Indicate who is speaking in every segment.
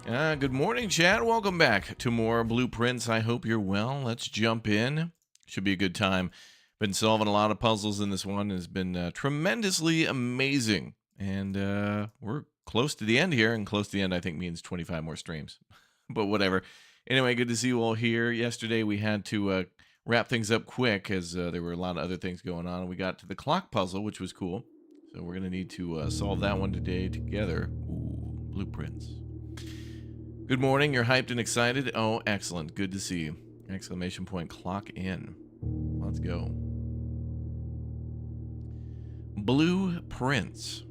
Speaker 1: Good morning, Chad. Welcome back to more Blueprints. I hope you're well. Let's jump in. Should be a good time. Been solving a lot of puzzles in this one. It's been tremendously amazing. And we're close to the end here. And close to the end, I think, means 25 more streams. But whatever. Anyway, good to see you all here. Yesterday, we had to wrap things up quick as there were a lot of other things going on. We got to the clock puzzle, which was cool. So we're going to need to solve that one today together. Ooh, Blueprints. Good morning. You're hyped and excited? Oh, excellent. Good to see you. Exclamation point. Clock in. Let's go. Blueprints.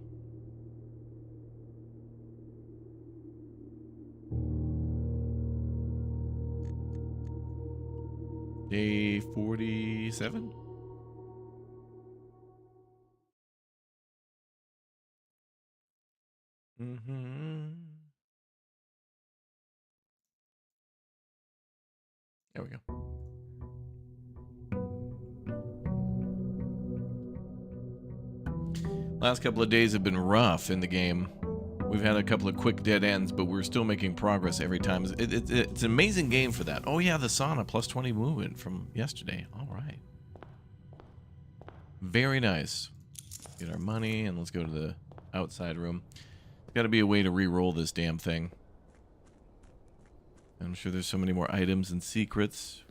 Speaker 1: Day 47? There we go. Last couple of days have been rough in the game. We've had a couple of quick dead ends, but we're still making progress every time. It's an amazing game for that. Oh yeah, the sauna, plus 20 movement from yesterday. All right. Very nice. Get our money, and let's go to the outside room. Got to be a way to re-roll this damn thing. I'm sure there's so many more items and secrets.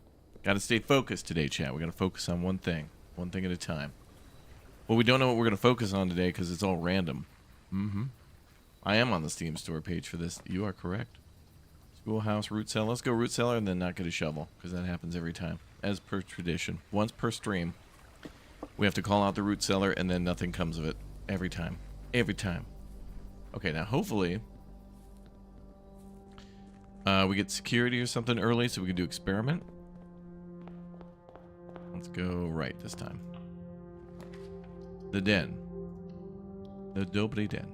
Speaker 1: Got to stay focused today, chat. We're going to focus on one thing at a time. Well, we don't know what we're going to focus on today because it's all random. I am on the Steam store page for this. You are correct. Schoolhouse, root cellar. Let's go root cellar and then not get a shovel because that happens every time. As per tradition. Once per stream, we have to call out the root cellar and then nothing comes of it. Every time. Every time. Okay, now hopefully we get security or something early so we can do experiment. Let's go right this time. The den. The Dobry den.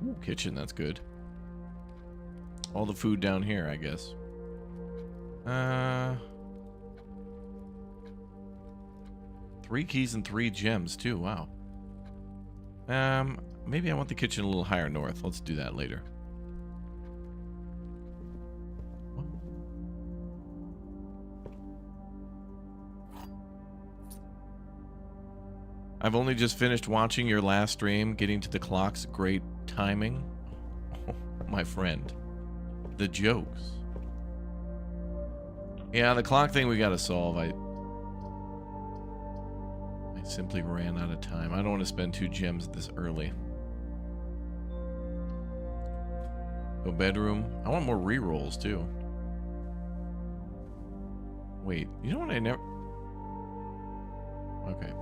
Speaker 1: Ooh, kitchen, that's good. All the food down here, I guess. 3 keys and 3 gems, too. Wow. Maybe I want the kitchen a little higher north. Let's do that later. I've only just finished watching your last stream. Getting to the clocks. Great timing. Oh, my friend. The jokes. Yeah, the clock thing we gotta solve. I simply ran out of time. I don't want to spend 2 gems this early. Go bedroom. I want more re-rolls too. Wait, you know what I never... Okay.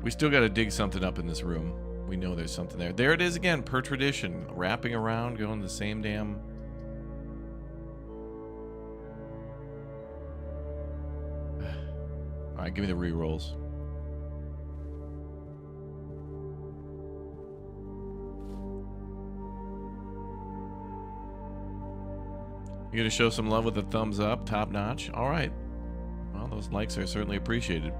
Speaker 1: We still got to dig something up in this room. We know there's something there. There it is again, per tradition. Wrapping around, going the same damn... Alright, give me the re-rolls. You gonna show some love with a thumbs up? Top notch? Alright. Well, those likes are certainly appreciated.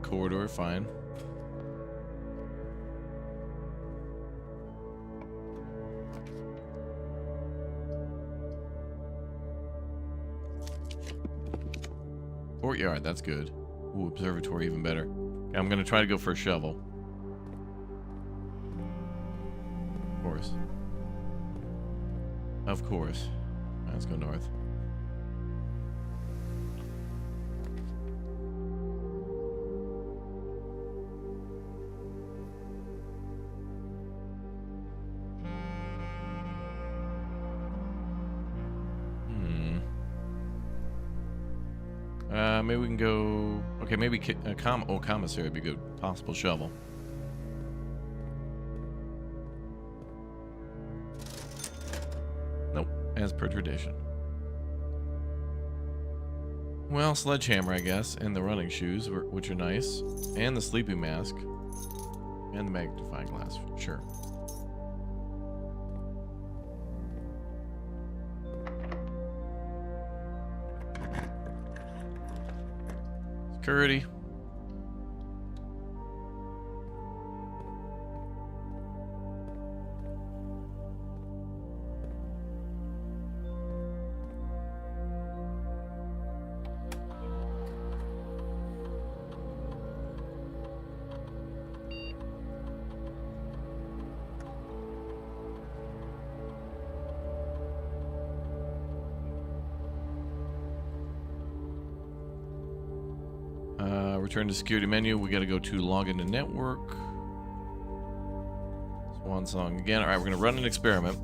Speaker 1: Corridor, fine. Courtyard, that's good. Ooh, observatory, even better. Okay, I'm gonna try to go for a shovel. Of course. Of course. Let's go north. Maybe we can go... Okay, maybe commissary would be good. Possible shovel. as per tradition. Well, sledgehammer, I guess, and the running shoes, which are nice, and the sleeping mask, and the magnifying glass, sure. Security. Return to security menu. We got to go to log into network. Swan song again. All right, we're going to run an experiment.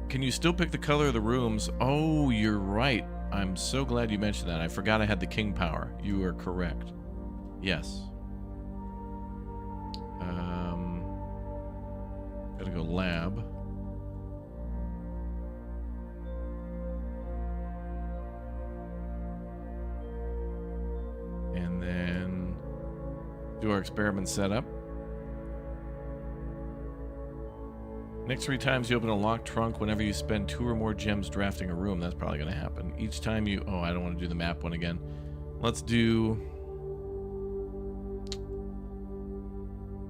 Speaker 1: Can you still pick the color of the rooms? Oh, you're right. I'm so glad you mentioned that. I forgot I had the king power. You are correct. Yes. Got to go lab. And then do our experiment setup. Next 3 times you open a locked trunk whenever you spend 2 or more gems drafting a room. That's probably going to happen. Each time you... Oh, I don't want to do the map one again. Let's do...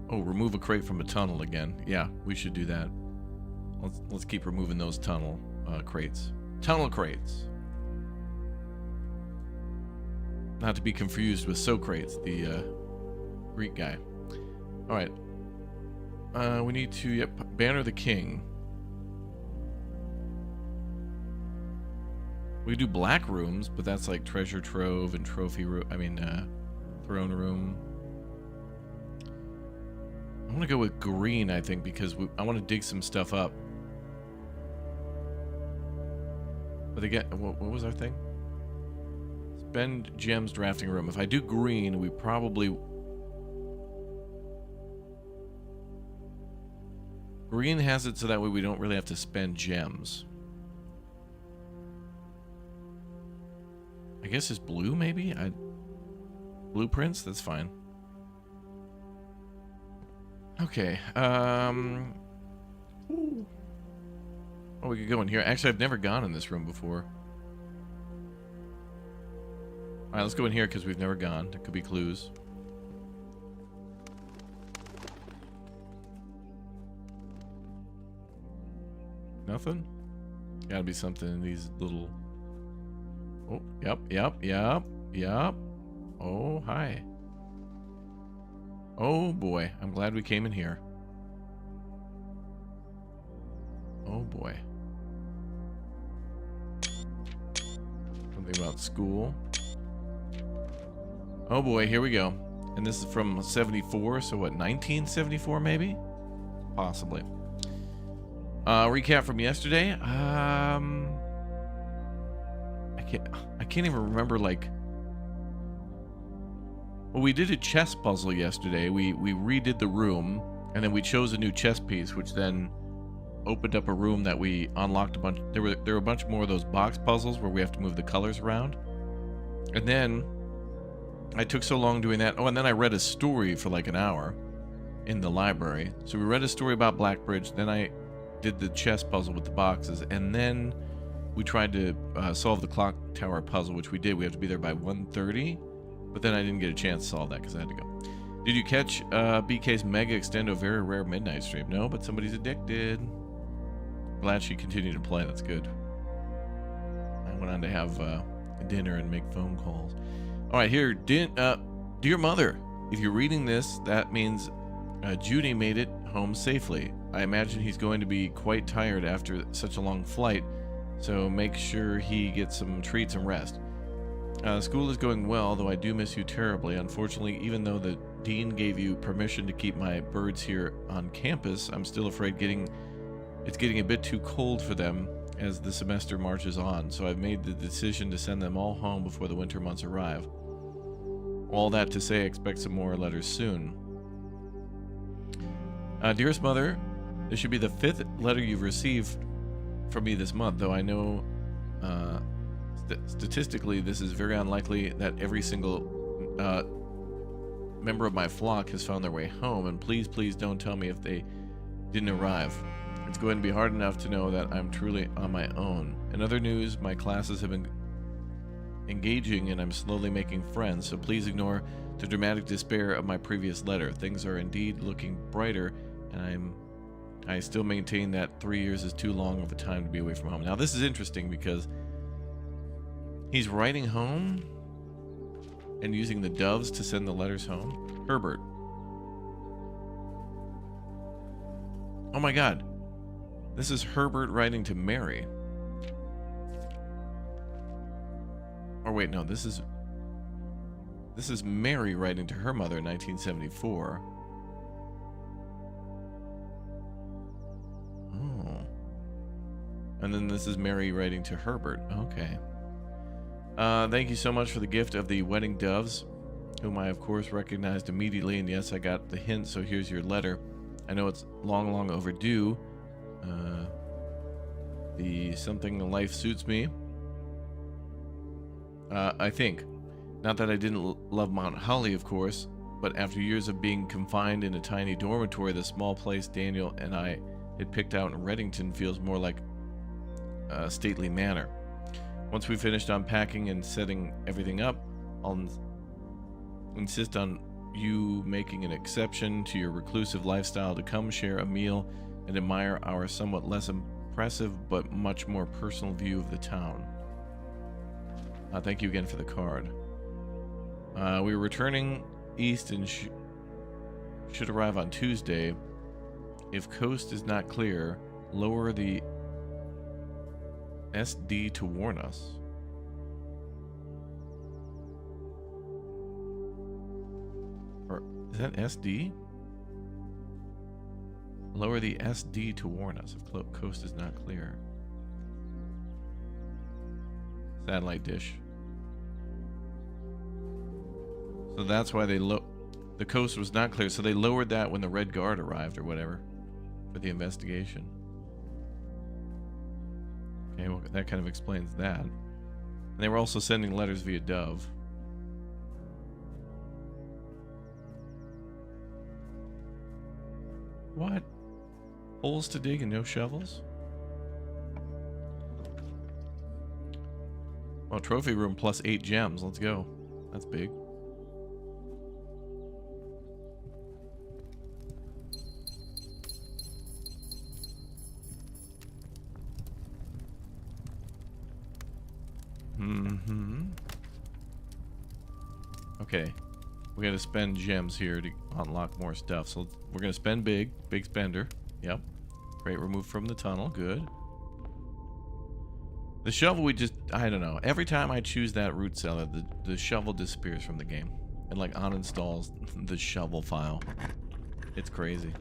Speaker 1: Oh, remove a crate from a tunnel again. Yeah, we should do that. Let's keep removing those tunnel crates. Tunnel crates. Not to be confused with Socrates, the Greek guy. All right. We need to, yep, banner the king. We do black rooms, but that's like treasure trove and trophy room. I mean, throne room. I want to go with green, I think, because I want to dig some stuff up. But again, what was our thing? Spend gems drafting room. If I do green, we probably... Green has it so that way we don't really have to spend gems. I guess it's blue, maybe? Blueprints? That's fine. Okay. Oh, we could go in here. Actually, I've never gone in this room before. Alright, let's go in here because we've never gone. There could be clues. Nothing? Gotta be something in these little... Oh, yep. Oh, hi. Oh, boy. I'm glad we came in here. Oh, boy. Something about school. Oh, boy. Here we go. And this is from 74, so what, 1974 maybe? Possibly. Recap from yesterday. I can't even remember, like... Well, we did a chess puzzle yesterday. We redid the room, and then we chose a new chess piece, which then opened up a room that we unlocked a bunch. There were a bunch more of those box puzzles where we have to move the colors around. And then I took so long doing that. Oh, and then I read a story for like an hour in the library. So we read a story about Blackbridge. Then I did the chess puzzle with the boxes, and then we tried to solve the clock tower puzzle, which we did. We have to be there by 1:30. But then I didn't get a chance to solve that because I had to go. Did you catch BK's Mega Extendo Very Rare Midnight stream? No, but somebody's addicted. Glad she continued to play. That's good. I went on to have dinner and make phone calls. All right, here. Dear Mother, if you're reading this, that means Judy made it home safely. I imagine he's going to be quite tired after such a long flight, so make sure he gets some treats and rest. School is going well, though I do miss you terribly. Unfortunately, even though the dean gave you permission to keep my birds here on campus, I'm still afraid it's getting a bit too cold for them as the semester marches on, so I've made the decision to send them all home before the winter months arrive. All that to say, I expect some more letters soon. Dearest Mother, this should be the 5th letter you've received for me this month, though I know statistically this is very unlikely that every single member of my flock has found their way home, and please, please don't tell me if they didn't arrive. It's going to be hard enough to know that I'm truly on my own. In other news, my classes have been engaging and I'm slowly making friends, so please ignore the dramatic despair of my previous letter. Things are indeed looking brighter, and I still maintain that 3 years is too long of a time to be away from home. Now this is interesting because he's writing home and using the doves to send the letters home. Herbert. Oh my god. This is Herbert writing to Mary. Or wait, no, this is Mary writing to her mother in 1974. Oh. And then this is Mary writing to Herbert. Okay. Thank you so much for the gift of the wedding doves, whom I of course recognized immediately, and yes, I got the hint, so here's your letter. I know it's long, long overdue. The something life suits me. I think. Not that I didn't love Mount Holly, of course, but after years of being confined in a tiny dormitory, the small place Daniel and I had picked out in Reddington feels more like a stately manor. Once we finished unpacking and setting everything up, I'll insist on you making an exception to your reclusive lifestyle to come share a meal and admire our somewhat less impressive but much more personal view of the town. Thank you again for the card. We were returning east and should arrive on Tuesday. If coast is not clear, lower the SD to warn us. Or is that SD? Lower the SD to warn us if coast is not clear. Satellite dish. So that's why the coast was not clear. So they lowered that when the Red Guard arrived or whatever for the investigation. Okay, well, that kind of explains that. And they were also sending letters via Dove. What? Holes to dig and no shovels? Well, trophy room plus 8 gems. Let's go. That's big. Okay, we gotta spend gems here to unlock more stuff. So we're gonna spend big spender. Yep. Great, removed from the tunnel. Good. The shovel, I don't know. Every time I choose that root cellar, the shovel disappears from the game. And like uninstalls the shovel file. It's crazy.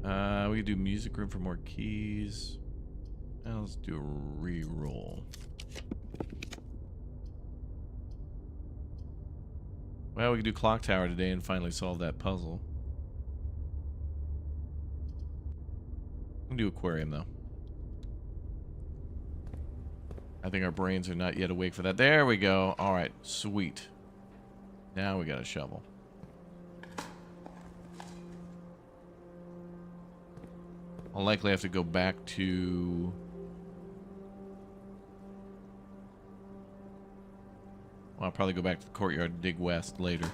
Speaker 1: We can do music room for more keys. Now let's do a re-roll. Well, we can do clock tower today and finally solve that puzzle. We can do aquarium though. I think our brains are not yet awake for that. There we go. All right, sweet. Now we got a shovel. I'll likely have to go back to... Well, I'll probably go back to the courtyard and dig west later.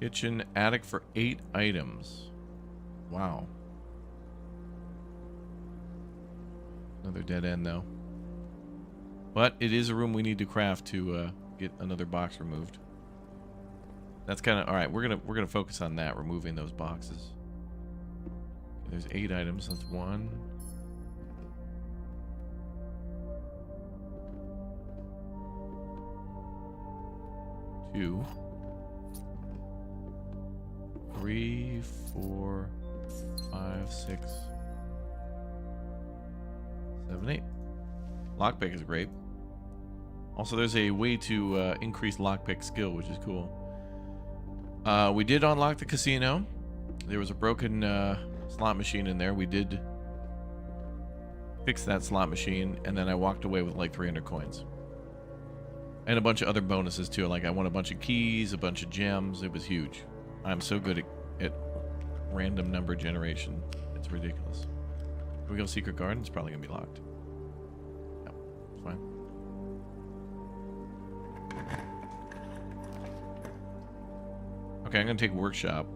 Speaker 1: Kitchen attic for 8 items. Wow. Another dead end though. But it is a room we need to craft to get another box removed. That's kind of all right. We're gonna focus on that, removing those boxes. There's 8 items. That's 1. 2, 3, 4, 5, 6, 7, 8. Lockpick is great. Also, there's a way to increase lockpick skill, which is cool. We did unlock the casino. There was a broken slot machine in there. We did fix that slot machine, and then I walked away with like 300 coins. And a bunch of other bonuses too. Like I won a bunch of keys, a bunch of gems. It was huge. I'm so good at random number generation. It's ridiculous. Can we go Secret Garden? It's probably gonna be locked. Yep, it's fine. Okay, I'm gonna take Workshop.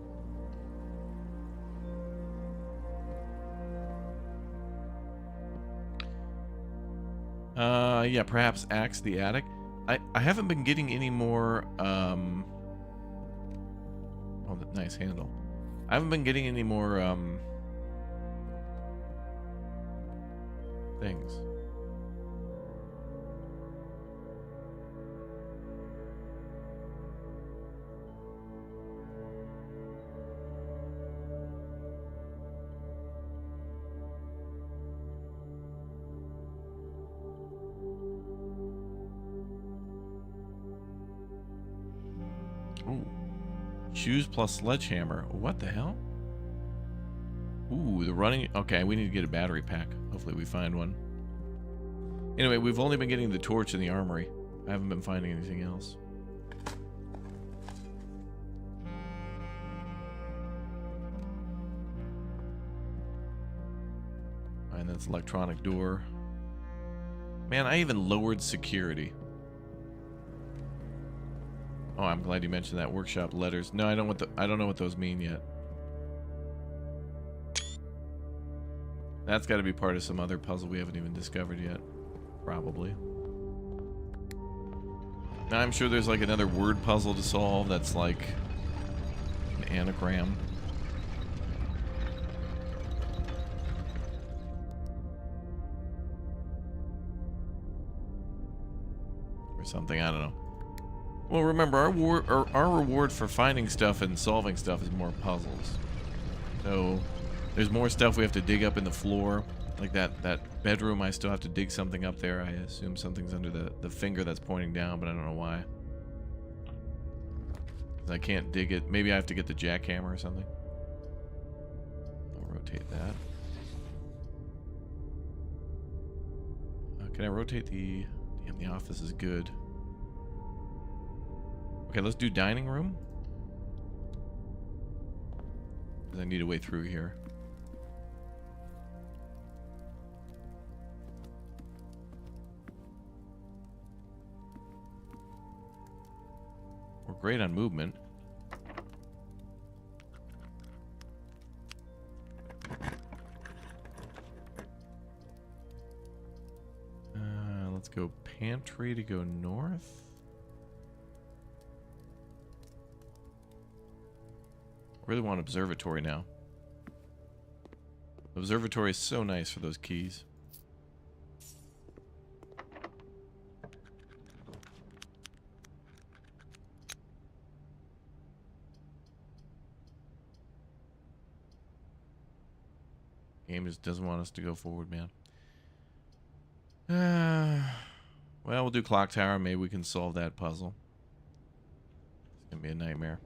Speaker 1: Yeah, perhaps Axe the Attic. I haven't been getting any more, oh, nice handle. I haven't been getting any more, things. Ooh. Shoes plus sledgehammer. What the hell? Ooh, the running... Okay, we need to get a battery pack. Hopefully we find one. Anyway, we've only been getting the torch in the armory. I haven't been finding anything else. And that's electronic door. Man, I even lowered security. Oh, I'm glad you mentioned that. Workshop letters. No, I don't know what those mean yet. That's got to be part of some other puzzle we haven't even discovered yet. Probably. Now, I'm sure there's like another word puzzle to solve that's like an anagram. Or something, I don't know. Well, remember, our reward for finding stuff and solving stuff is more puzzles. So, there's more stuff we have to dig up in the floor. Like that bedroom, I still have to dig something up there. I assume something's under the finger that's pointing down, but I don't know why. I can't dig it. Maybe I have to get the jackhammer or something. I'll rotate that. Can I rotate the... Damn, the office is good. Okay, let's do dining room. I need a way through here. We're great on movement. Let's go pantry to go north. Really want observatory now. Observatory is so nice for those keys. Game just doesn't want us to go forward, man. Well, we'll do clock tower. Maybe we can solve that puzzle. It's gonna be a nightmare.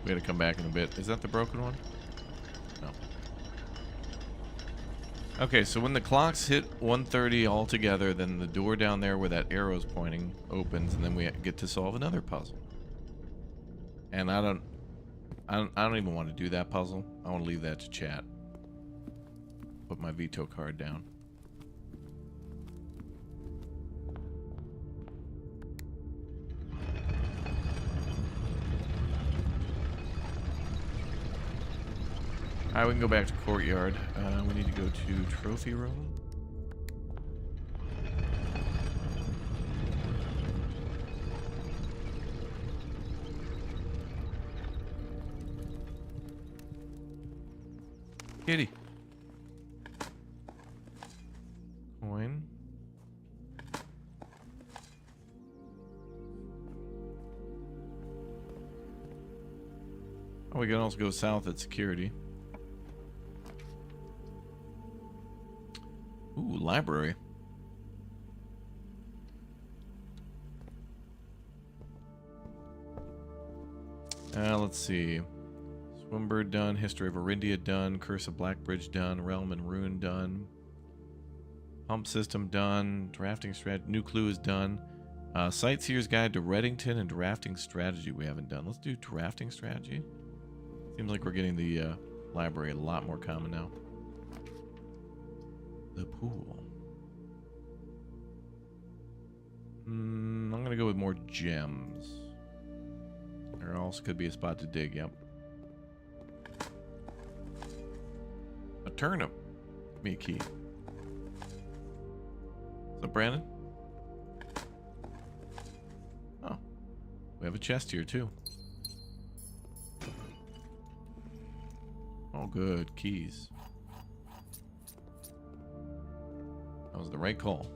Speaker 1: We gotta come back in a bit. Is that the broken one? No. Okay, so when the clocks hit 1:30 all together, then the door down there where that arrow's pointing opens, and then we get to solve another puzzle. And I don't even want to do that puzzle. I want to leave that to chat. Put my veto card down. Alright, we can go back to courtyard. We need to go to trophy room. Kitty. Coin. Oh, we can also go south at security. Ooh, library. Let's see. Swimbird done. History of Arindia done. Curse of Blackbridge done. Realm and Ruin done. Pump system done. Drafting strategy. New clue is done. Sightseer's Guide to Reddington and drafting strategy we haven't done. Let's do drafting strategy. Seems like we're getting the library a lot more common now. The pool. I'm gonna go with more gems. There also could be a spot to dig, yep. A turnip. Give me a key. What's up, Brandon? Oh. We have a chest here, too. Oh, good. Keys. That was the right call.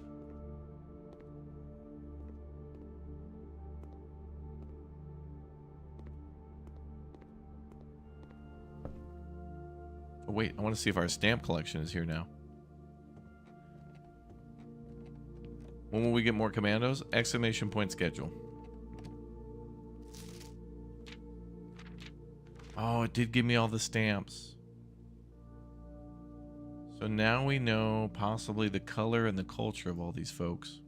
Speaker 1: Oh, wait. I want to see if our stamp collection is here now. When will we get more commandos? Exclamation point schedule. Oh, it did give me all the stamps. So now we know possibly the color and the culture of all these folks.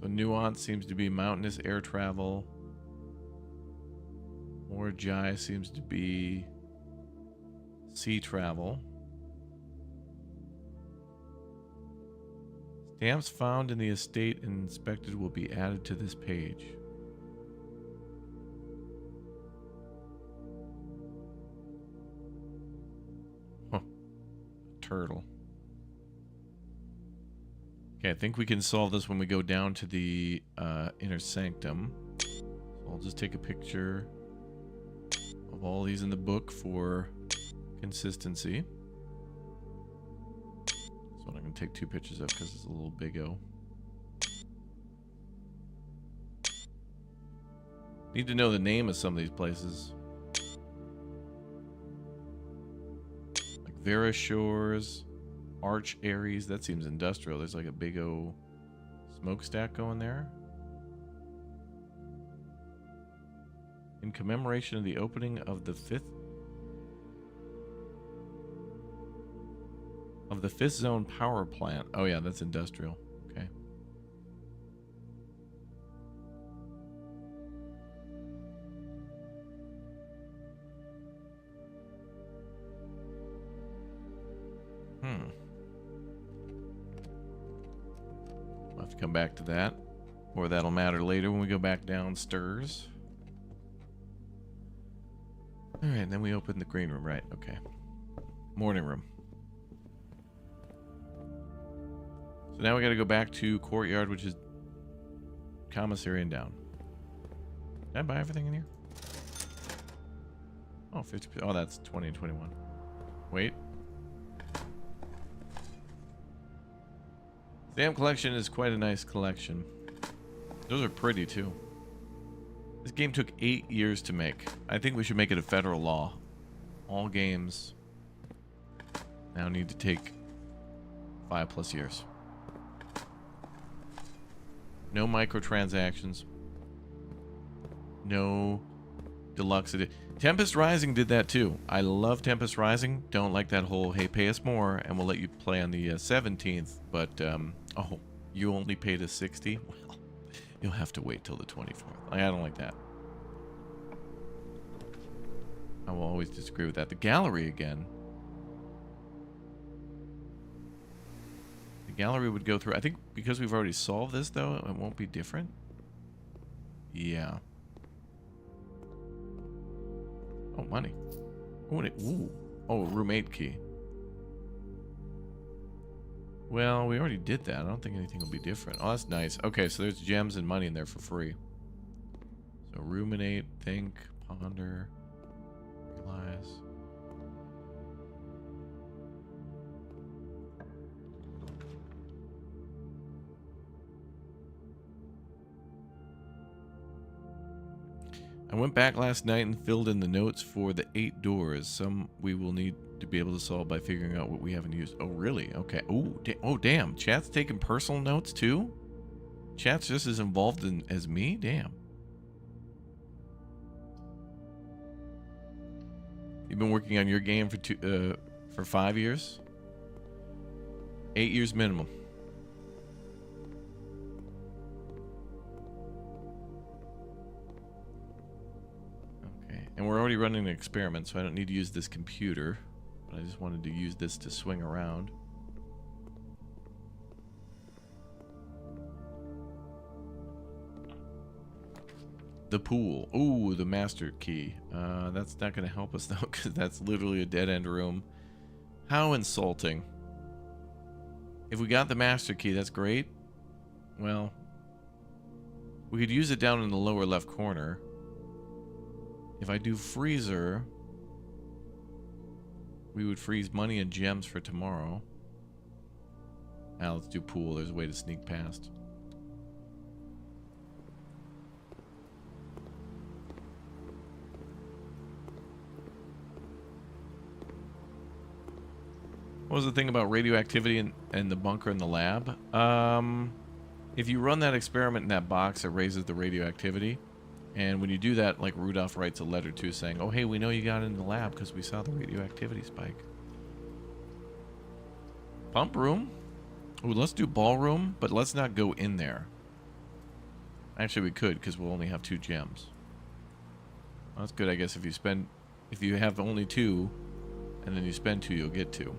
Speaker 1: So nuance seems to be mountainous air travel. Morjai seems to be sea travel. Stamps found in the estate and inspected will be added to this page. Huh. Turtle. Okay, I think we can solve this when we go down to the inner sanctum. So I'll just take a picture of all these in the book for consistency. This one I'm going to take 2 pictures of because it's a little big-o. Need to know the name of some of these places. Like Vera Shores, Arch Aries. That seems industrial. There's like a big-o smokestack going there. In commemoration of the opening of the fifth zone power plant. Oh yeah, that's industrial. Okay. We'll have to come back to that, or that'll matter later when we go back downstairs. All right, and then we open the green room, right? Okay. Morning room. So now we got to go back to courtyard, which is commissary and down. Did I buy everything in here? Oh, 50%. Oh, that's 20 and 21. Wait. Stamp collection is quite a nice collection. Those are pretty, too. This game took 8 years to make. I think we should make it a federal law. All games now need to take 5+ years. No microtransactions. No deluxe edition. Tempest Rising did that too. I love Tempest Rising. Don't like that whole, hey, pay us more and we'll let you play on the 17th. But, oh, you only paid us 60? Well, you'll have to wait till the 24th. I don't like that. I will always disagree with that. The gallery again. The gallery would go through. I think because we've already solved this, though, it won't be different. Yeah. Oh, money. Ooh. Oh, room 8 key. Well, we already did that. I don't think anything will be different. Oh, that's nice. Okay, so there's gems and money in there for free. So ruminate, think, ponder, realize. I went back last night and filled in the notes for the 8 doors. Some we will need to be able to solve by figuring out what we haven't used. Oh, really? Okay. Oh, damn. Chat's taking personal notes, too? Chat's just as involved as me? Damn. You've been working on your game for 5 years? 8 years minimum. Okay. And we're already running an experiment, so I don't need to use this computer. But I just wanted to use this to swing around. The pool. Ooh, the master key. That's not going to help us, though, because that's literally a dead-end room. How insulting. If we got the master key, that's great. Well, we could use it down in the lower left corner. If I do freezer, we would freeze money and gems for tomorrow. Now let's do pool. There's a way to sneak past. What was the thing about radioactivity and the bunker in the lab? If you run that experiment in that box, it raises the radioactivity. And when you do that, like, Rudolph writes a letter too saying, oh, hey, we know you got it in the lab because we saw the radioactivity spike. Pump room? Ooh, let's do ballroom, but let's not go in there. Actually, we could because we'll only have 2 gems. Well, that's good, I guess, if you have only 2, and then you spend 2, you'll get 2.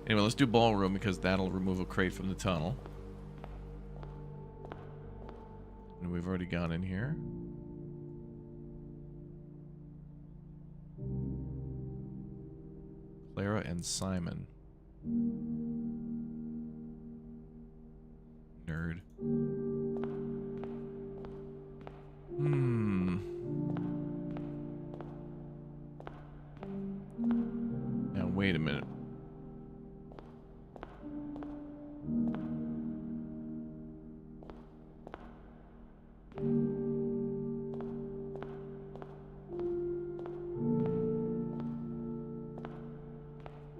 Speaker 1: Anyway, let's do ballroom because that'll remove a crate from the tunnel. And we've already gone in here. Clara and Simon. Nerd. Now, wait a minute.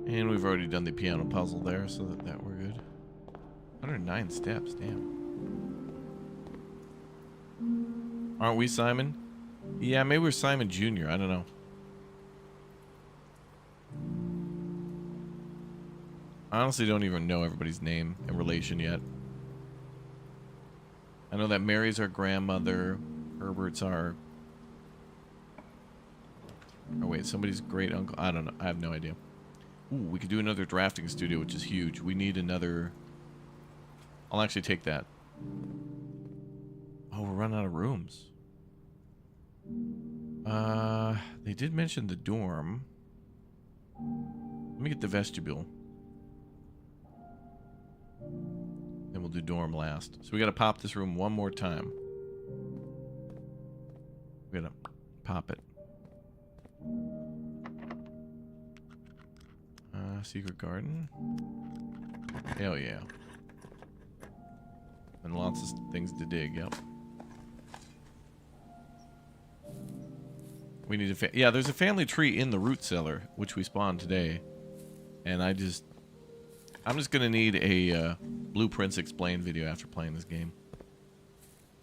Speaker 1: And we've already done the piano puzzle there, so that we're good. 109 steps, damn. Aren't we Simon? Yeah, maybe we're Simon Jr., I don't know. I honestly don't even know everybody's name and relation yet. I know that Mary's our grandmother, Herbert's our... Oh wait, somebody's great uncle. I don't know. I have no idea. Ooh, we could do another drafting studio, which is huge. We need another... I'll actually take that. Oh, we're running out of rooms. They did mention the dorm. Let me get the vestibule. Then we'll do dorm last. So we gotta pop this room one more time. We gotta pop it. Secret garden. Hell yeah. And lots of things to dig, yep. We need a yeah, there's a family tree in the root cellar, which we spawned today. And I'm just gonna need a Blueprints Explained video after playing this game.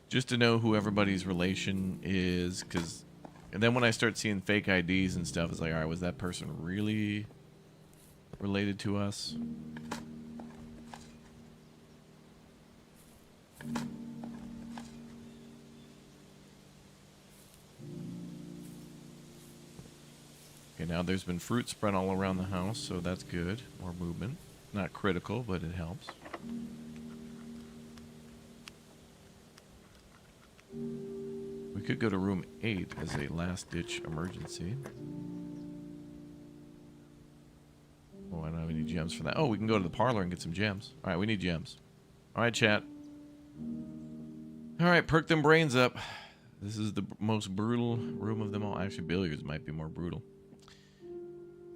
Speaker 1: Just to know who everybody's relation is, because... And then when I start seeing fake IDs and stuff, it's like, alright, was that person really related to us? Okay, now there's been fruit spread all around the house, so that's good. More movement. Not critical, but it helps. We could go to room 8 as a last-ditch emergency. Oh, I don't have any gems for that. Oh, we can go to the parlor and get some gems. Alright, we need gems. Alright, chat. Alright, perk them brains up. This is the most brutal room of them all. Actually, billiards might be more brutal.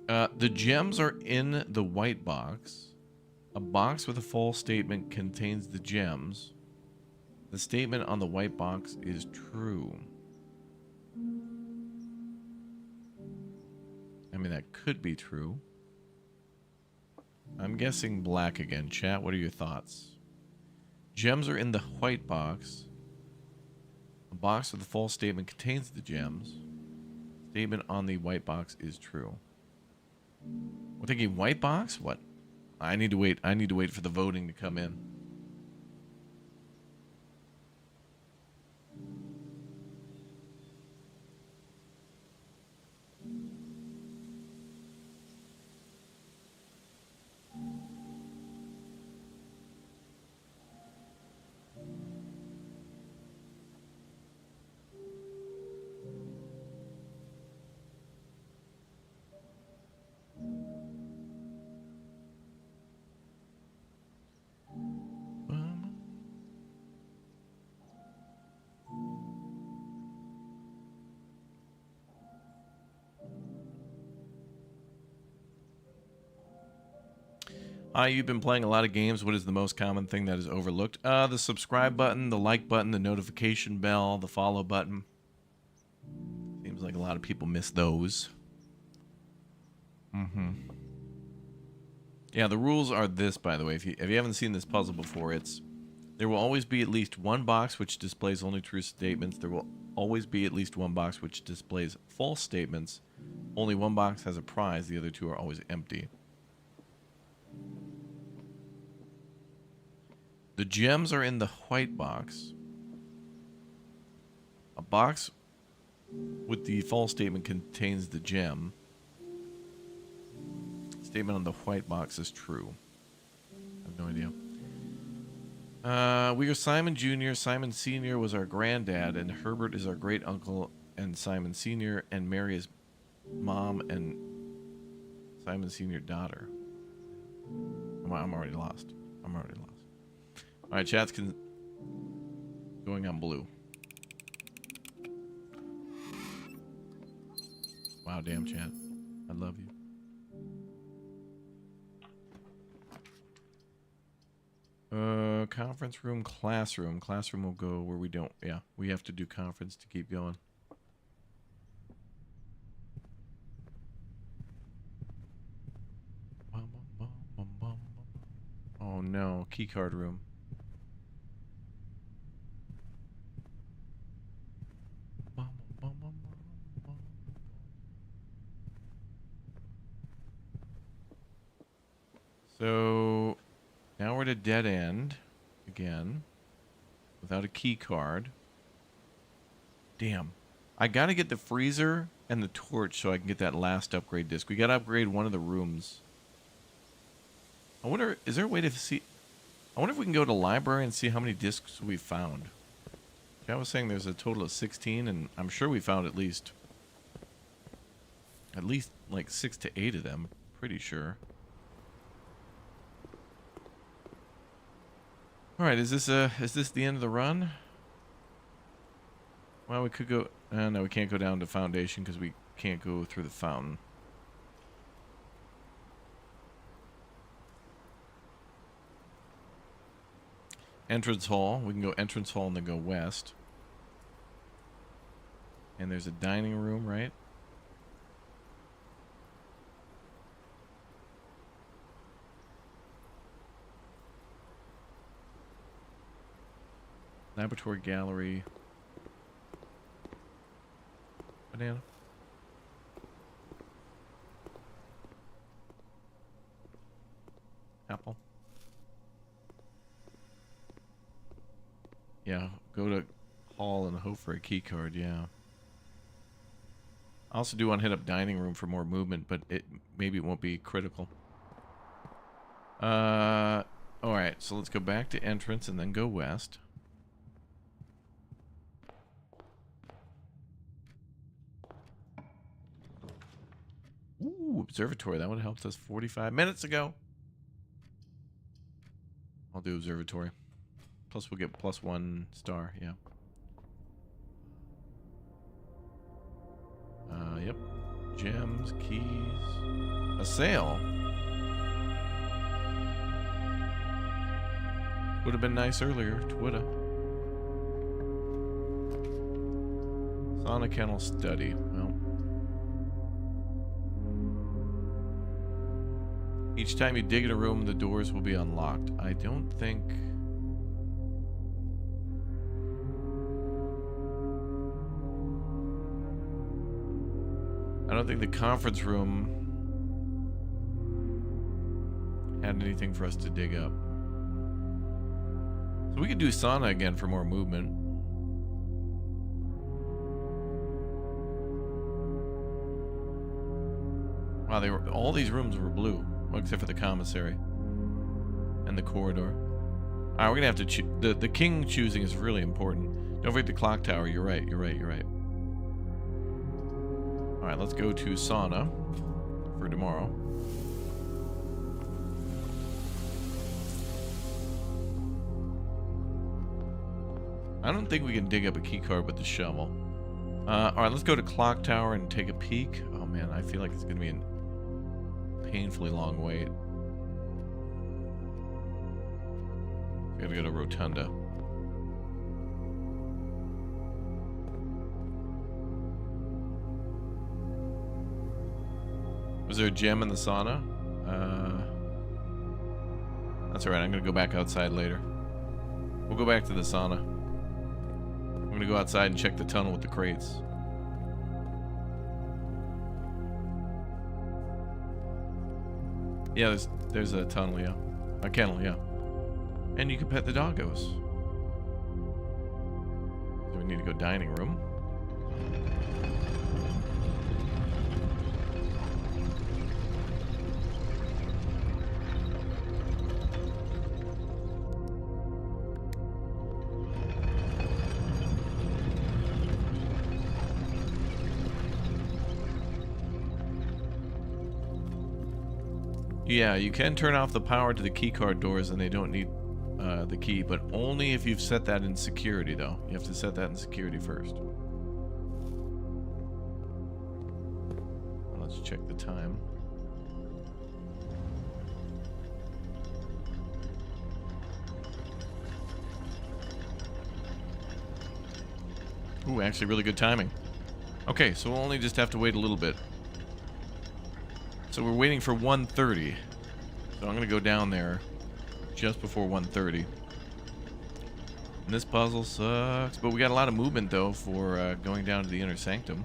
Speaker 1: The gems are in the white box. A box with a false statement contains the gems. The statement on the white box is true. I mean, that could be true. I'm guessing black again. Chat, what are your thoughts? Gems are in the white box. The box with the false statement contains the gems. Statement on the white box is true. We're thinking white box? What? I need to wait. I need to wait for the voting to come in. You've been playing a lot of games. What is the most common thing that is overlooked? The subscribe button, the like button, the notification bell, the follow button. Seems like a lot of people miss those. Yeah, the rules are this, by the way. If you haven't seen this puzzle before, it's there will always be at least one box which displays only true statements. There will always be at least one box which displays false statements. Only one box has a prize. The other two are always empty. The gems are in the white box. A box with the false statement contains the gem. Statement on the white box is true. I have no idea. We are Simon Jr., Simon Sr. was our granddad, and Herbert is our great uncle, and Simon Sr. and Mary is mom, and Simon Sr. daughter. I'm already lost. I'm already lost. All right, chat's going on blue. Wow, damn chat. I love you. Conference room, classroom. Classroom will go where we don't. Yeah, we have to do conference to keep going. Oh no, keycard room. So now we're at a dead end again without a key card. Damn. I got to get the freezer and the torch so I can get that last upgrade disc. We got to upgrade one of the rooms. I wonder, is there a way to see? I wonder if we can go to the library and see how many discs we found. I was saying there's a total of 16, and I'm sure we found at least like 6 to 8 of them. Pretty sure. All right, is this the end of the run? Well, we could go. No, we can't go down to foundation because we can't go through the fountain. Entrance hall. We can go entrance hall and then go west. And there's a dining room, right? Laboratory gallery. Banana. Apple. Yeah, go to hall and hope for a key card, yeah. I also do want to hit up dining room for more movement, but maybe it won't be critical. Alright, so let's go back to entrance and then go west. Ooh, observatory. That would have helped us 45 minutes ago. I'll do observatory. Plus we'll get +1 star, yeah. Yep. Gems, keys. A sale. Would have been nice earlier. Woulda. Sauna kennel study. Well. Each time you dig in a room, the doors will be unlocked. I don't think... the conference room had anything for us to dig up. So we could do sauna again for more movement. Wow, all these rooms were blue, well, except for the commissary and the corridor. All right, we're gonna have to choose. The king choosing is really important. Don't forget the clock tower. You're right. All right, let's go to sauna for tomorrow. I don't think we can dig up a key card with the shovel. All right, let's go to clock tower and take a peek. Oh man, I feel like it's gonna be a painfully long wait. Gotta go to rotunda. Was there a gem in the sauna? That's alright, I'm gonna go back outside later. We'll go back to the sauna. I'm gonna go outside and check the tunnel with the crates. Yeah, there's a tunnel, yeah. A kennel, yeah. And you can pet the doggos. So we need to go dining room. Yeah, you can turn off the power to the keycard doors and they don't need the key, but only if you've set that in security, though. You have to set that in security first. Let's check the time. Ooh, actually really good timing. Okay, so we'll only just have to wait a little bit. So we're waiting for 1:30. So I'm going to go down there just before 1:30. And this puzzle sucks, but we got a lot of movement though for going down to the inner sanctum.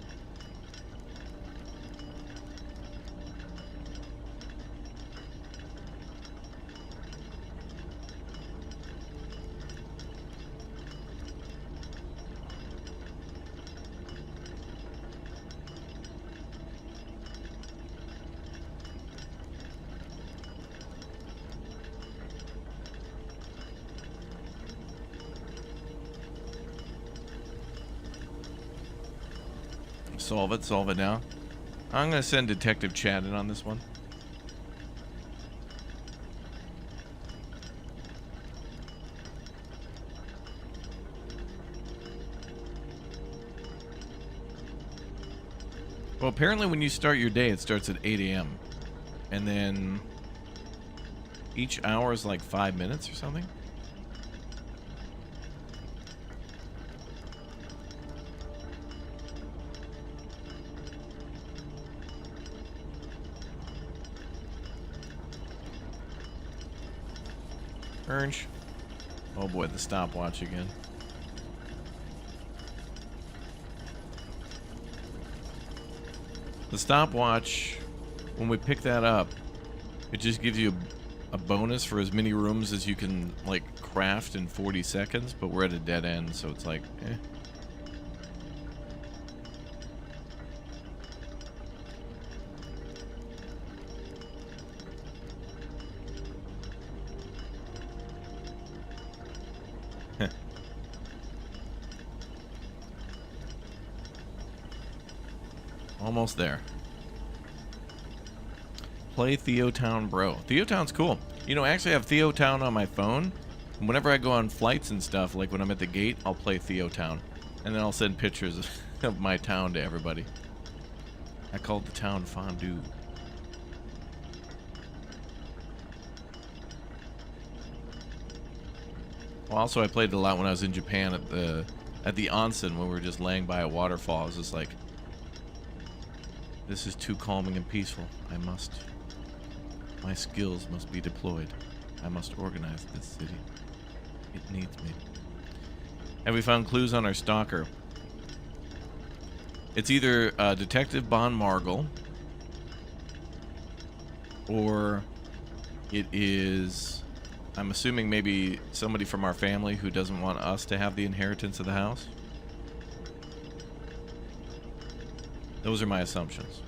Speaker 1: Solve it now. I'm gonna send Detective Chad in on this one. Well, apparently when you start your day, it starts at 8 a.m. And then each hour is like 5 minutes or something. Orange. Oh boy, the stopwatch again. The stopwatch, when we pick that up, it just gives you a bonus for as many rooms as you can, like, craft in 40 seconds, but we're at a dead end, so it's like, eh. Almost there. Play Theotown, bro. Theotown's cool. You know, actually I have Theotown on my phone. And whenever I go on flights and stuff, like when I'm at the gate, I'll play Theotown. And then I'll send pictures of my town to everybody. I called the town Fondue. Well, also I played it a lot when I was in Japan at the onsen when we were just laying by a waterfall. I was just like, this is too calming and peaceful. I must My skills must be deployed. I must organize this city. It needs me. Have we found clues on our stalker? It's either Detective Bon Margle, or it is, I'm assuming, maybe somebody from our family who doesn't want us to have the inheritance of the house. Those are my assumptions.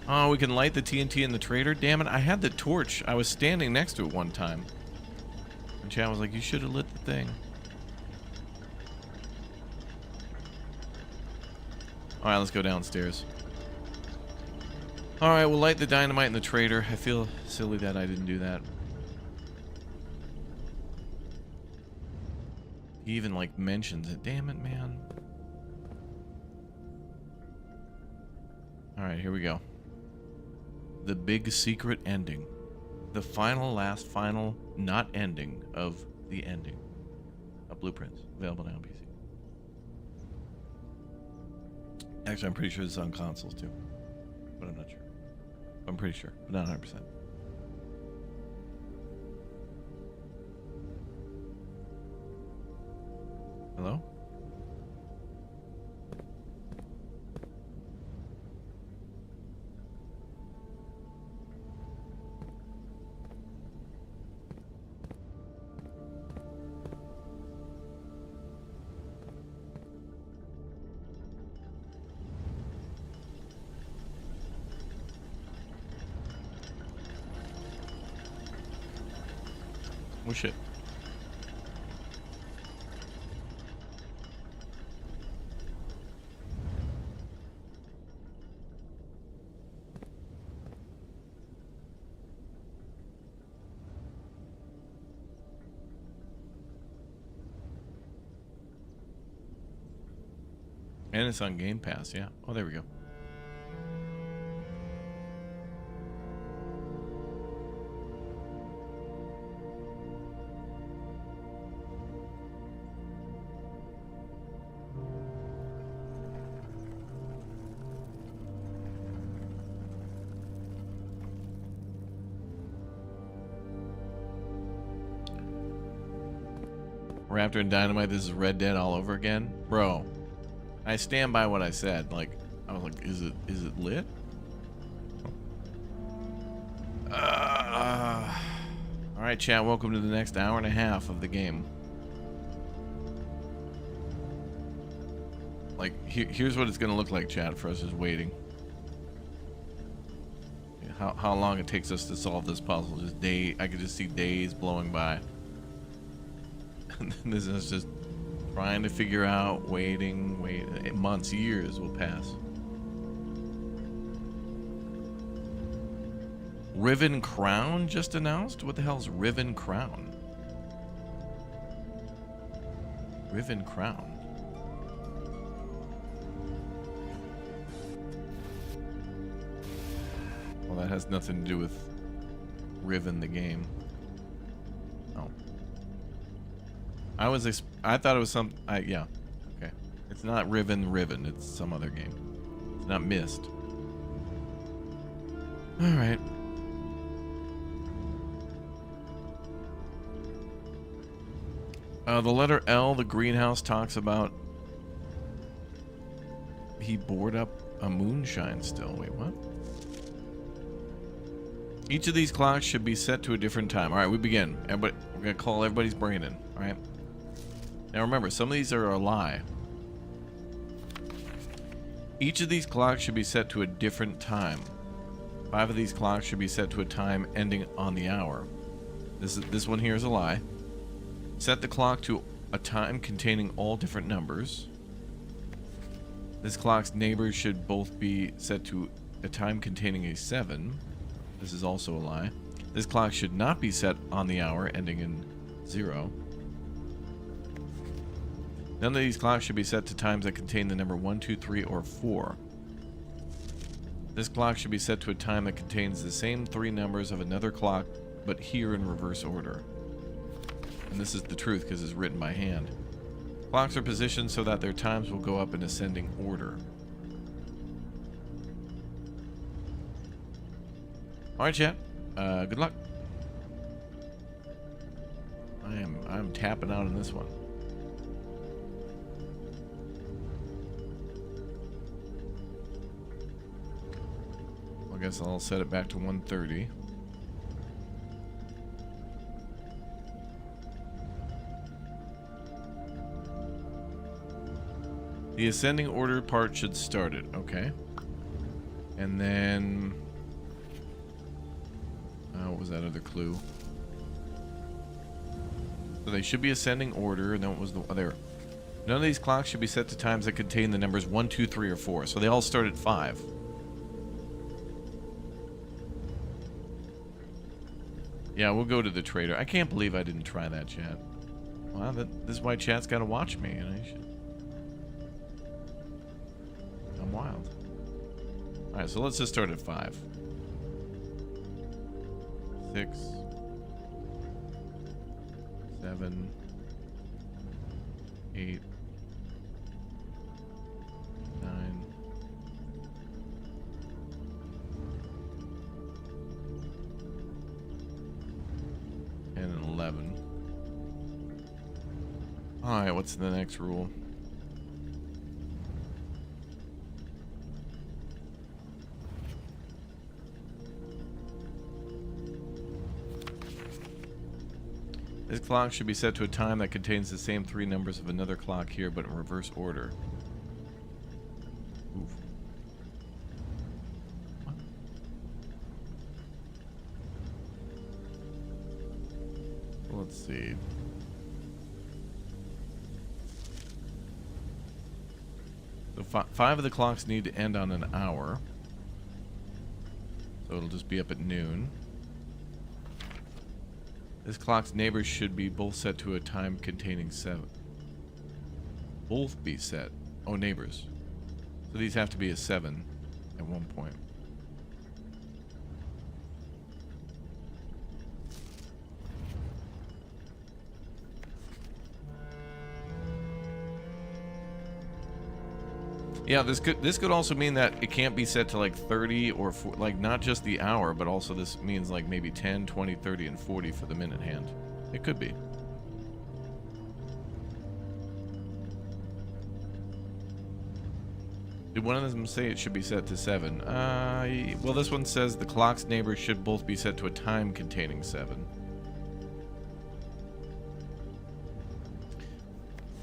Speaker 1: Oh, we can light the TNT in the trader? Damn it, I had the torch. I was standing next to it one time. And Chad was like, you should have lit the thing. Alright, let's go downstairs. Alright, we'll light the dynamite in the trader. I feel silly that I didn't do that. He even, like, mentions it. Damn it, man. Alright, here we go. The big secret ending. The final, last, final, not ending of the ending of Blueprints. Available now on PC. Actually, I'm pretty sure this is on consoles too. But I'm not sure. I'm pretty sure, but not 100%. Hello? Oh shit. And it's on Game Pass, yeah. Oh, there we go. Raptor and Dynamite, this is Red Dead all over again? Bro, I stand by what I said. Like, I was like, is it lit? Alright, chat, welcome to the next hour and a half of the game. Like, here's what it's gonna look like, chat, for us just waiting. How long it takes us to solve this puzzle. Just I could just see days blowing by. And then this is just trying to figure out, waiting, months, years will pass. Riven Crown just announced? What the hell is Riven Crown? Riven Crown. Well, that has nothing to do with Riven the game. Oh. I thought it was some, yeah. Okay. It's not Riven, it's some other game. It's not Myst. Alright. The letter L, the greenhouse talks about he bored up a moonshine still. Wait, what? Each of these clocks should be set to a different time. Alright, we begin. Everybody, we're going to call everybody's brain in. Alright? Now remember, some of these are a lie. Each of these clocks should be set to a different time. 5 of these clocks should be set to a time ending on the hour. This one here is a lie. Set the clock to a time containing all different numbers. This clock's neighbors should both be set to a time containing a 7. This is also a lie. This clock should not be set on the hour ending in 0. None of these clocks should be set to times that contain the number 1, 2, 3, or 4. This clock should be set to a time that contains the same 3 numbers of another clock, but here in reverse order. And this is the truth because it's written by hand. Clocks are positioned so that their times will go up in ascending order. Alright, chat. Good luck. I'm tapping out on this one. I guess I'll set it back to 1:30. The ascending order part should start it. Okay. And then... what was that other clue? So they should be ascending order, and then what was the... there. None of these clocks should be set to times that contain the numbers 1, 2, 3, or 4. So they all start at 5. Yeah, we'll go to the trader. I can't believe I didn't try that, chat. Well, this is why chat's got to watch me, and I should... I'm wild. Alright, so let's just start at 5. 6. 7. 8. 9. 10 and 11. Alright, what's the next rule? This clock should be set to a time that contains the same 3 numbers of another clock here, but in reverse order. Oof. What? Let's see. So 5 of the clocks need to end on an hour. So it'll just be up at noon. This clock's neighbors should be both set to a time containing 7. Both be set. Oh, neighbors. So these have to be a 7 at one point. Yeah, this could also mean that it can't be set to like 30 or like not just the hour, but also this means like maybe 10, 20, 30, and 40 for the minute hand. It could be. Did one of them say it should be set to 7? Well, this one says the clock's neighbors should both be set to a time containing 7.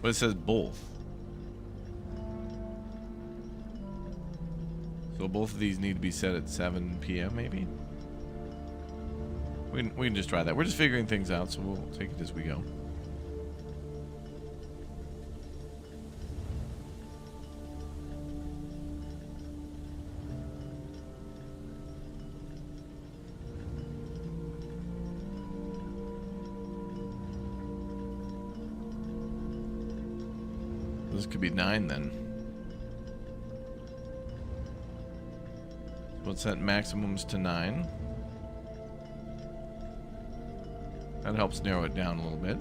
Speaker 1: But it says both. So both of these need to be set at 7 p.m. maybe? We can just try that. We're just figuring things out, so we'll take it as we go. This could be 9 then. Let's set maximums to 9. That helps narrow it down a little bit.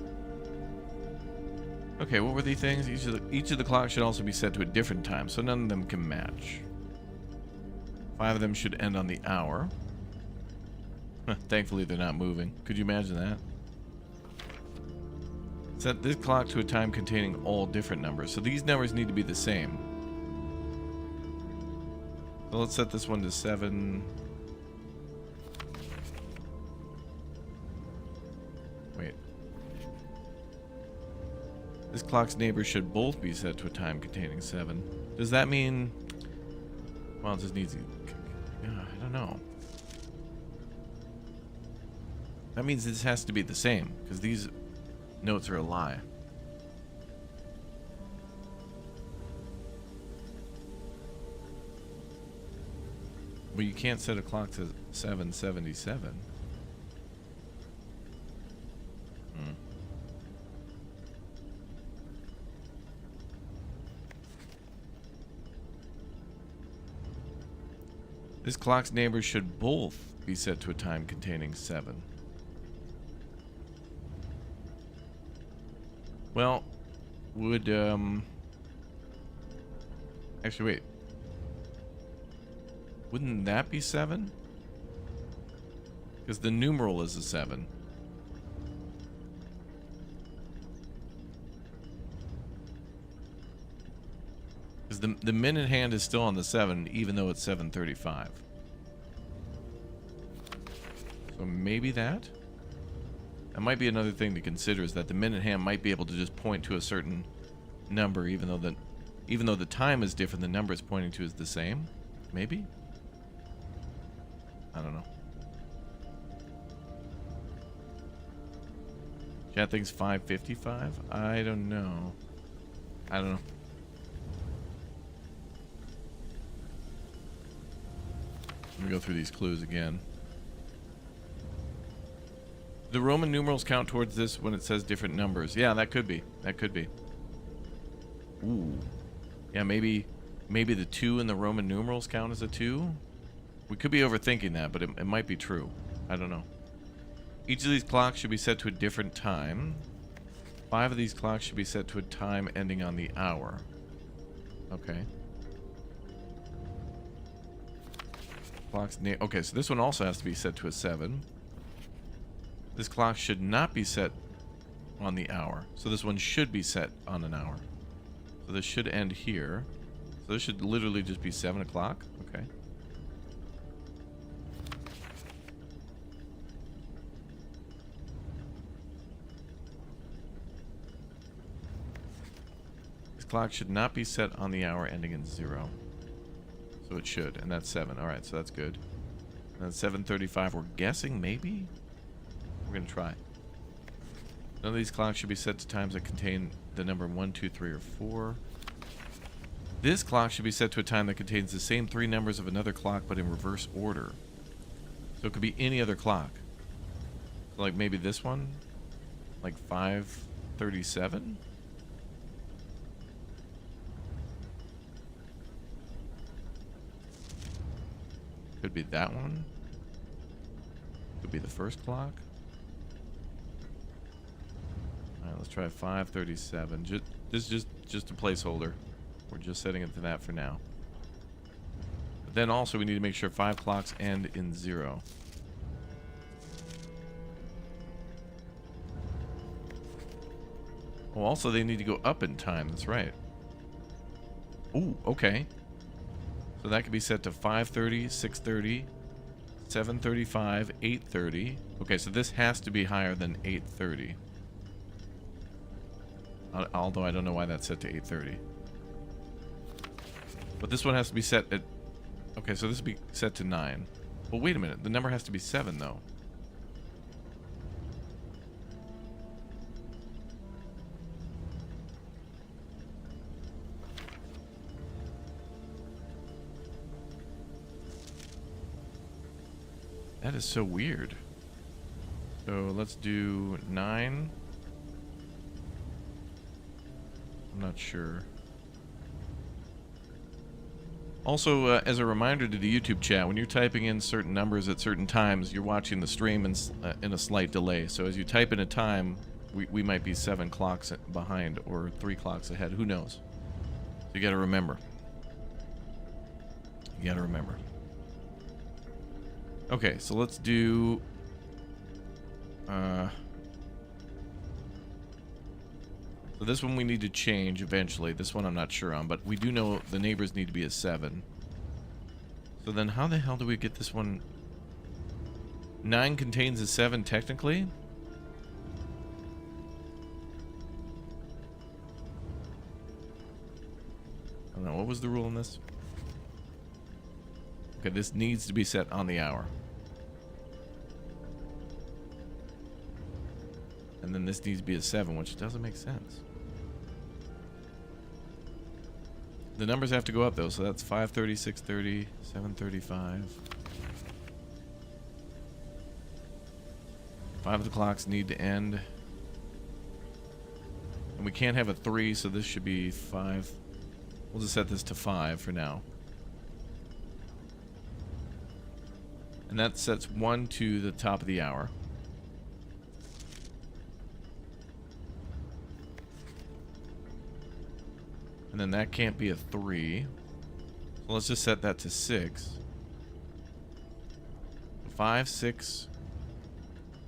Speaker 1: Okay, what were these things? Each of the clocks should also be set to a different time, so none of them can match. 5 of them should end on the hour. Thankfully, they're not moving. Could you imagine that? Set this clock to a time containing all different numbers, so these numbers need to be the same. So let's set this one to 7. Wait. This clock's neighbors should both be set to a time containing 7. Does that mean... Well, it just needs... I don't know. That means this has to be the same, because these notes are a lie. Well, you can't set a clock to 777. This clock's neighbors should both be set to a time containing 7. Well, would, actually, wait. Wouldn't that be 7? Because the numeral is a 7. Because the minute hand is still on the 7, even though it's 7:35. So maybe that? That might be another thing to consider, is that the minute hand might be able to just point to a certain number, even though the time is different, the number it's pointing to is the same. Maybe? I don't know. Chat thinks 5:55? I don't know. I don't know. Let me go through these clues again. The Roman numerals count towards this when it says different numbers. Yeah, that could be. That could be. Ooh. Yeah, maybe the 2 in the Roman numerals count as a 2? We could be overthinking that, but it might be true. I don't know. Each of these clocks should be set to a different time. 5 of these clocks should be set to a time ending on the hour. Okay. Okay, so this one also has to be set to a 7. This clock should not be set on the hour. So this one should be set on an hour. So this should end here. So this should literally just be 7 o'clock. Okay. This clock should not be set on the hour ending in 0. So it should, and that's 7. Alright, so that's good. And then 7:35, we're guessing, maybe? We're going to try. None of these clocks should be set to times that contain the number 1, 2, 3, or 4. This clock should be set to a time that contains the same 3 numbers of another clock, but in reverse order. So it could be any other clock. So like maybe this one? Like 5:37? Could be that one. Could be the first clock. Alright, let's try 5:37. This is just a placeholder. We're just setting it to that for now. But then also we need to make sure 5 clocks end in 0. Oh, also they need to go up in time. That's right. Ooh, okay. So that could be set to 5:30, 6:30, 7:35, 8:30. Okay, so this has to be higher than 8:30. Although I don't know why that's set to 8:30. But this one has to be set at... Okay, so this would be set to 9. Well, wait a minute. The number has to be 7, though. That is so weird. So let's do 9. I'm not sure. Also, as a reminder to the YouTube chat, when you're typing in certain numbers at certain times, you're watching the stream in a slight delay. So as you type in a time, we might be 7 clocks behind or 3 clocks ahead. Who knows? So you gotta remember. You gotta remember. Okay, so let's do... So this one we need to change eventually. This one I'm not sure on, but we do know the neighbors need to be a 7. So then how the hell do we get this one? 9 contains a 7 technically? I don't know. What was the rule in this? Okay, this needs to be set on the hour. And then this needs to be a 7, which doesn't make sense. The numbers have to go up, though, so that's 5:30, 6:30, 7:35. 5 of the clocks need to end. And we can't have a 3, so this should be 5. We'll just set this to 5 for now. And that sets 1 to the top of the hour. And then that can't be a 3. So let's just set that to 6. 5, 6.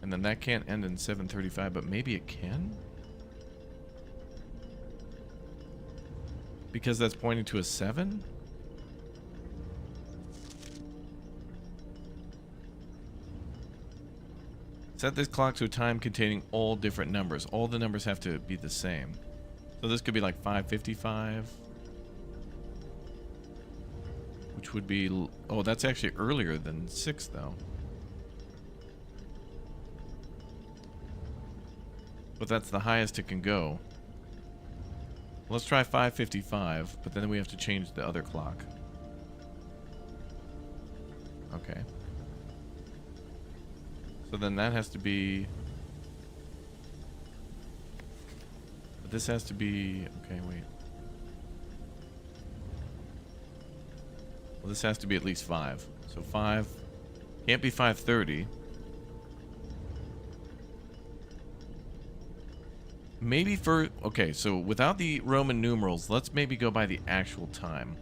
Speaker 1: And then that can't end in 7:35, but maybe it can? Because that's pointing to a 7? Set this clock to a time containing all different numbers. All the numbers have to be the same. So this could be like 5:55. Which would be... Oh, that's actually earlier than 6, though. But that's the highest it can go. Let's try 5:55, but then we have to change the other clock. Okay. So then that has to be... But this has to be... Okay, wait. Well, this has to be at least 5. So 5... Can't be 5:30. Maybe for... Okay, so without the Roman numerals, let's maybe go by the actual time.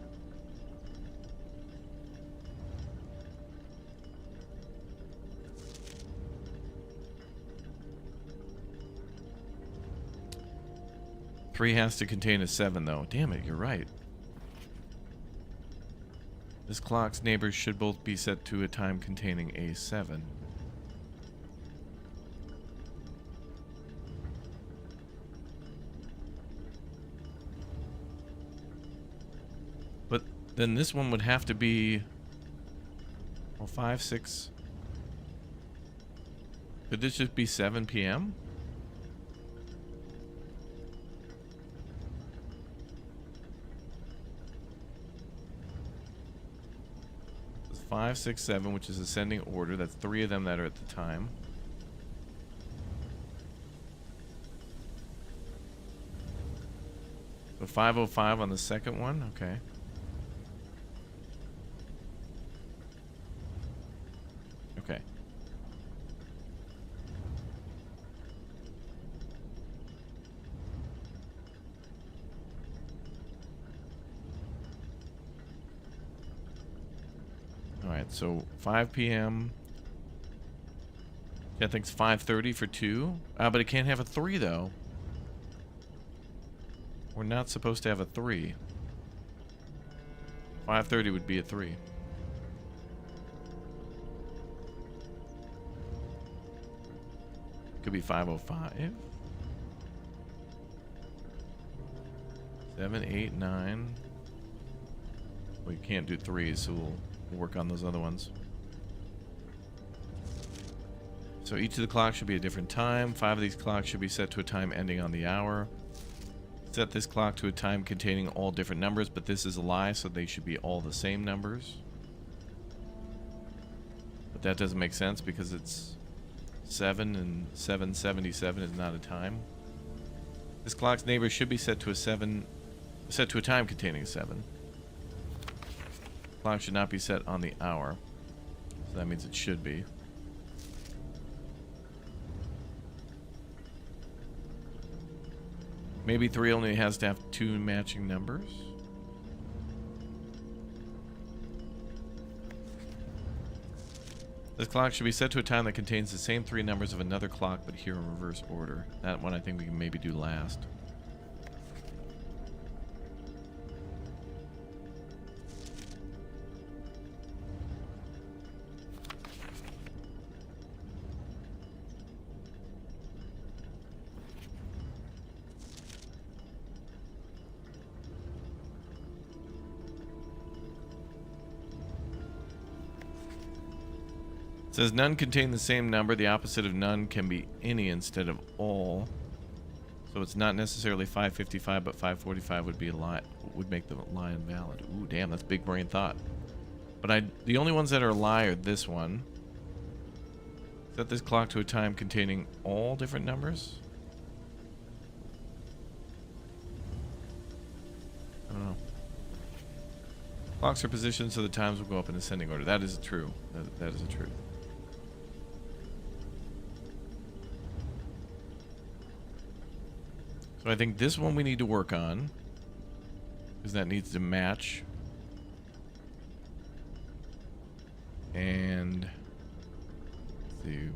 Speaker 1: Three has to contain a 7, though. Damn it, you're right. This clock's neighbors should both be set to a time containing a 7. But then this one would have to be... Well, 5, 6... Could this just be 7 p.m.? 5, 6, 7, which is ascending order. That's 3 of them that are at the time. So 5:05 on the second one. Okay. Okay. Alright, so 5 p.m. I think it's 5:30 for 2. But it can't have a 3, though. We're not supposed to have a 3. 5:30 would be a 3. Could be 5:05. 7, 8, 9. We can't do 3s, so we'll work on those other ones. So each of the clocks should be a different time. 5 of these clocks should be set to a time ending on the hour. Set this clock to a time containing all different numbers, but this is a lie, so they should be all the same numbers. But that doesn't make sense because it's 7 and 777 is not a time. This clock's neighbor should be set to a time containing a 7. Clock should not be set on the hour. So that means it should be. Maybe 3 only has to have 2 matching numbers. This clock should be set to a time that contains the same 3 numbers of another clock, but here in reverse order. That one I think we can maybe do last. It says none contain the same number. The opposite of none can be any instead of all. So it's not necessarily 5:55, but 5:45 would be a lie, would make the lie invalid. Ooh, damn, that's big brain thought. But the only ones that are a lie are this one. Set this clock to a time containing all different numbers. I don't know. Clocks are positioned so the times will go up in ascending order. That is true. That is a truth. So I think this one we need to work on, because that needs to match. And let's see.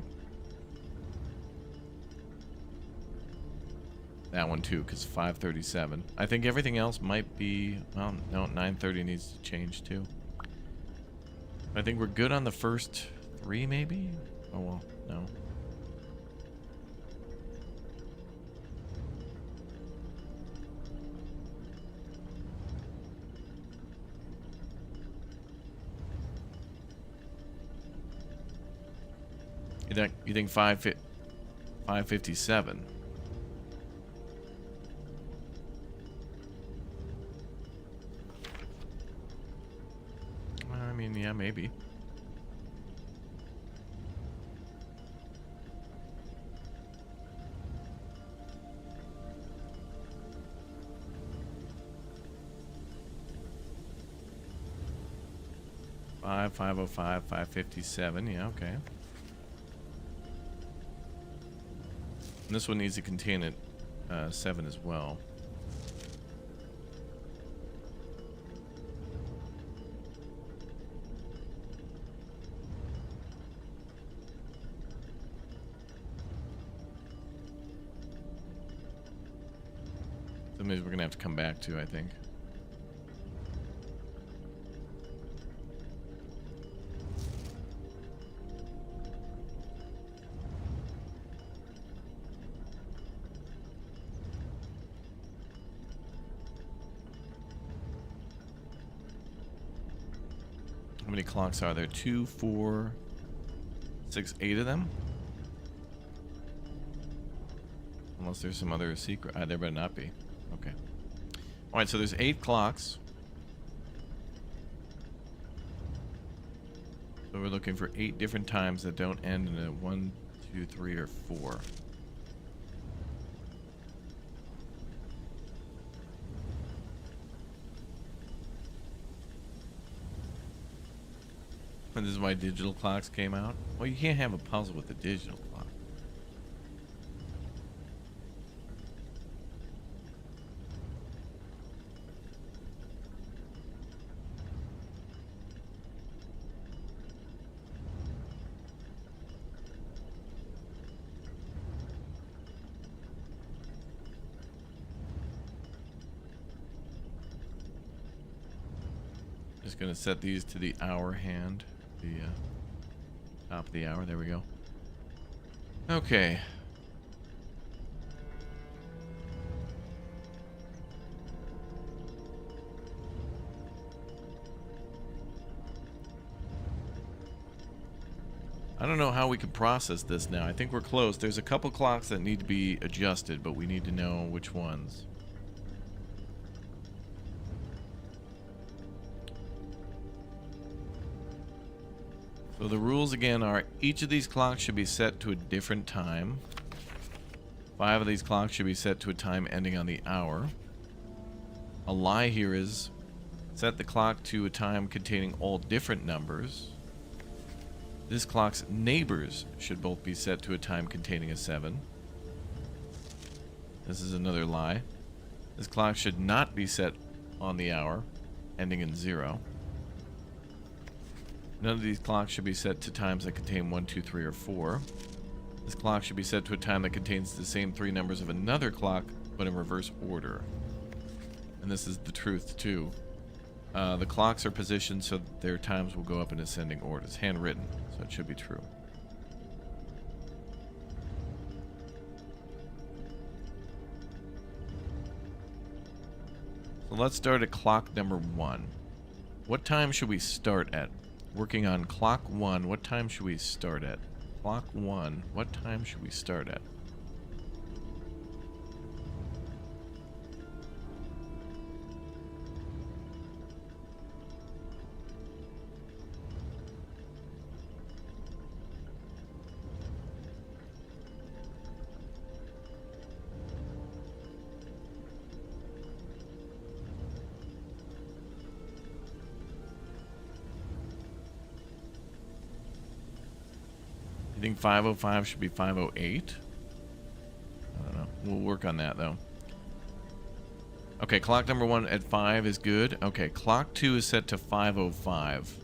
Speaker 1: That one too, because 537. I think everything else might be, well, no, 930 needs to change too. I think we're good on the first 3 maybe? Oh well, no. You think 557? I mean, yeah, maybe. Five oh five, 557. Yeah, okay. And this one needs to contain it 7 as well. Some of these we're gonna have to come back to, I think. How many clocks are there? 2, 4, 6, 8 of them? Unless there's some other secret. There better not be. Okay. Alright, so there's 8 clocks. So we're looking for 8 different times that don't end in a 1, 2, 3, or 4. And this is why digital clocks came out. Well, you can't have a puzzle with a digital clock. Just gonna set these to the hour hand. The top of the hour. There we go. Okay. I don't know how we can process this now. I think we're close. There's a couple clocks that need to be adjusted, but we need to know which ones. So the rules again are each of these clocks should be set to a different time. 5 of these clocks should be set to a time ending on the hour. A lie here is set the clock to a time containing all different numbers. This clock's neighbors should both be set to a time containing a 7. This is another lie. This clock should not be set on the hour, ending in 0. None of these clocks should be set to times that contain 1, 2, 3, or 4. This clock should be set to a time that contains the same 3 numbers of another clock, but in reverse order. And this is the truth, too. The clocks are positioned so that their times will go up in ascending order. It's handwritten, so it should be true. So let's start at clock number 1. What time should we start at? Working on clock 1, what time should we start at? Clock 1, what time should we start at? You think 5:05 should be 5:08? I don't know. We'll work on that, though. Okay, clock number 1 at 5 is good. Okay, clock 2 is set to 5:05.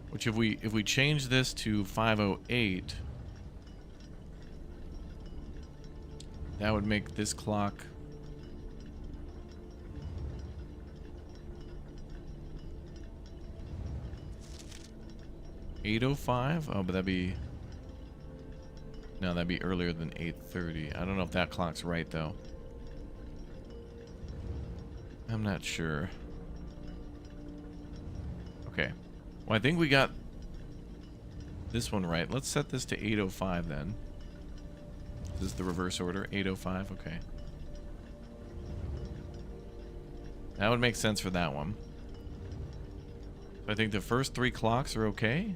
Speaker 1: Which if we change this to 5:08, that would make this clock 8:05. Oh, but that'd be... No, that'd be earlier than 8:30. I don't know if that clock's right, though. I'm not sure. Okay. Well, I think we got this one right. Let's set this to 8:05 then. This is the reverse order. 8:05. Okay. That would make sense for that one. So I think the first 3 clocks are okay.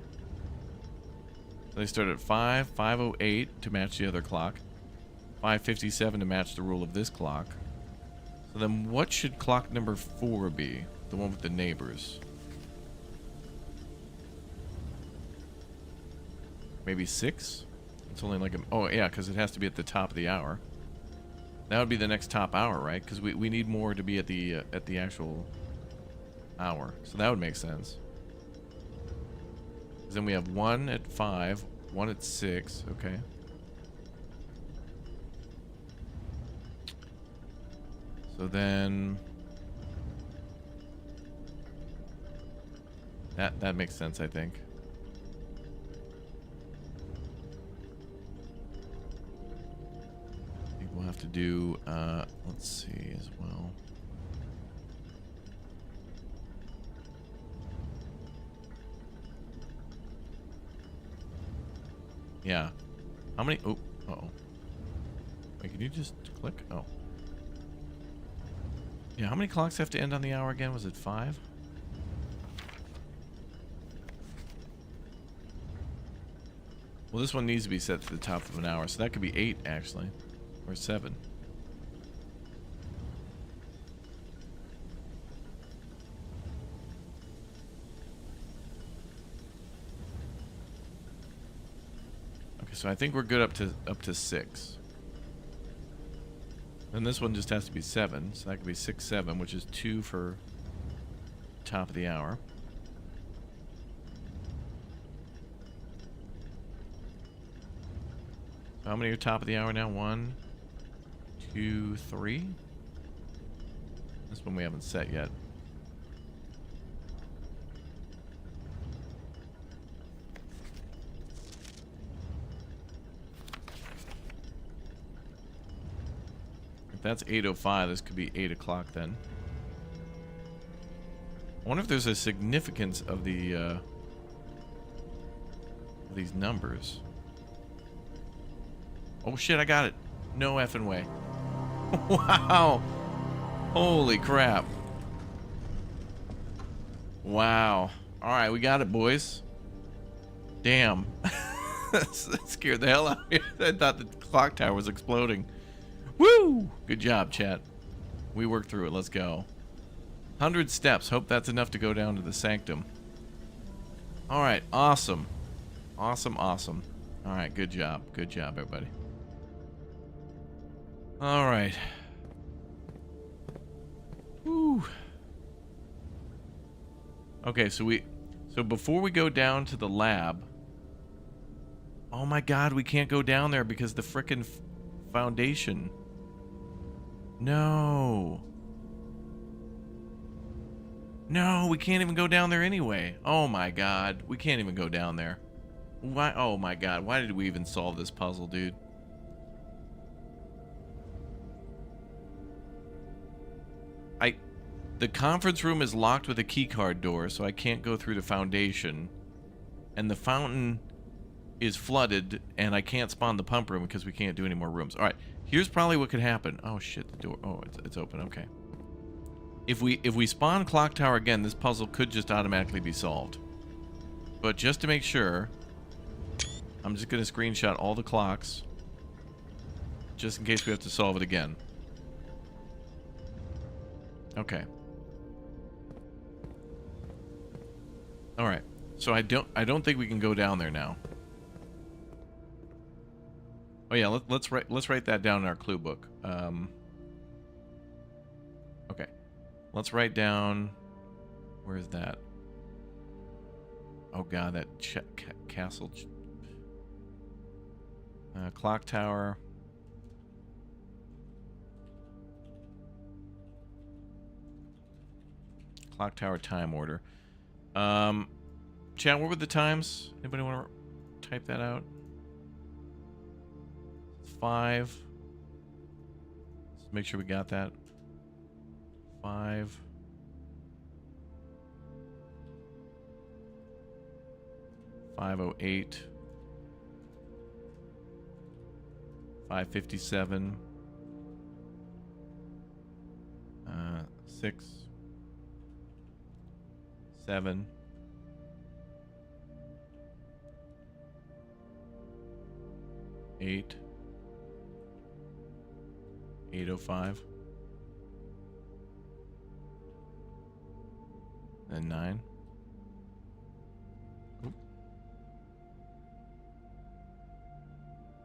Speaker 1: They start at 5, 5:08 to match the other clock, 5:57 to match the rule of this clock. So then what should clock number 4 be? The one with the neighbors. Maybe 6? It's only like a... Oh, yeah, because it has to be at the top of the hour. That would be the next top hour, right? Because we need more to be at the actual hour. So that would make sense. Then we have 1 at 5, 1 at 6. Okay. So then that makes sense, I think. I think we'll have to do let's see as well. Yeah. How many? Oh, uh-oh. Wait, can you just click? Oh. Yeah, how many clocks have to end on the hour again? Was it 5? Well, this one needs to be set to the top of an hour, so that could be 8, actually. Or 7. So I think we're good up to 6. And this one just has to be 7, so that could be 6, 7, which is 2 for top of the hour. So how many are top of the hour now? 1, 2, 3. This one we haven't set yet. If that's 8:05, this could be 8 o'clock then. I wonder if there's a significance of the of these numbers. Oh shit, I got it. No effing way. Wow. Holy crap. Wow. Alright, we got it, boys. Damn. That scared the hell out of me. I thought the clock tower was exploding. Woo! Good job, chat. We worked through it. Let's go. 100 steps. Hope that's enough to go down to the sanctum. Alright, awesome. Awesome, awesome. Alright, good job. Good job, everybody. Alright. Woo. Okay, so before we go down to the lab... Oh my god, we can't go down there because the frickin' foundation... No. No, we can't even go down there anyway. Oh my god. We can't even go down there. Why? Oh my god. Why did we even solve this puzzle, dude? The conference room is locked with a keycard door, so I can't go through the foundation. And the fountain is flooded, and I can't spawn the pump room because we can't do any more rooms. Alright. Here's probably what could happen. Oh shit, the door. Oh, it's open. Okay. If we spawn clock tower again, this puzzle could just automatically be solved. But just to make sure, I'm just gonna screenshot all the clocks, just in case we have to solve it again. Okay. All right. So I don't think we can go down there now. Oh yeah, let's write that down in our clue book. Okay. Let's write down, where is that? Oh god, that castle. Clock tower. Clock tower time order. Chat, what were the times? Anybody want to type that out? 5. Let's make sure we got that. 5. 5:08. 5:57. 6. 7. 8. 8:05. And 9. Oop.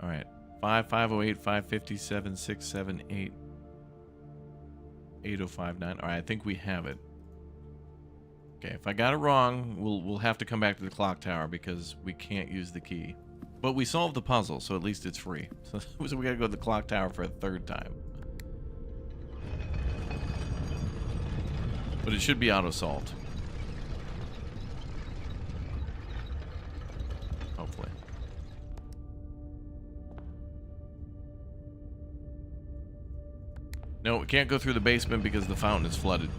Speaker 1: All right. 5, 5:08, 5:57, 6, 7, 8. 8:05, 9. All right, I think we have it. Okay, if I got it wrong, we'll have to come back to the clock tower because we can't use the key. But we solved the puzzle, so at least it's free. So we gotta go to the clock tower for a third time. But it should be auto-solved. Hopefully. No, we can't go through the basement because the fountain is flooded.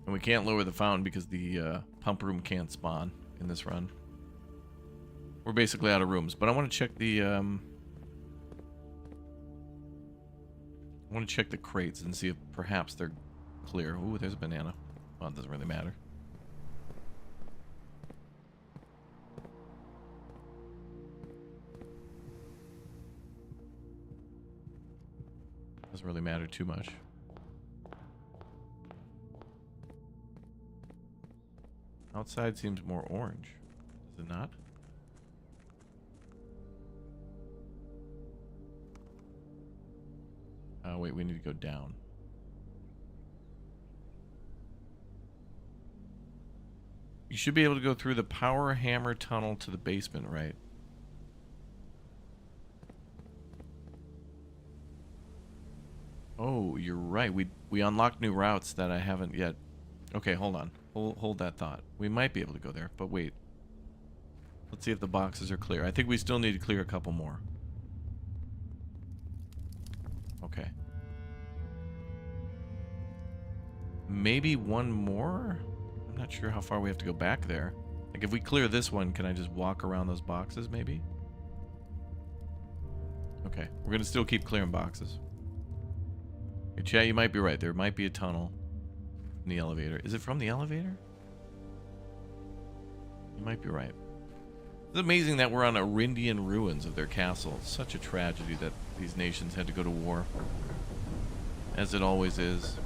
Speaker 1: And we can't lower the fountain because the pump room can't spawn in this run. We're basically out of rooms, but I want to check the I want to check the crates and see if perhaps they're clear. Ooh, there's a banana. Well, it doesn't really matter. Doesn't really matter too much. Outside seems more orange. Does it not? Oh, wait, we need to go down. You should be able to go through the power hammer tunnel to the basement, right? Oh, you're right. We unlocked new routes that I haven't yet. Okay, hold on. Hold that thought. We might be able to go there, but wait. Let's see if the boxes are clear. I think we still need to clear a couple more. Okay. Maybe one more? I'm not sure how far we have to go back there. Like, if we clear this one, can I just walk around those boxes, maybe? Okay, we're gonna still keep clearing boxes. Okay, chat, you might be right. There might be a tunnel in the elevator. Is it from the elevator? You might be right. It's amazing that we're on Arindian ruins of their castle. It's such a tragedy that these nations had to go to war. As it always is.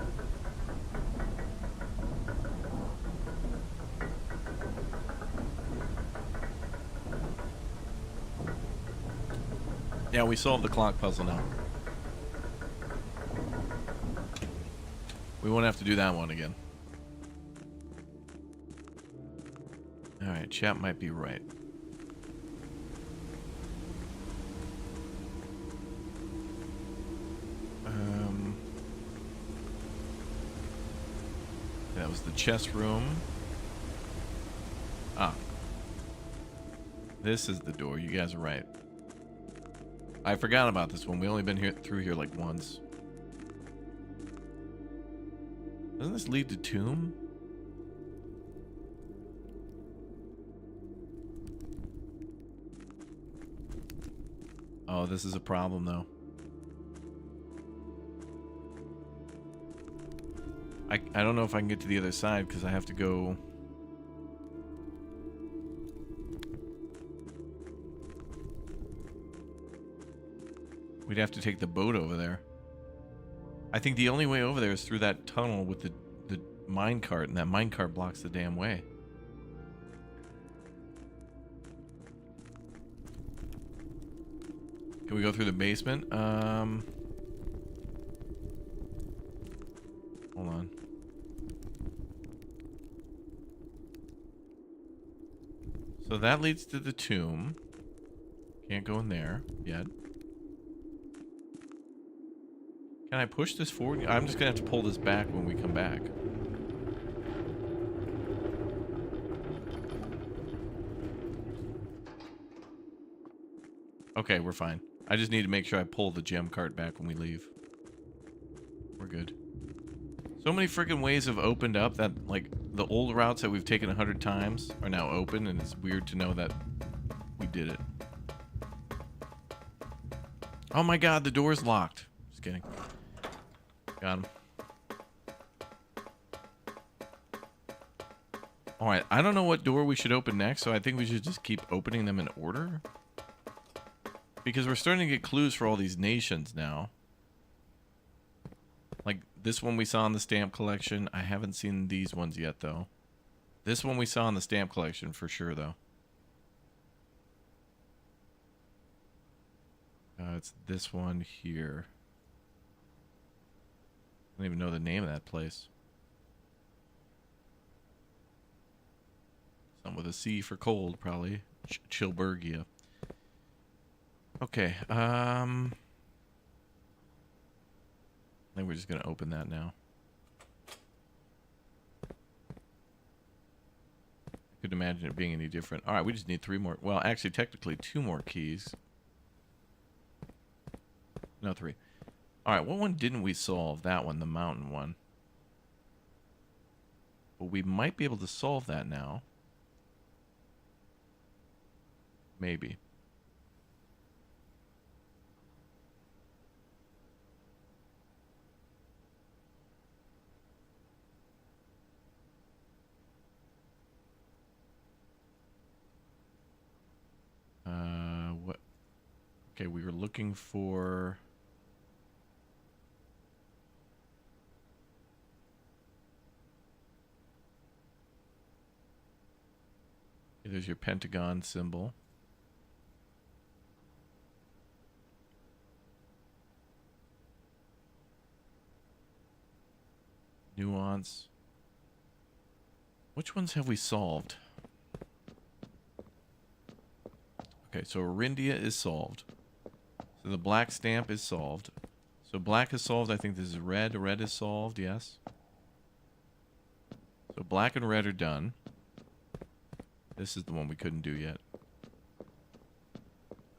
Speaker 1: Yeah, we solved the clock puzzle now. We won't have to do that one again. Alright, chat might be right. That was the chess room. Ah. This is the door. You guys are right. I forgot about this one. We only been through here like once. Doesn't this lead to tomb? Oh, this is a problem though. I don't know if I can get to the other side because I have to go. have to take the boat over there. I think the only way over there is through that tunnel with the minecart, and that minecart blocks the damn way. Can we go through the basement? Hold on. So that leads to the tomb. Can't go in there yet. Can I push this forward? I'm just gonna have to pull this back when we come back. Okay, we're fine. I just need to make sure I pull the gem cart back when we leave. We're good. So many freaking ways have opened up that, like, the old routes that we've taken 100 times are now open, and it's weird to know that we did it. Oh my god, the door's locked. Just kidding. Got him. Alright, I don't know what door we should open next, so I think we should just keep opening them in order. Because we're starting to get clues for all these nations now. Like this one we saw in the stamp collection. I haven't seen these ones yet, though. This one we saw in the stamp collection for sure, though. It's this one here. I don't even know the name of that place. Something with a C for cold, probably. Chilbergia. Okay, I think we're just gonna open that now. I couldn't imagine it being any different. Alright, we just need 3 more. Well, actually, technically 2 more keys. No, 3. Alright, what one didn't we solve? That one, the mountain one. But we might be able to solve that now. Maybe. What? Okay, we were looking for... Okay, there's your pentagon symbol. Nuance. Which ones have we solved? Okay, so Arindia is solved. So the black stamp is solved. So black is solved. I think this is red. Red is solved, yes. So black and red are done. This is the one we couldn't do yet.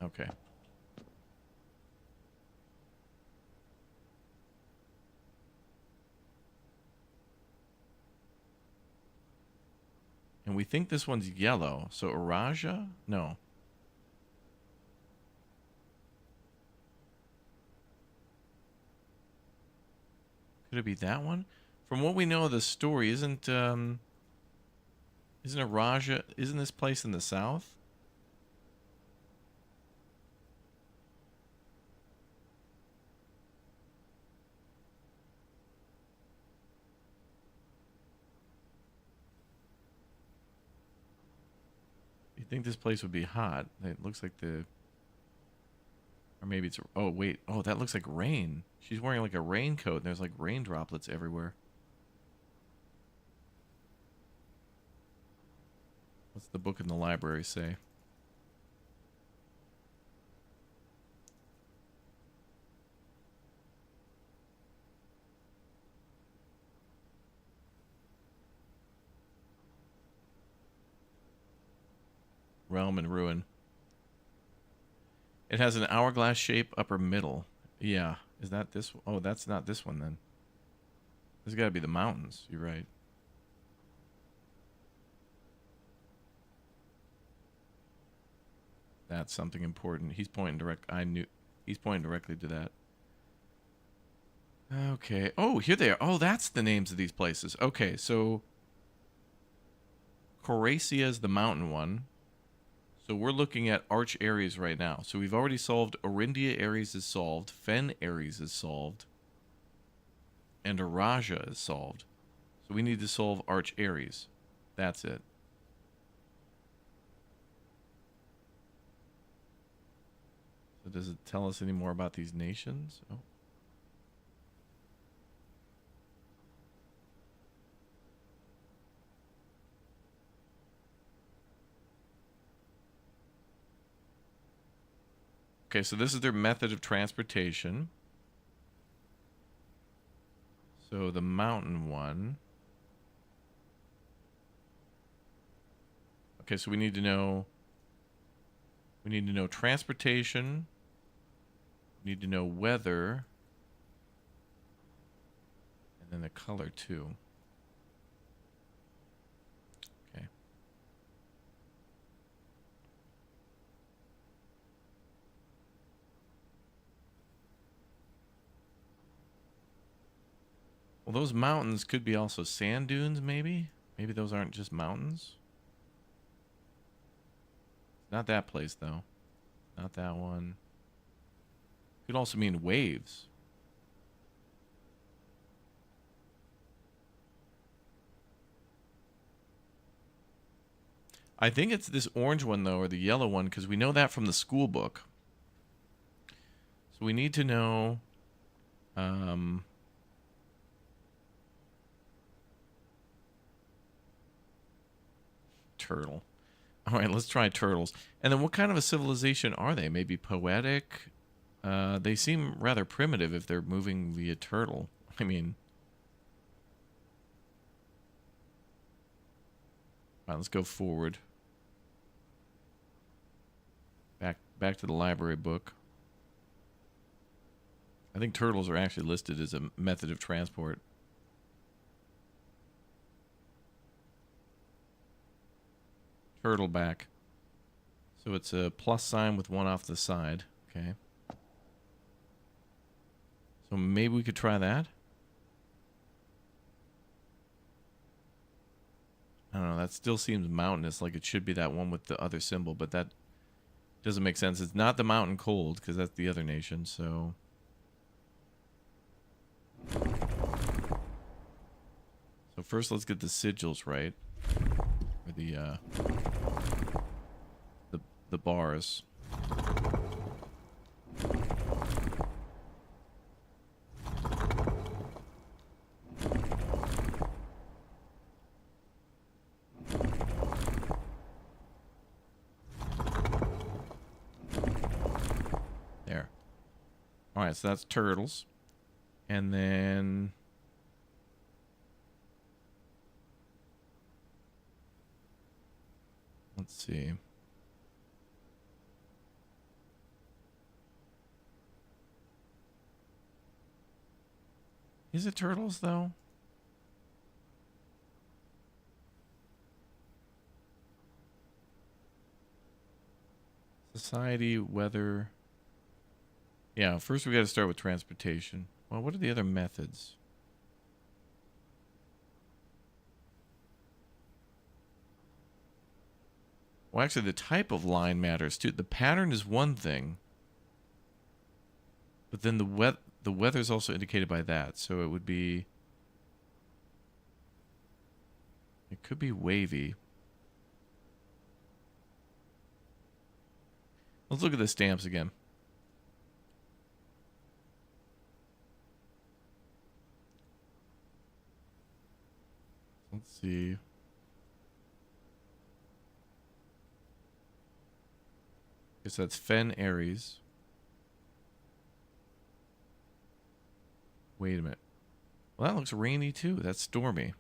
Speaker 1: Okay. And we think this one's yellow. So Araja? No. Could it be that one? From what we know of the story, isn't Araja, isn't this place in the south? You'd think this place would be hot. It looks like the... Or maybe it's... Oh, wait. Oh, that looks like rain. She's wearing like a raincoat, and there's like rain droplets everywhere. What's the book in the library say? Realm and ruin. It has an hourglass shape upper middle. Yeah. Is that this? Oh, that's not this one then. This has got to be the mountains. You're right. That's something important. He's pointing direct. I knew. He's pointing directly to that. Okay. Oh, here they are. Oh, that's the names of these places. Okay, so Coracia is the mountain one. So we're looking at Arch Aries right now. So we've already solved Orindia Aries is solved, Fen Aries is solved, and Araja is solved. So we need to solve Arch Aries. That's it. So does it tell us any more about these nations? Oh. Okay, so this is their method of transportation. So the mountain one. Okay, so we need to know transportation. We need to know weather. And then the color too. Okay. Well, those mountains could be also sand dunes, maybe? Maybe those aren't just mountains? Not that place, though. Not that one. Could also mean waves. I think it's this orange one, though, or the yellow one, because we know that from the school book. So we need to know... turtle. All right, let's try turtles. And then what kind of a civilization are they? Maybe poetic? They seem rather primitive if they're moving via turtle. I mean... All right, let's go forward. Back to the library book. I think turtles are actually listed as a method of transport. Turtleback. So it's a plus sign with one off the side. Okay. So maybe we could try that. I don't know. That still seems mountainous, like it should be that one with the other symbol, but that doesn't make sense. It's not the mountain cold, because that's the other nation, so... So first let's get the sigils right. Or the bars. There. Alright, so that's turtles. And then... let's see. Is it turtles, though? Society, weather... Yeah, first we got to start with transportation. Well, what are the other methods? Well, actually, the type of line matters, too. The pattern is one thing. But then the weather is also indicated by that. So it would be... it could be wavy. Let's look at the stamps again. Let's see. Guess that's Fen Aries. Wait a minute. Well, that looks rainy too. That's stormy.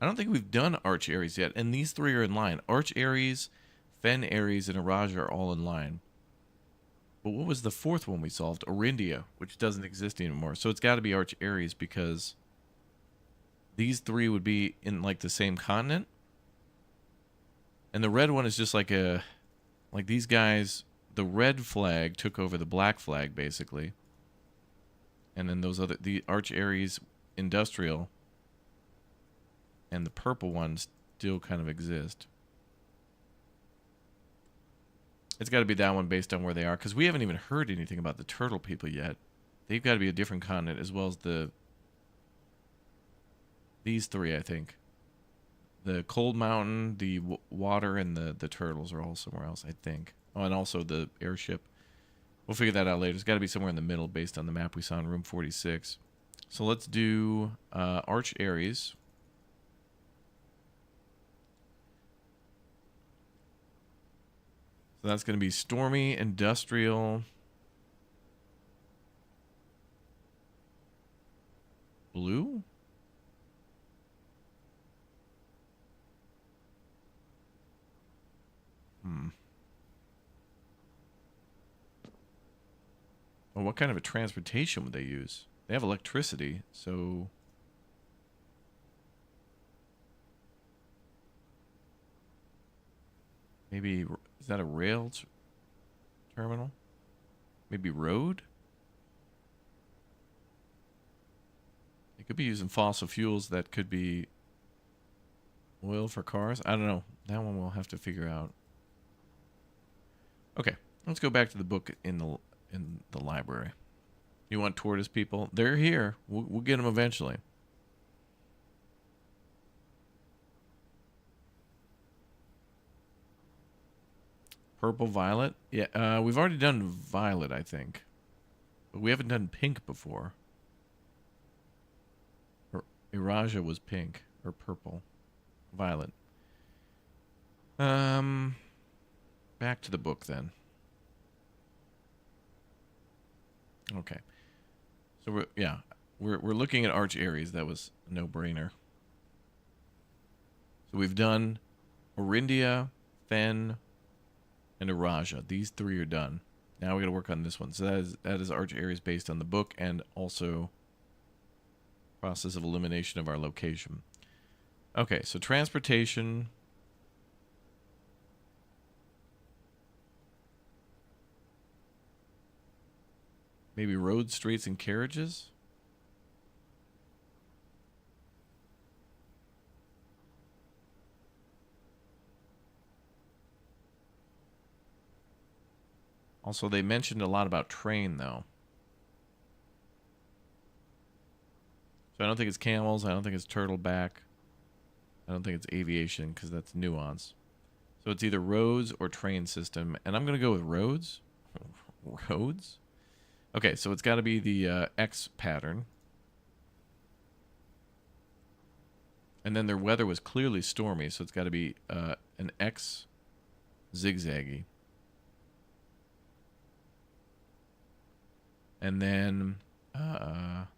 Speaker 1: I don't think we've done Arch Aries yet, and these three are in line. Arch Aries, Fen Aries, and Araja are all in line. But what was the fourth one we solved? Orindia, which doesn't exist anymore. So it's got to be Arch Aries because these three would be in like the same continent. And the red one is just like a... like these guys... the red flag took over the black flag, basically. And then those other... the Arch Aries industrial and the purple ones still kind of exist. It's got to be that one based on where they are, because we haven't even heard anything about the turtle people yet. They've got to be a different continent, as well as these three, I think. The cold mountain, the water, and the turtles are all somewhere else, I think. Oh, and also the airship. We'll figure that out later. It's got to be somewhere in the middle based on the map we saw in room 46. So let's do Arch Aries. So that's going to be stormy, industrial, blue? Well, what kind of a transportation would they use? They have electricity, so... maybe... is that a rail terminal? Maybe road? They could be using fossil fuels. That could be oil for cars. I don't know. That one we'll have to figure out. Okay, let's go back to the book in the library. You want tortoise people? They're here. We'll get them eventually. Purple, violet. Yeah, we've already done violet, I think. But we haven't done pink before. Or Iraja was pink. Or purple. Violet. Back to the book then. Okay. So we're looking at Arch Aries. That was a no-brainer. So we've done Orindia, Fen, and Iraja. These three are done. Now we got to work on this one. So that is Arch Aries based on the book and also process of elimination of our location. Okay, so transportation. Maybe roads, streets, and carriages? Also, they mentioned a lot about train, though. So I don't think it's camels. I don't think it's turtleback. I don't think it's aviation, because that's nuance. So it's either roads or train system. And I'm going to go with roads. Roads? Okay, so it's got to be the X pattern. And then their weather was clearly stormy, so it's got to be an X zigzaggy. And then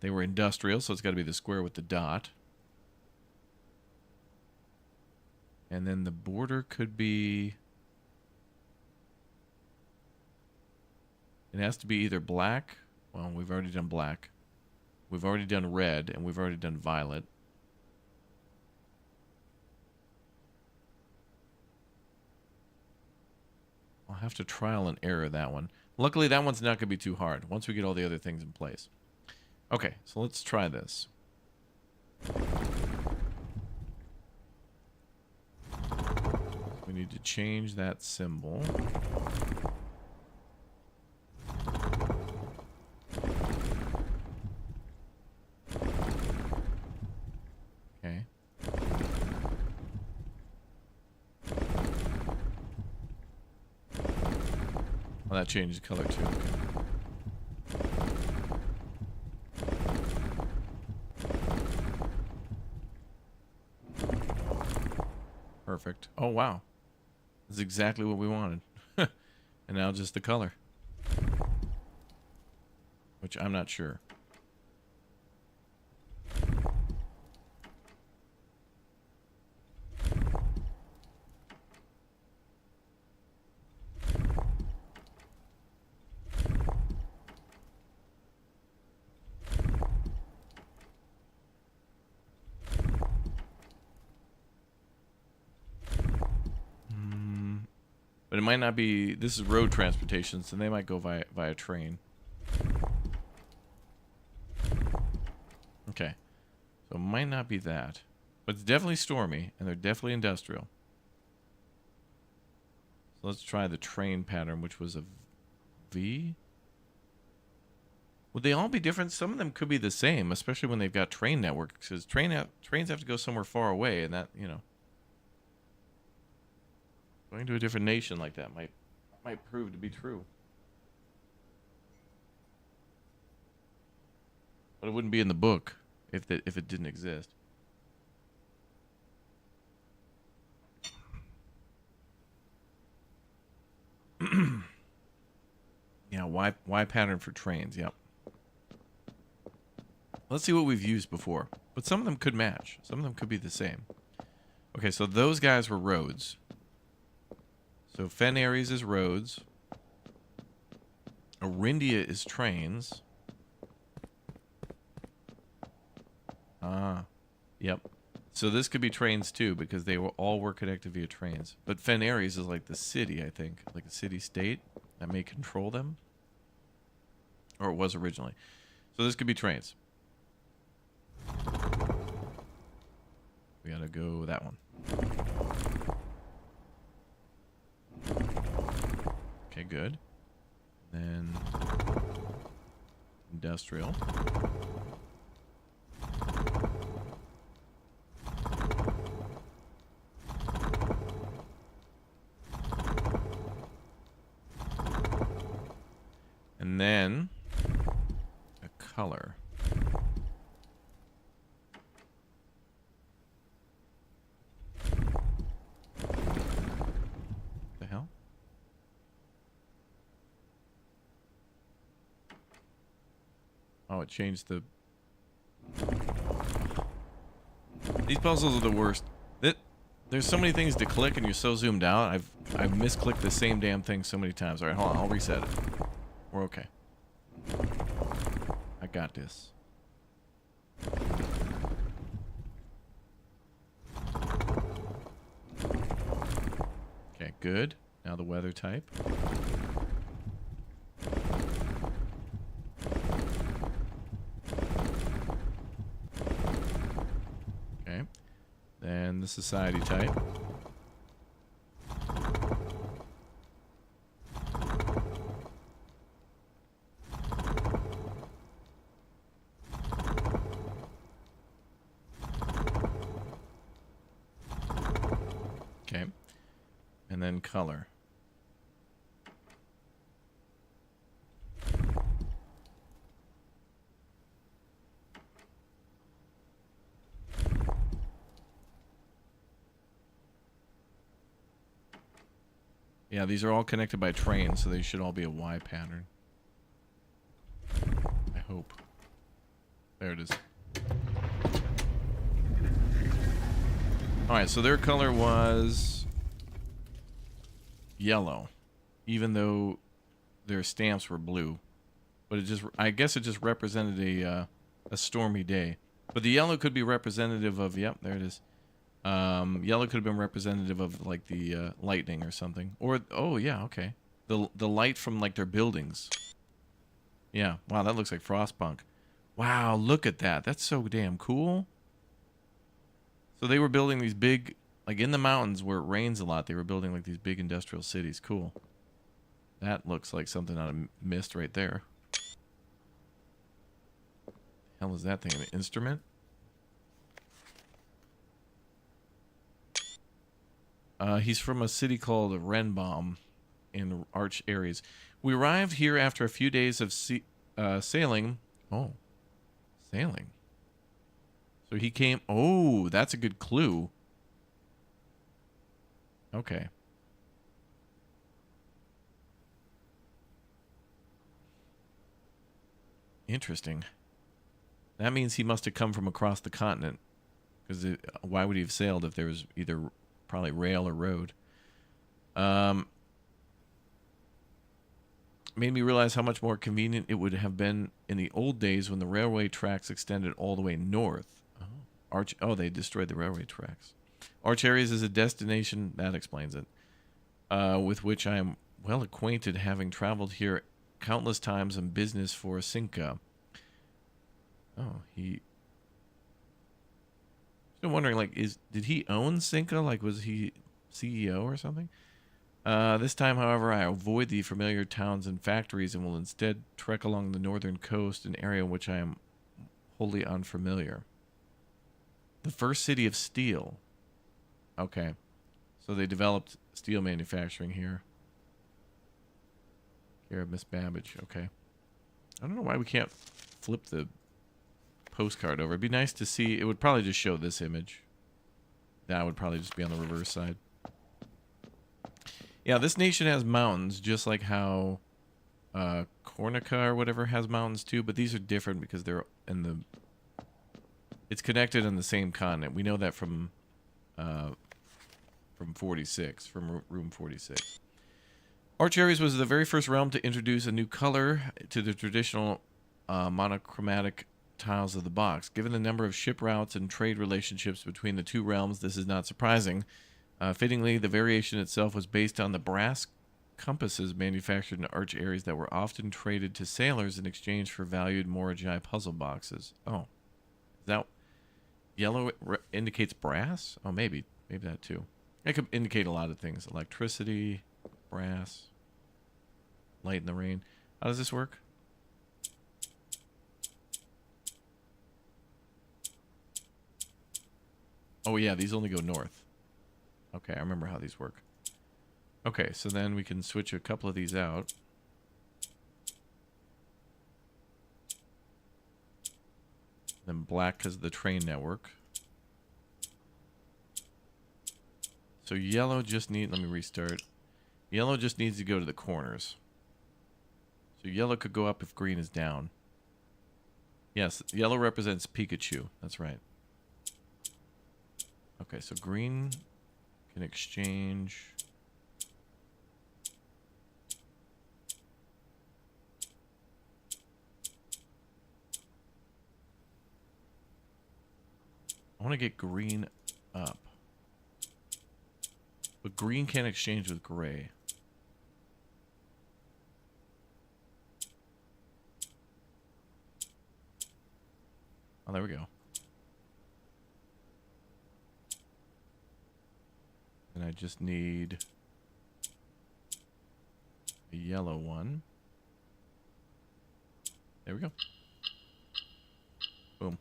Speaker 1: they were industrial, so it's got to be the square with the dot. And then the border could be... it has to be either black. Well, we've already done black. We've already done red, and we've already done violet. I'll have to trial and error that one. Luckily, that one's not going to be too hard once we get all the other things in place. Okay, so let's try this. We need to change that symbol. Okay. Well, that changes color too. Okay. Perfect. Oh, wow. This is exactly what we wanted. And now just the color. Which I'm not sure. But it might not be... this is road transportation, so they might go via train. Okay. So it might not be that. But it's definitely stormy, and they're definitely industrial. So let's try the train pattern, which was a V. Would they all be different? Some of them could be the same, especially when they've got train networks, because trains have to go somewhere far away, and that, you know, going to a different nation like that might prove to be true. But it wouldn't be in the book if it didn't exist. Yeah, Y pattern for trains. Yep. Let's see what we've used before. But some of them could match. Some of them could be the same. Okay, so those guys were roads. So Aries is roads. Arindia is trains. Ah, yep. So this could be trains too, because they all were connected via trains. But Aries is like the city, I think. Like a city-state that may control them. Or it was originally. So this could be trains. We gotta go that one. Okay, good. Then industrial. And then a color. The hell? Oh, it changed the... These puzzles are the worst. There's so many things to click and you're so zoomed out. I've misclicked the same damn thing so many times. All right, hold on. I'll reset it. We're okay. I got this. Okay, good. Now the weather type. Okay. Then the society type. Okay. And then color. Yeah, these are all connected by trains, so they should all be a Y pattern. I hope. There it is. Alright, so their color was yellow, even though their stamps were blue. But it just, I guess it just represented a stormy day. But the yellow could be representative of, yep, there it is. Yellow could have been representative of like the lightning or something. Or, oh yeah, okay. The light from like their buildings. Yeah, wow, that looks like Frostpunk. Wow, look at that. That's so damn cool. So they were building these big, like in the mountains where it rains a lot, they were building like these big industrial cities. Cool. That looks like something out of Mist right there. The hell is that thing? An instrument? He's from a city called Renbaum in Aries. We arrived here after a few days of sailing. Oh, sailing. So he came... Oh, that's a good clue. Okay. Interesting. That means he must have come from across the continent. Because why would he have sailed if there was either probably rail or road? Made me realize how much more convenient it would have been in the old days when the railway tracks extended all the way north. Oh, they destroyed the railway tracks. Aries is a destination, that explains it, with which I am well acquainted, having traveled here countless times in business for Cinca. Oh, he I'm wondering, like, did he own Cinca? Like, was he CEO or something? This time, however, I avoid the familiar towns and factories and will instead trek along the northern coast, an area in which I am wholly unfamiliar. The first city of steel. Okay. So they developed steel manufacturing here. Care of Miss Babbage. Okay. I don't know why we can't flip the postcard over. It'd be nice to see. It would probably just show this image. That would probably just be on the reverse side. Yeah, this nation has mountains, just like how Cornica or whatever has mountains too, but these are different because they're in the... It's connected on the same continent. We know that from 46, from room 46. Aries was the very first realm to introduce a new color to the traditional monochromatic tiles of the box. Given the number of ship routes and trade relationships between the two realms, this is not surprising. Fittingly, the variation itself was based on the brass compasses manufactured in Aries that were often traded to sailors in exchange for valued Moragi puzzle boxes. Oh, is that yellow indicates brass? Oh, maybe that too. It could indicate a lot of things: electricity, brass, light in the rain. How does this work? Oh yeah, these only go north. Okay, I remember how these work. Okay, so then we can switch a couple of these out. Then black because of the train network. So yellow just let me restart. Yellow just needs to go to the corners. So yellow could go up if green is down. Yes, yellow represents Pikachu. That's right. Okay, so green can exchange. I want to get green up. But green can't exchange with gray. Oh, there we go. And I just need a yellow one. There we go. Boom.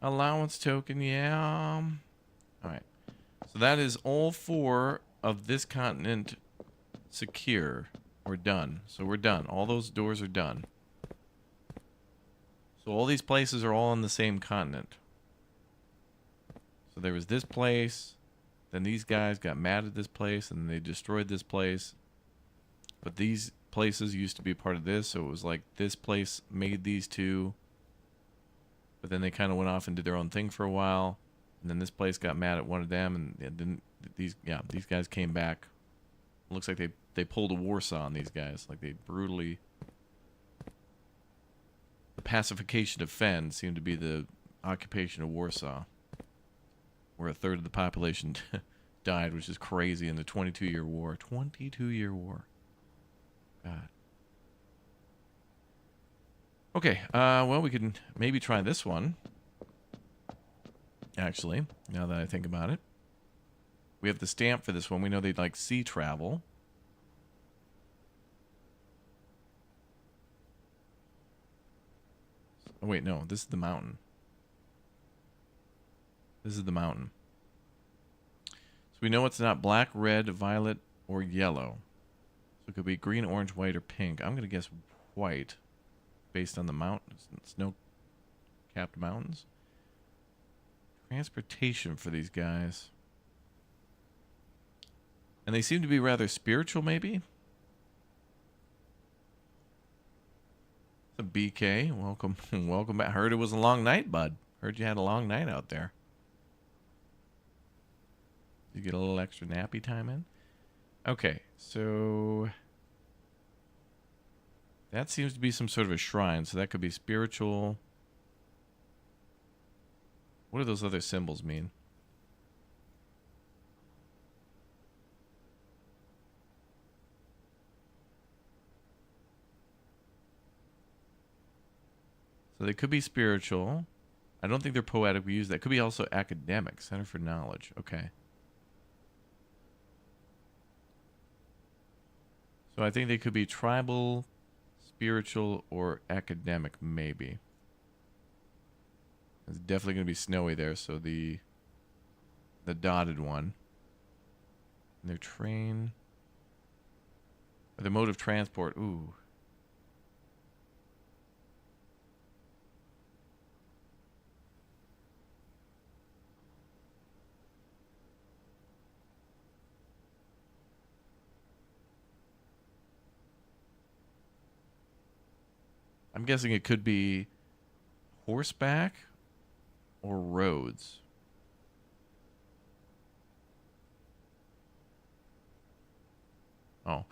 Speaker 1: Allowance token, yeah. Alright. So that is all 4 of this continent secure. We're done. So we're done. All those doors are done. So all these places are all on the same continent. So there was this place. Then these guys got mad at this place and they destroyed this place. But these places used to be part of this, so it was like this place made these two. But then they kind of went off and did their own thing for a while. And then this place got mad at one of them, and then these guys came back. It looks like they pulled a Warsaw on these guys. Like they brutally... The pacification of Fen seemed to be the occupation of Warsaw, where a third of the population died, which is crazy, in the 22-year war. 22-year war. God. Okay, well, we can maybe try this one. Actually, now that I think about it. We have the stamp for this one. We know they'd like sea travel. Oh, wait, no. This is the mountain. This is the mountain. So we know it's not black, red, violet, or yellow. So it could be green, orange, white, or pink. I'm going to guess white based on the mountains. Snow-capped mountains. Transportation for these guys. And they seem to be rather spiritual, maybe? A BK, welcome, welcome back. Heard it was a long night, bud. Heard you had a long night out there. Did you get a little extra nappy time in? Okay, so that seems to be some sort of a shrine, so that could be spiritual. What do those other symbols mean? So they could be spiritual. I don't think they're poetic. We use that. Could be also academic. Center for Knowledge. Okay. So I think they could be tribal, spiritual, or academic, maybe. It's definitely going to be snowy there, so the dotted one. And their train. Or the mode of transport. Ooh. I'm guessing it could be horseback or roads. Oh,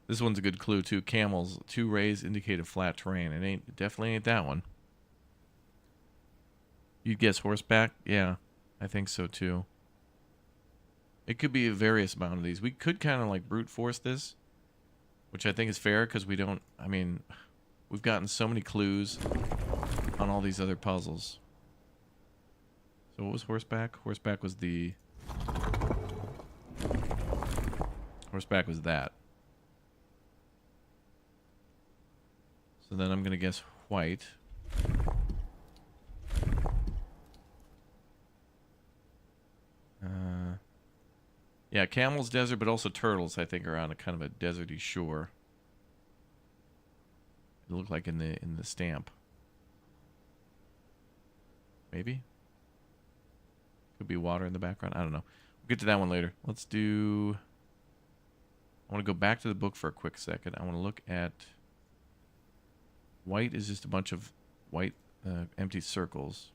Speaker 1: this one's a good clue too. Camels, 2 rays indicate a flat terrain. It definitely ain't that one. You'd guess horseback? Yeah, I think so too. It could be a various amount of these. We could kind of like brute force this, which I think is fair because we don't, I mean, we've gotten so many clues on all these other puzzles. So what was horseback? Horseback was Horseback was that. So then I'm going to guess white. Yeah, camels, desert, but also turtles, I think, are on a kind of a deserty shore. It looked like in the stamp. Maybe? Could be water in the background. I don't know. We'll get to that one later. Let's do... I want to go back to the book for a quick second. I want to look at... White is just a bunch of white empty circles.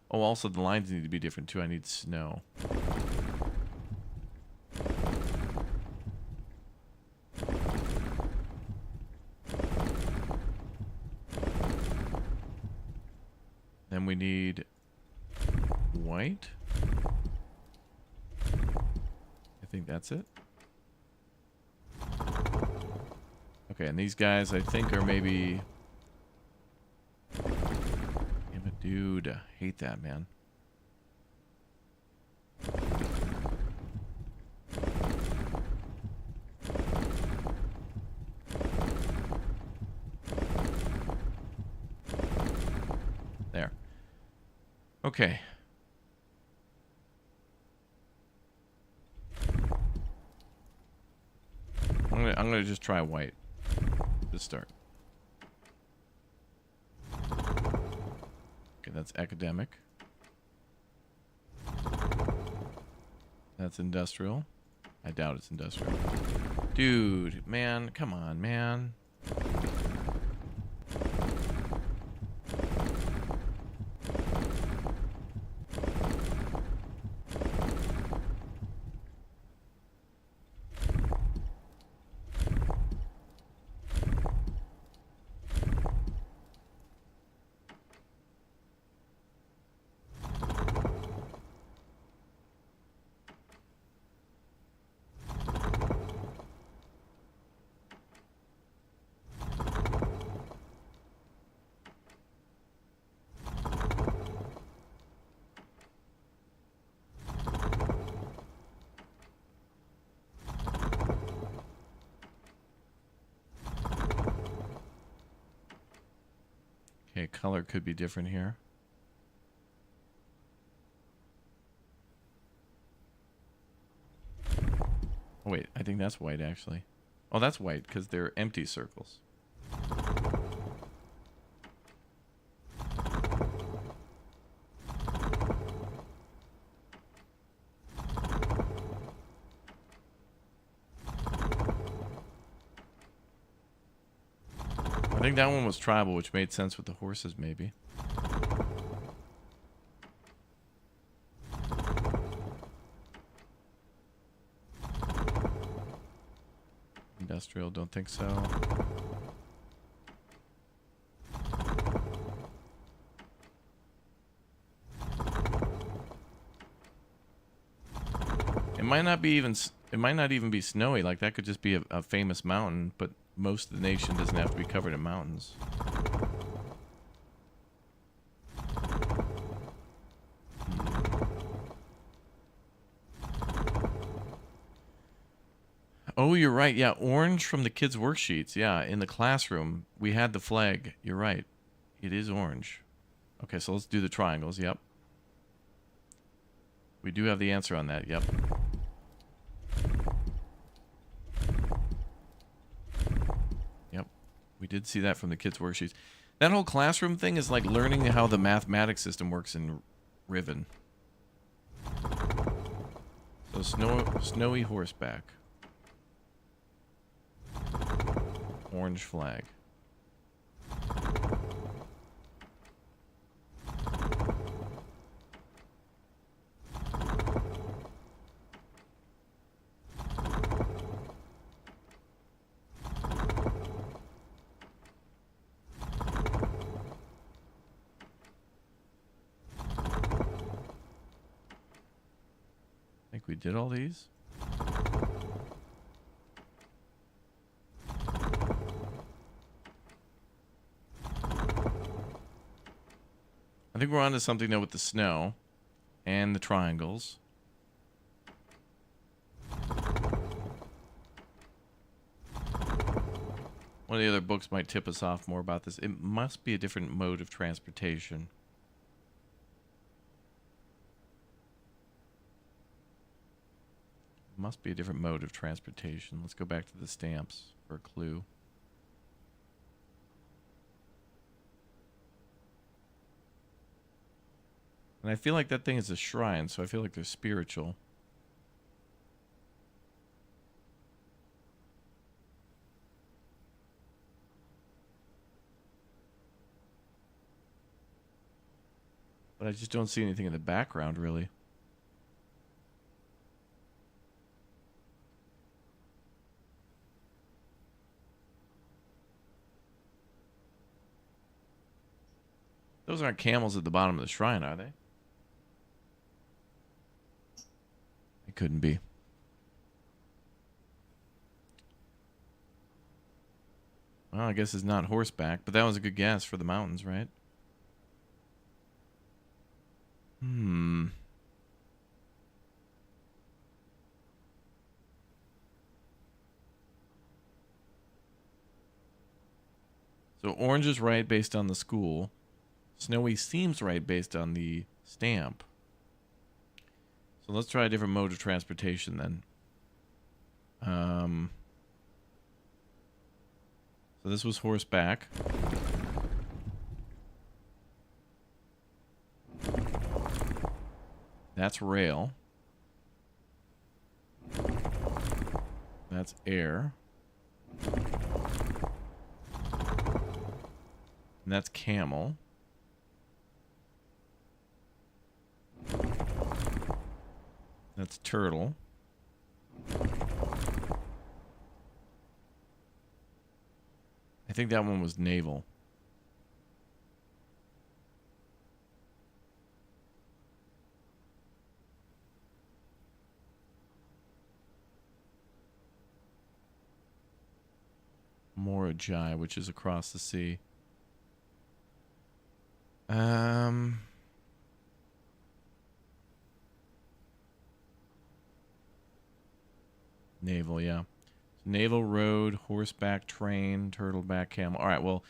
Speaker 1: Oh, also the lines need to be different too. I need snow. Then we need white. I think that's it. Okay, and these guys I think are maybe... Yeah, but dude, I hate that, man. There. Okay. I'm gonna just try white to start. Okay, that's academic. That's industrial. I doubt it's industrial. Dude, man, come on, man. Okay, color could be different here. Oh, wait, I think that's white, actually. Oh, that's white, because they're empty circles. I think that one was tribal, which made sense with the horses, maybe. Industrial, don't think so. It might not be even. It might not even be snowy. Like that could just be a famous mountain, but most of the nation doesn't have to be covered in mountains. you're right. Yeah, orange from the kids' worksheets. Yeah, in the classroom, we had the flag. You're right. It is orange. Okay, so let's do the triangles. Yep. We do have the answer on that. Yep. Yep. We did see that from the kids' worksheets. That whole classroom thing is like learning how the mathematics system works in Riven. So snowy horseback. Orange flag. I think we did all these. I think we're on to something now with the snow and the triangles. One of the other books might tip us off more about this. It must be a different mode of transportation. Must be a different mode of transportation. Let's go back to the stamps for a clue. And I feel like that thing is a shrine, so I feel like they're spiritual. But I just don't see anything in the background, really. Those aren't camels at the bottom of the shrine, are they? It couldn't be. Well, I guess it's not horseback, but that was a good guess for the mountains, right? So orange is right based on the school. Snowy seems right based on the stamp. So let's try a different mode of transportation then. So this was horseback. That's rail. That's air. And that's camel. That's turtle. I think that one was naval. Morajai, which is across the sea. Naval, yeah. Naval road, horseback train, turtleback camel. All right, well,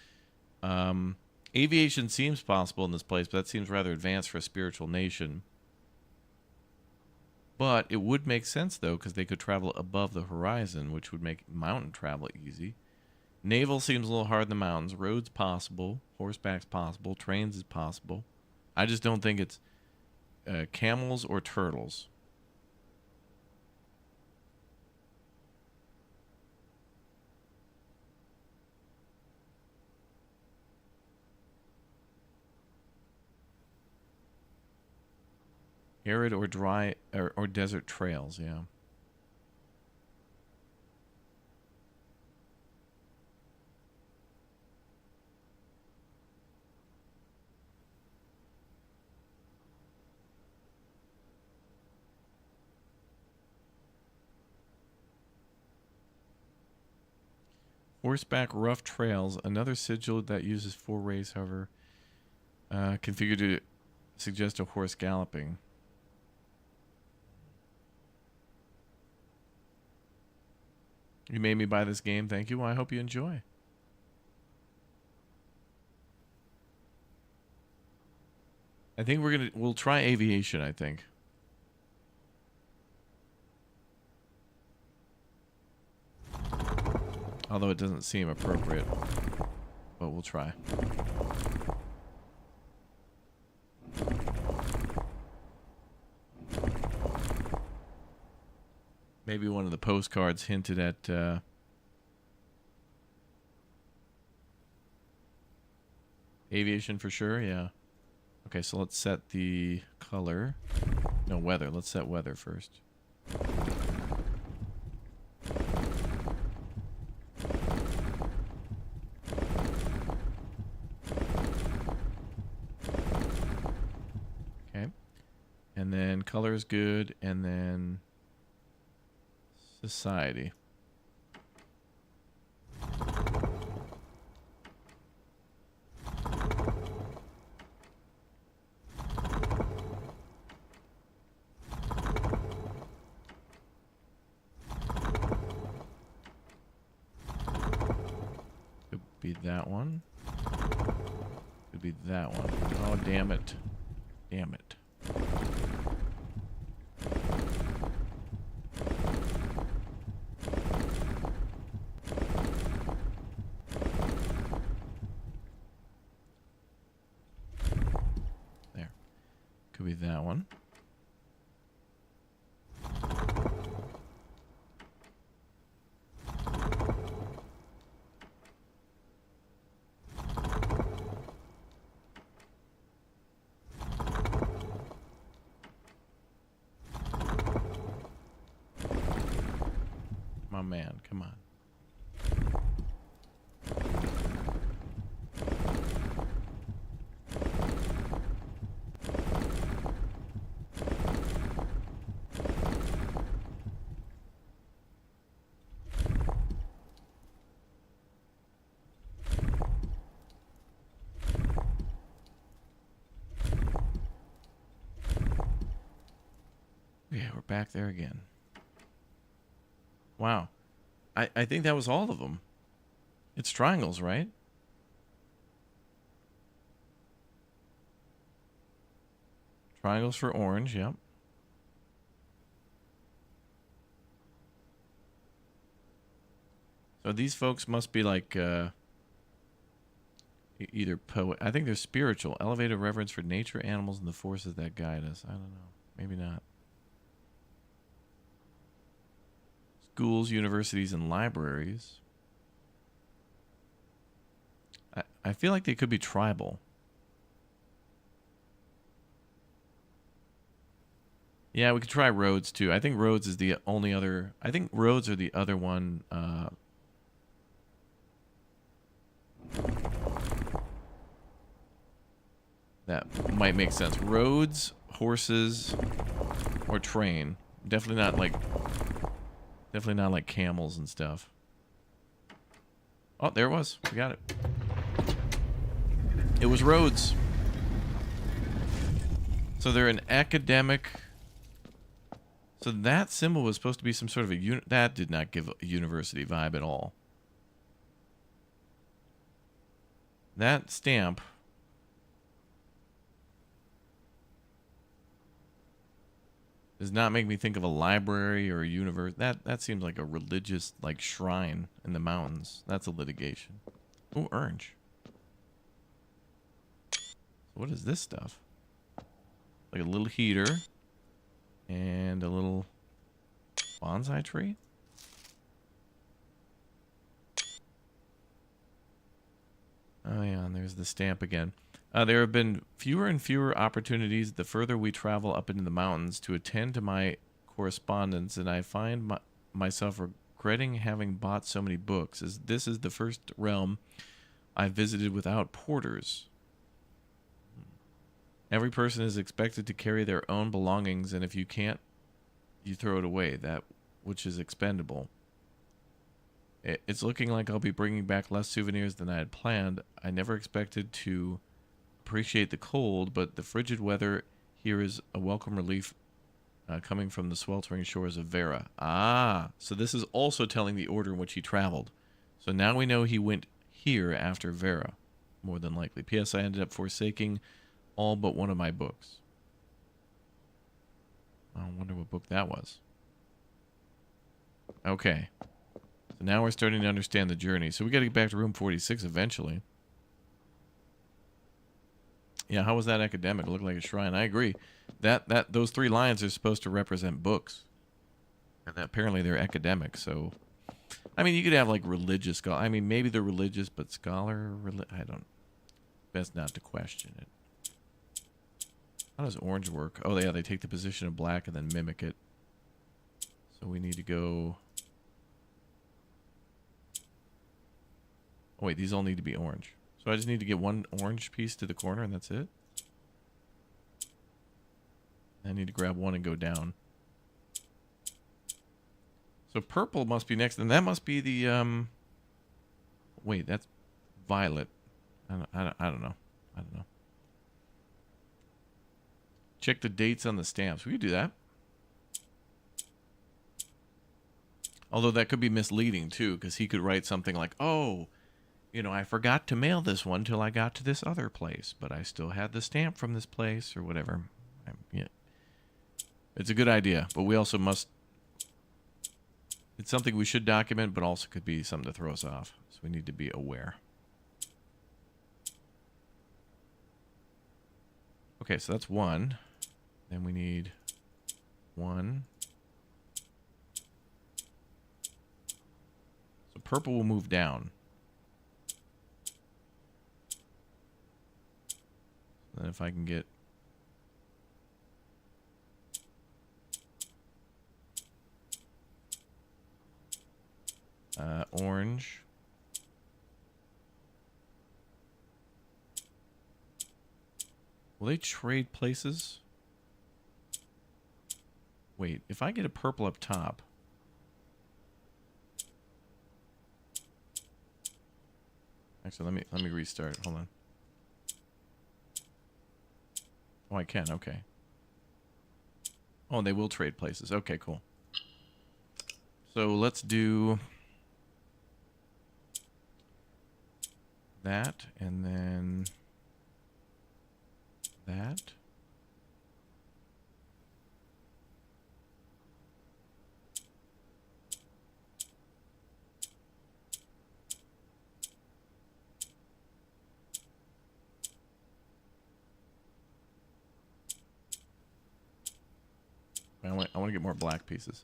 Speaker 1: aviation seems possible in this place, but that seems rather advanced for a spiritual nation. But it would make sense, though, because they could travel above the horizon, which would make mountain travel easy. Naval seems a little hard in the mountains. Roads possible. Horseback's possible. Trains is possible. I just don't think it's camels or turtles. Arid or dry or desert trails, yeah. Horseback rough trails, another sigil that uses 4 rays, however, configured to suggest a horse galloping. You made me buy this game. Thank you. Well, I hope you enjoy. I think we'll try aviation, I think. Although it doesn't seem appropriate. But we'll try. Maybe one of the postcards hinted at aviation for sure, yeah. Okay, so let's set the color. No, weather. Let's set weather first. Okay. And then color is good, and then society. Could be that one. Could be that one. Oh, damn it. Damn it. There. Could be that one. My man, come on. Yeah, we're back there again. Wow. I think that was all of them. It's triangles, right? Triangles for orange, yep. So these folks must be like either poet. I think they're spiritual. Elevated reverence for nature, animals, and the forces that guide us. I don't know. Maybe not. Schools, universities, and libraries. I feel like they could be tribal. Yeah, we could try roads too. I think roads is the only other. I think roads are the other one. That might make sense. Roads, horses, or train. Definitely not like camels and stuff. Oh, there it was. We got it. It was roads. So they're an academic. So that symbol was supposed to be some sort of a that did not give a university vibe at all. That stamp does not make me think of a library or a universe. That seems like a religious like shrine in the mountains. That's a litigation. Oh, orange. What is this stuff? Like a little heater and a little bonsai tree. Oh yeah, and there's the stamp again. There have been fewer and fewer opportunities the further we travel up into the mountains to attend to my correspondence, and I find myself regretting having bought so many books, as this is the first realm I visited without porters. Every person is expected to carry their own belongings, and if you can't, you throw it away, that which is expendable. It's looking like I'll be bringing back less souvenirs than I had planned. I never expected to appreciate the cold, but the frigid weather here is a welcome relief coming from the sweltering shores of Vera. Ah, so this is also telling the order in which he traveled. So now we know he went here after Vera, more than likely. P.S. I ended up forsaking all but one of my books. I wonder what book that was. Okay. So now we're starting to understand the journey. So we got to get back to room 46 eventually. Yeah, how was that academic? It looked like a shrine. I agree. Those 3 lions are supposed to represent books. And apparently they're academic, so... I mean, you could have, like, religious... I mean, maybe they're religious, but scholar... I don't... Best not to question it. How does orange work? Oh, yeah, they take the position of black and then mimic it. So we need to go... Oh, wait, these all need to be orange. So I just need to get one orange piece to the corner and that's it? I need to grab one and go down. So purple must be next, and that must be the, Wait, that's violet. I don't know. I don't know. Check the dates on the stamps. We could do that. Although that could be misleading, too, because he could write something like, oh, you know, I forgot to mail this one till I got to this other place, but I still had the stamp from this place, or whatever. Yeah. It's a good idea, but we also must... It's something we should document, but also could be something to throw us off. So we need to be aware. Okay, so that's 1. Then we need 1. So purple will move down. Then if I can get... orange. Will they trade places? Wait, if I get a purple up top... Actually, let me restart. Hold on. Oh, I can. Okay. Oh, they will trade places. Okay, cool. So let's do that, and then that. I want to get more black pieces.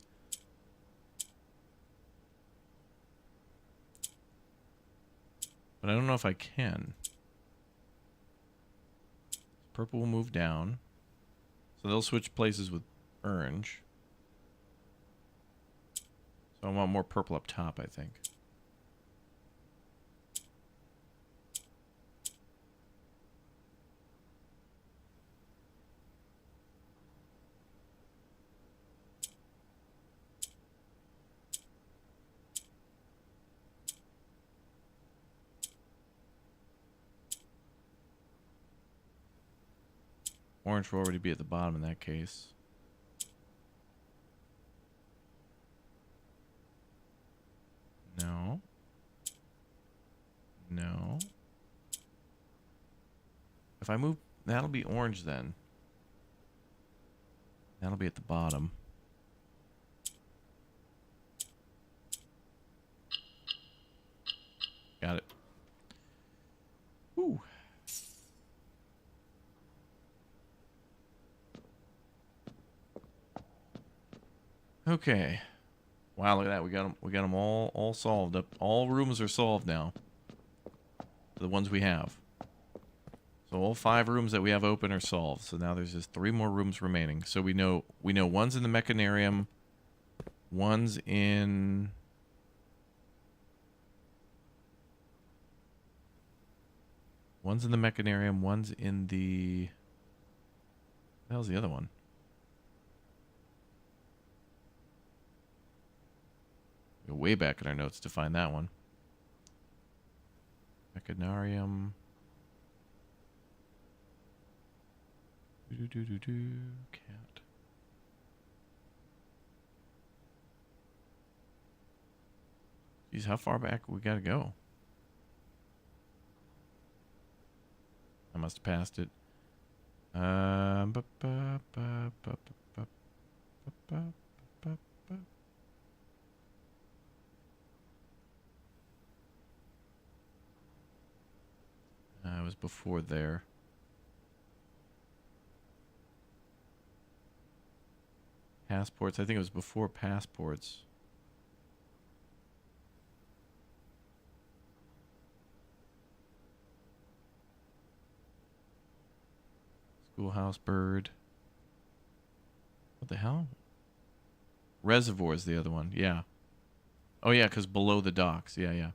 Speaker 1: But I don't know if I can. Purple will move down. So they'll switch places with orange. So I want more purple up top, I think. Orange will already be at the bottom in that case. No. No. If I move, that'll be orange then. That'll be at the bottom. Got it. Woo. Okay. Wow, look at that. We got them all solved up. All rooms are solved now. The ones we have. So all 5 rooms that we have open are solved. So now there's just 3 more rooms remaining. So we know one's in the mechanarium, one's in the mechanarium, one's in the... What the hell's the other one? Go way back in our notes to find that one. Mechanarium. Cat. Geez, how far back we gotta go? I must have passed it. Ba, ba, ba, ba, ba, ba, ba, ba, ba. It was before there. Passports. I think it was before passports. Schoolhouse bird. What the hell? Reservoir is the other one. Yeah. Oh, yeah, because below the docks. Yeah, yeah.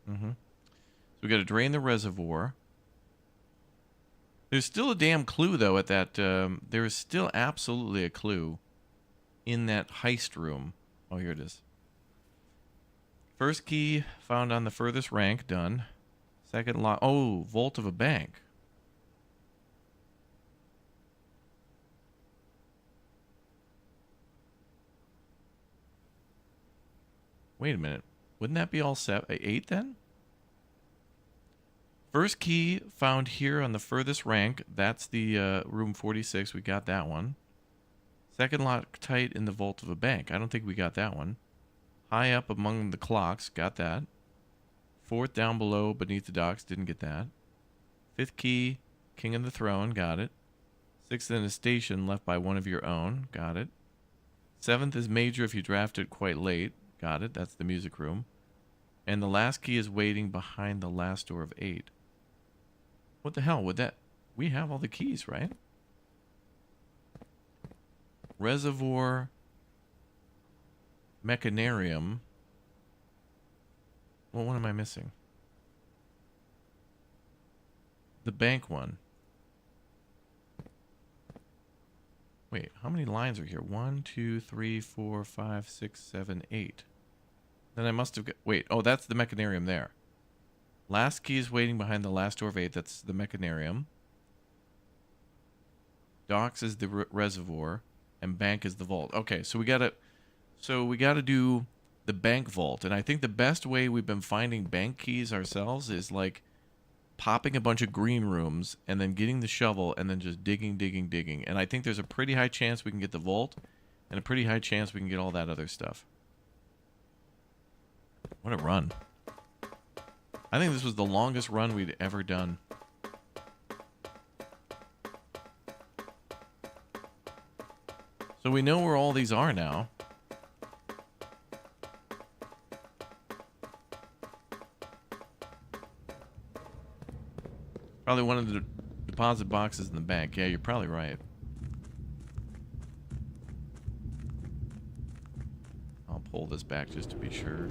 Speaker 1: Mm-hmm. So we got to drain the reservoir. There's still a damn clue, though, at that. There is still absolutely a clue in that heist room. Oh, here it is. First key found on the furthest rank. Done. Second lock. Oh, vault of a bank. Wait a minute. Wouldn't that be all set? 8 then? First key found here on the furthest rank. That's the room 46. We got that one. Second lock tight in the vault of a bank. I don't think we got that one. High up among the clocks. Got that. Fourth down below beneath the docks. Didn't get that. Fifth key, king of the throne. Got it. Sixth in a station left by one of your own. Got it. Seventh is major if you draft it quite late. Got it. That's the music room. And the last key is waiting behind the last door of 8. What the hell would that... We have all the keys, right? Reservoir. Mechanarium. Well, what am I missing? The bank one. Wait, how many lines are here? 1, 2, 3, 4, 5, 6, 7, 8. Then I must have got... Wait, oh, that's the mechanarium there. Last key is waiting behind the last door of 8. That's the mechanarium. Docks is the reservoir. And bank is the vault. Okay, so we gotta... So we gotta do the bank vault. And I think the best way we've been finding bank keys ourselves is like popping a bunch of green rooms and then getting the shovel and then just digging, digging, digging. And I think there's a pretty high chance we can get the vault and a pretty high chance we can get all that other stuff. What a run. I think this was the longest run we'd ever done. So we know where all these are now. Probably one of the deposit boxes in the bank. Yeah, you're probably right. I'll pull this back just to be sure.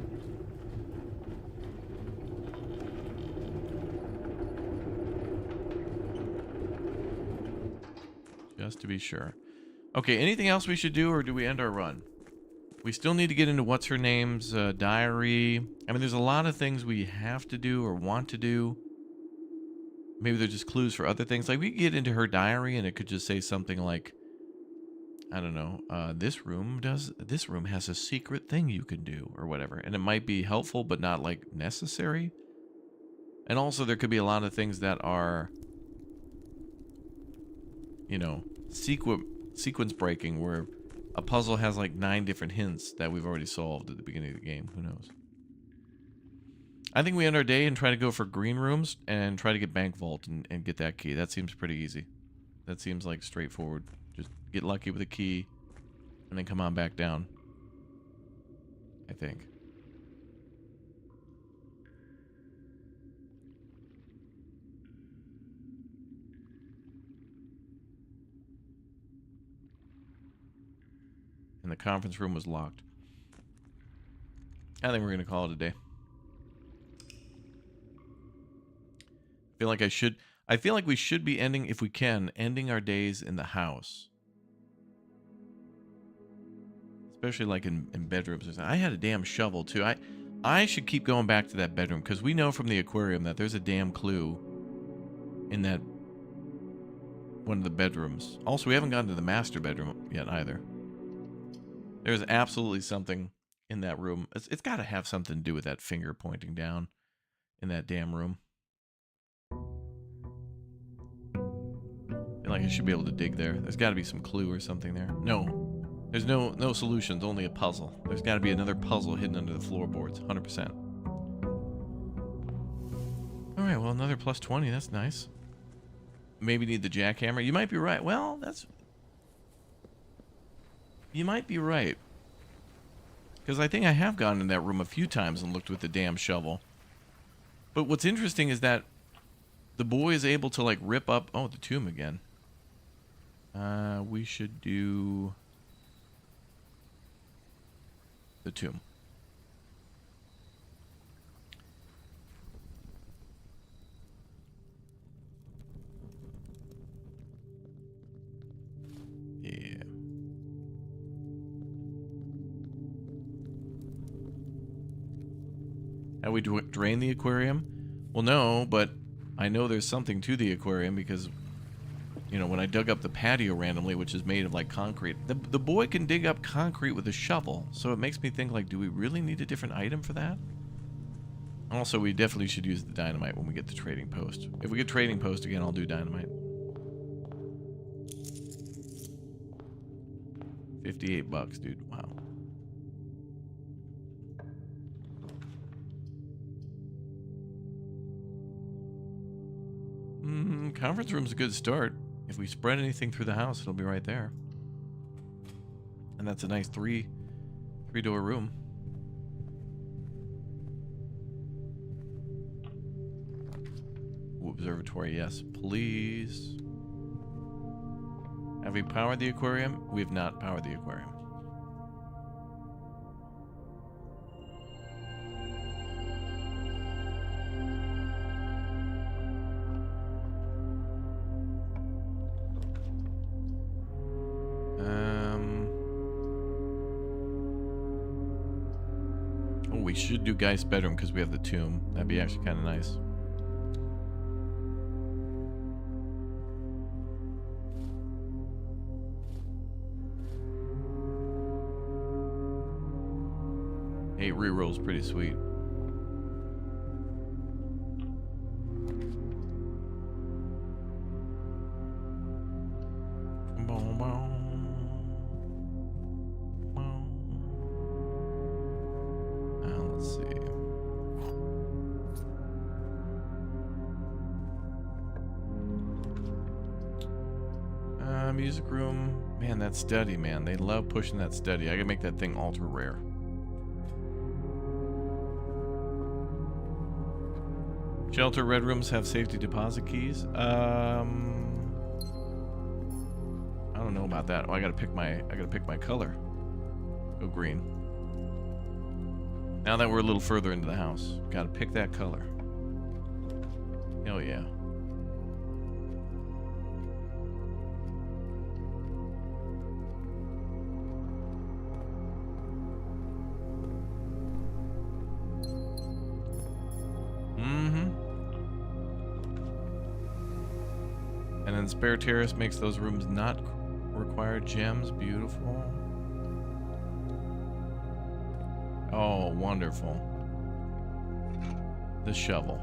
Speaker 1: Just to be sure. Okay, anything else we should do, or do we end our run? We still need to get into what's her name's diary. I mean, there's a lot of things we have to do or want to do. Maybe they're just clues for other things. Like, we could get into her diary and it could just say something like, I don't know, this room has a secret thing you can do, or whatever. And it might be helpful, but not, like, necessary. And also, there could be a lot of things that are, you know, sequence breaking, where a puzzle has, like, 9 different hints that we've already solved at the beginning of the game. Who knows? I think we end our day and try to go for green rooms and try to get bank vault and get that key. That seems pretty easy. That seems like straightforward. Just get lucky with a key and then come on back down. I think. And the conference room was locked. I think we're going to call it a day. I feel like we should be ending, if we can, ending our days in the house. Especially like in bedrooms or something. I had a damn shovel too. I should keep going back to that bedroom, because we know from the aquarium that there's a damn clue in that one of the bedrooms. Also, we haven't gotten to the master bedroom yet either. There's absolutely something in that room. It's got to have something to do with that finger pointing down in that damn room. I feel like I should be able to dig there. There's got to be some clue or something there. No. There's no solutions, only a puzzle. There's got to be another puzzle hidden under the floorboards, 100%. All right, well, another plus 20. That's nice. Maybe need the jackhammer. You might be right. Well, you might be right. Because I think I have gone in that room a few times and looked with the damn shovel. But what's interesting is that the boy is able to, like, rip up... Oh, the tomb again. We should do... the tomb. Yeah. How we drain the aquarium? Well, no, but I know there's something to the aquarium because, you know, when I dug up the patio randomly, which is made of, like, concrete, the boy can dig up concrete with a shovel. So it makes me think, like, do we really need a different item for that? Also, we definitely should use the dynamite when we get to trading post. If we get trading post again, I'll do dynamite. 58 bucks, dude. Wow. Conference room's a good start. If we spread anything through the house, it'll be right there. And that's a nice three-door room. Ooh, observatory, yes, please. Have we powered the aquarium? We have not powered the aquarium. Oh, we should do Geist's bedroom because we have the tomb. That'd be actually kind of nice. Hey, reroll's pretty sweet. Let's see. Music room. Man, that study, man. They love pushing that study. I gotta make that thing ultra rare. Shelter red rooms have safety deposit keys. I don't know about that. Oh, I gotta pick my color. Go green. Now that we're a little further into the house, gotta pick that color. Hell yeah. And then spare terrace makes those rooms not require gems. Beautiful. Oh, wonderful. The shovel.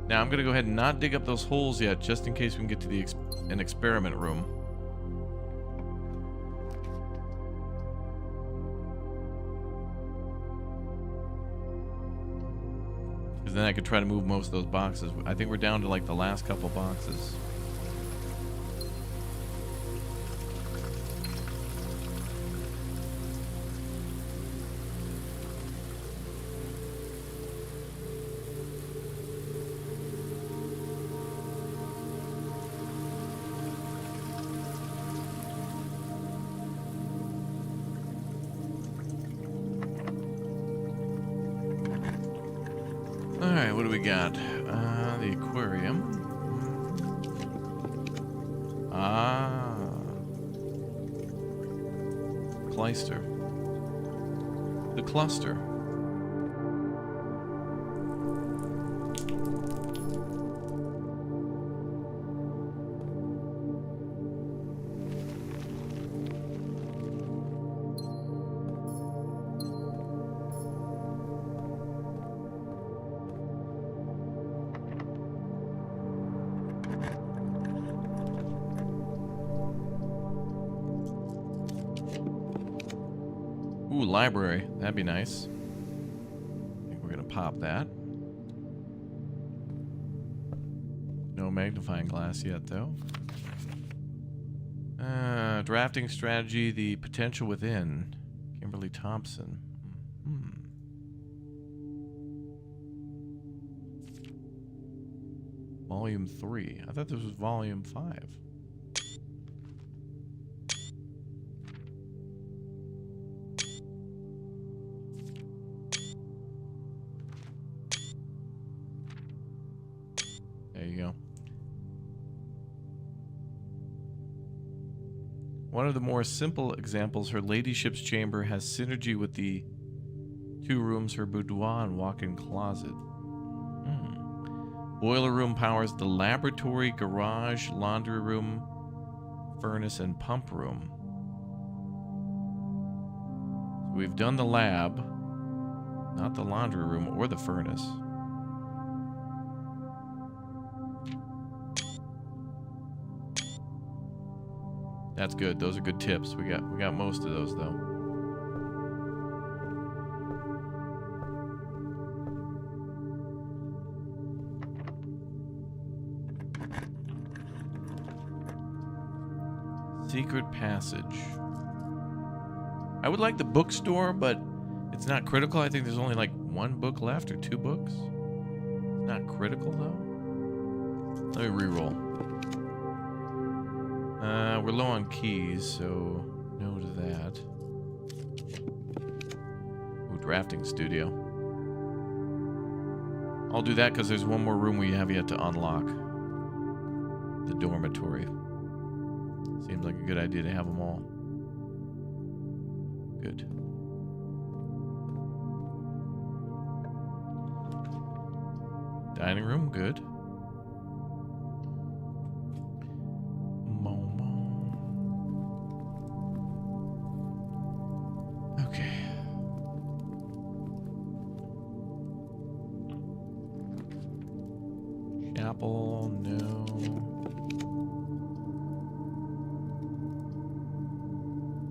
Speaker 1: Now I'm gonna go ahead and not dig up those holes yet, just in case we can get to the an experiment room. Because then I could try to move most of those boxes. I think we're down to like the last couple boxes. Alright, what do we got? The aquarium. Clyster. The cluster. library. That'd be nice. I think we're gonna pop that. No magnifying glass yet, though. Drafting strategy, the potential within. Kimberly Thompson. Volume 3. I thought this was volume 5. There you go. One of the more simple examples, her ladyship's chamber has synergy with the 2 rooms, her boudoir and walk-in closet. Boiler room powers the laboratory, garage, laundry room, furnace, and pump room. So we've done the lab, not the laundry room or the furnace. That's good. Those are good tips. We got most of those though. Secret passage. I would like the bookstore, but it's not critical. I think there's only like 1 book left or 2 books. It's not critical though. Let me re-roll. We're low on keys, so no to that. Ooh, drafting studio. I'll do that because there's 1 more room we have yet to unlock. The dormitory. Seems like a good idea to have them all. Good. Dining room, good. Okay. Chapel, no.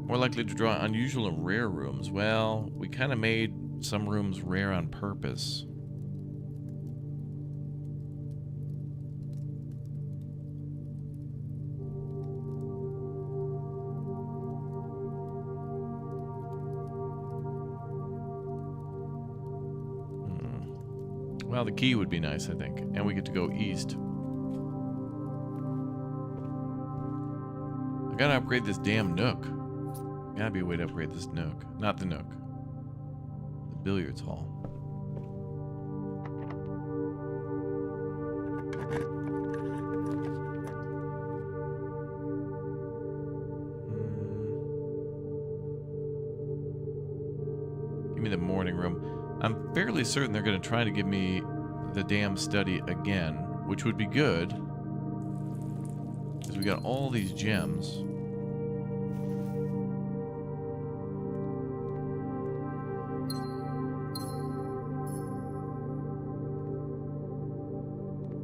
Speaker 1: More likely to draw unusual and rare rooms. Well, we kind of made some rooms rare on purpose. Well, the key would be nice, I think. And we get to go east. I gotta upgrade this damn nook. Gotta be a way to upgrade this nook. Not the nook. The billiards hall. Give me the morning room. I'm fairly certain they're going to try to give me the damn study again, which would be good. Because we got all these gems.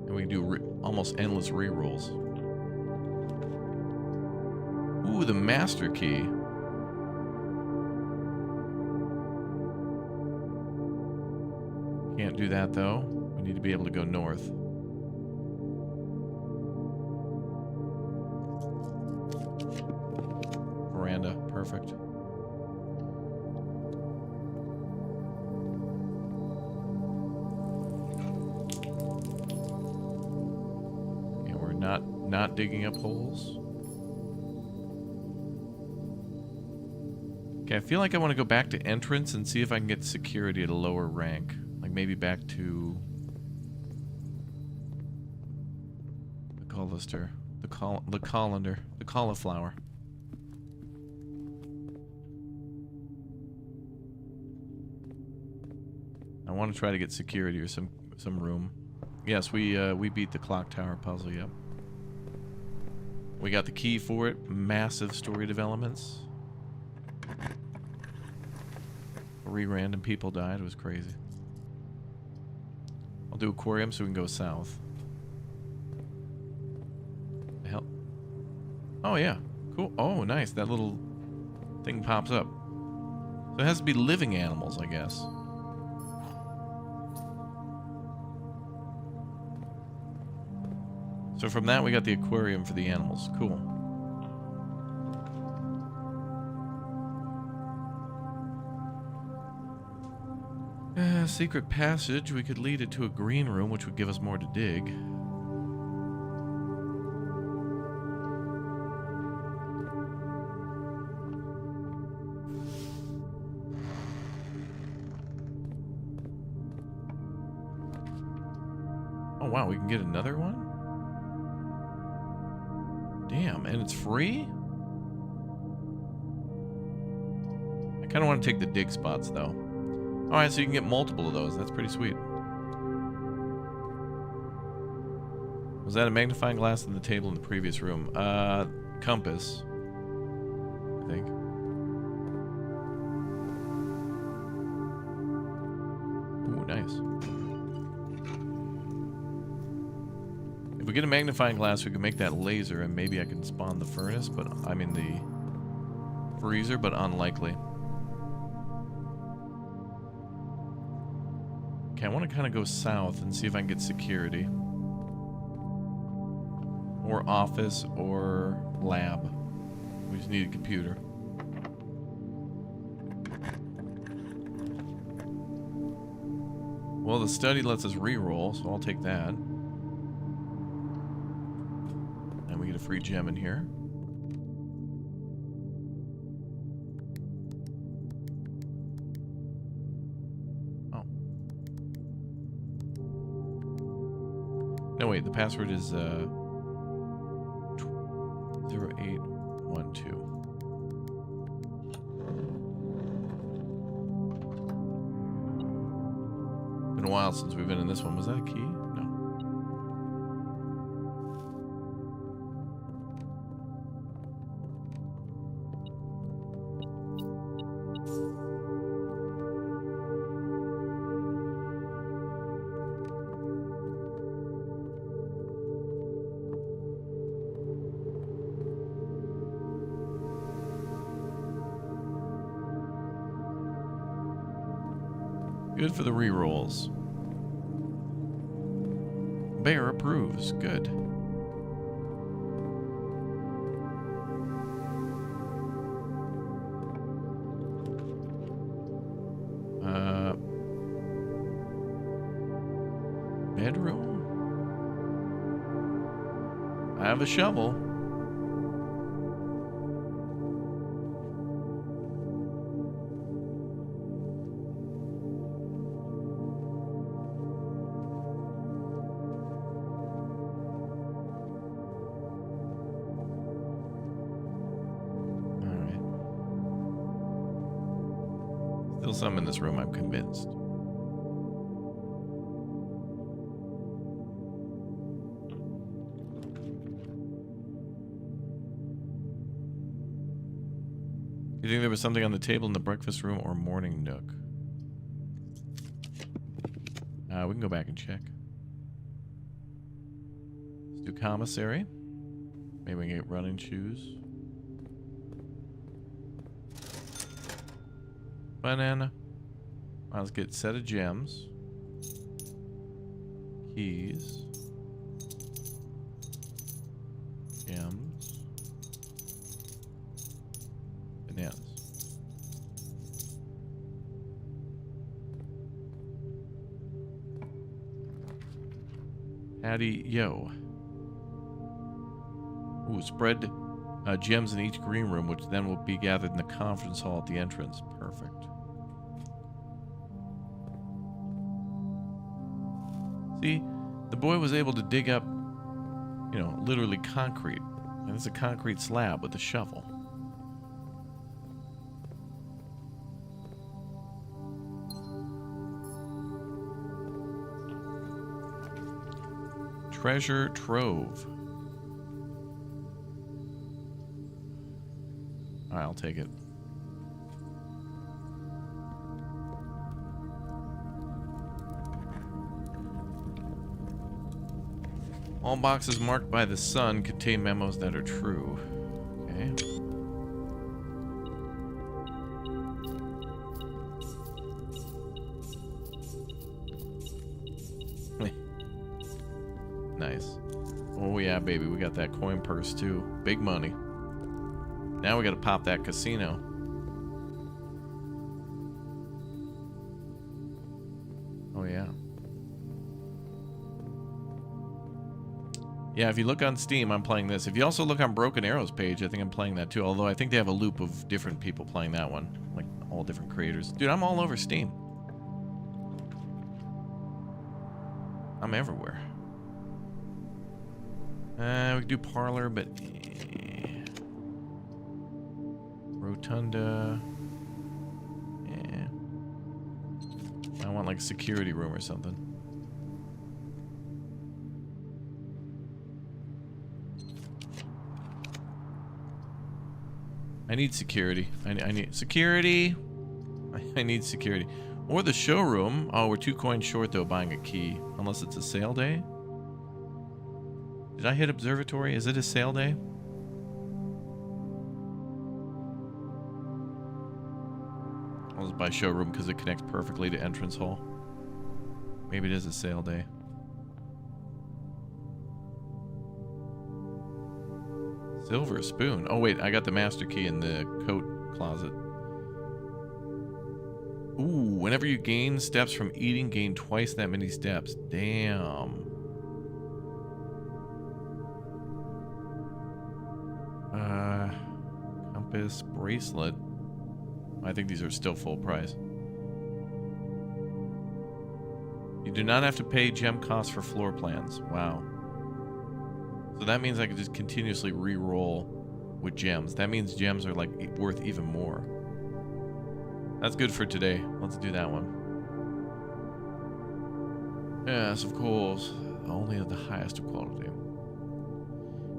Speaker 1: And we can do almost endless rerolls. Ooh, the master key. Can't do that though. We need to be able to go north. Veranda, perfect. And we're not digging up holes. Okay, I feel like I want to go back to entrance and see if I can get security at a lower rank. Like maybe back to the colister, the colander, the cauliflower. I want to try to get security or some room. Yes, we beat the clock tower puzzle. Yep. We got the key for it. Massive story developments. 3 random people died. It was crazy. I'll do aquarium so we can go south. The hell? Oh yeah, cool. Oh nice, that little thing pops up. So it has to be living animals, I guess. So from that, we got the aquarium for the animals. Cool. Secret passage. We could lead it to a green room, which would give us more to dig. Oh, wow. We can get another one? Damn. And it's free? I kind of want to take the dig spots, though. Alright, so you can get multiple of those. That's pretty sweet. Was that a magnifying glass in the table in the previous room? Compass. I think. Ooh, nice. If we get a magnifying glass, we can make that laser, and maybe I can spawn the furnace, but I mean the freezer, but unlikely. I want to kind of go south and see if I can get security. Or office or lab. We just need a computer. Well, the study lets us re-roll, so I'll take that. And we get a free gem in here. No, wait, the password is 0812. Been a while since we've been in this one. Was that a key? No. Good for the re-rolls. Bear approves. Good. Bedroom? I have a shovel. Still some in this room, I'm convinced. You think there was something on the table in the breakfast room or morning nook? We can go back and check. Let's do commissary. Maybe we can get running shoes. Banana. Let's get set of gems. Keys. Gems. Bananas. Patty, yo. Ooh, spread gems in each green room, which then will be gathered in the conference hall at the entrance. Perfect. See, the boy was able to dig up, you know, literally concrete. And it's a concrete slab with a shovel. Treasure trove. Alright, I'll take it. All boxes marked by the sun contain memos that are true. Okay. Nice. Oh, yeah, baby. We got that coin purse, too. Big money. Now we got to pop that casino. Oh, yeah. Yeah, if you look on Steam, I'm playing this. If you also look on Broken Arrow's page, I think I'm playing that too. Although I think they have a loop of different people playing that one. Like, all different creators. Dude, I'm all over Steam. I'm everywhere. We could do Parlor, but... Rotunda... Yeah. I want, like, a security room or something. I need security. I need security. I need security. Or the showroom. Oh, we're 2 coins short, though, buying a key. Unless it's a sale day. Did I hit observatory? Is it a sale day? I'll just buy showroom because it connects perfectly to entrance hall. Maybe it is a sale day. Silver spoon. Oh, wait. I got the master key in the coat closet. Ooh, whenever you gain steps from eating, gain twice that many steps. Damn. Compass, bracelet. I think these are still full price. You do not have to pay gem costs for floor plans. Wow. So that means I can just continuously re-roll with gems. That means gems are like worth even more. That's good for today. Let's do that one. Yes, of course. Only at the highest of quality.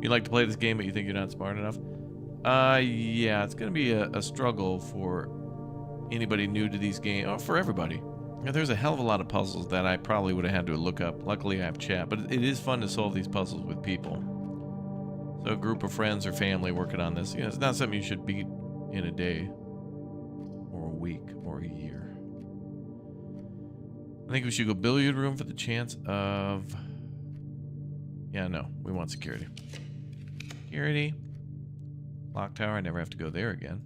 Speaker 1: You like to play this game, but you think you're not smart enough? Yeah, it's gonna be a struggle for anybody new to these games, or for everybody. You know, there's a hell of a lot of puzzles that I probably would have had to look up. Luckily, I have chat, but it is fun to solve these puzzles with people. So a group of friends or family working on this, you know, it's not something you should beat in a day, or a week, or a year. I think we should go billiard room for the chance of... Yeah, no, we want security. Security. Clock tower, I never have to go there again.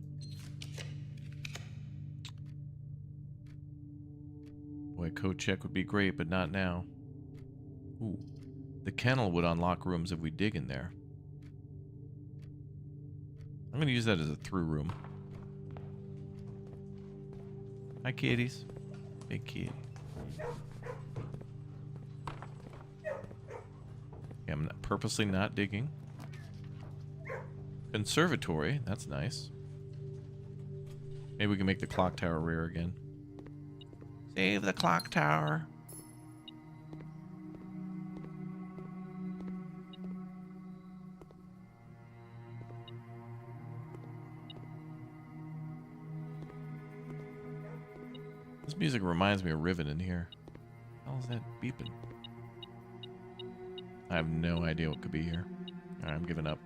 Speaker 1: Boy, code check would be great, but not now. Ooh. The kennel would unlock rooms if we dig in there. I'm gonna use that as a through room. Hi, kitties. Big kitty. Okay, I'm purposely not digging. Conservatory, that's nice. Maybe we can make the clock tower rare again. Save the clock tower. This music reminds me of Riven in here. How is that beeping? I have no idea what could be here. Alright, I'm giving up.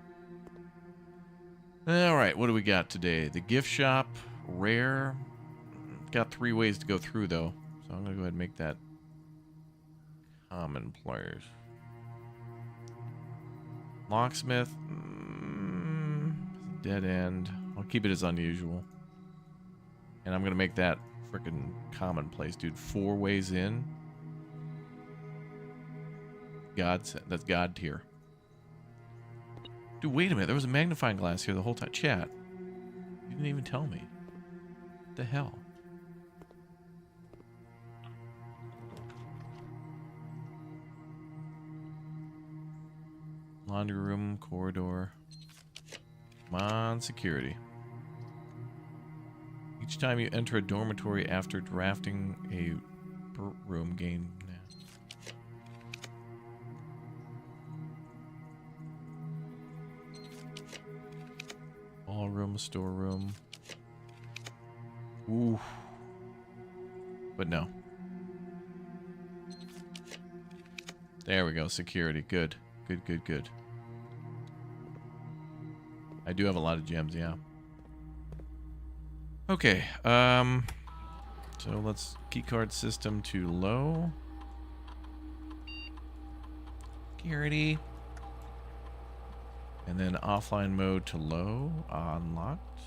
Speaker 1: Alright, what do we got today? The gift shop, rare. Got 3 ways to go through, though. So I'm going to go ahead and make that commonplace. Locksmith. Dead end. I'll keep it as unusual. And I'm going to make that freaking commonplace, dude. 4 ways in. That's God tier. Dude, wait a minute. There was a magnifying glass here the whole time. Chat. You didn't even tell me. What the hell? Laundry room, corridor. Come on, security. Each time you enter a dormitory after drafting a room, gain... Ballroom, storeroom. Ooh. But no. There we go, security. Good. Good, good, good. I do have a lot of gems, yeah. Okay, so let's keycard system to low. Security. And then offline mode to low. Unlocked.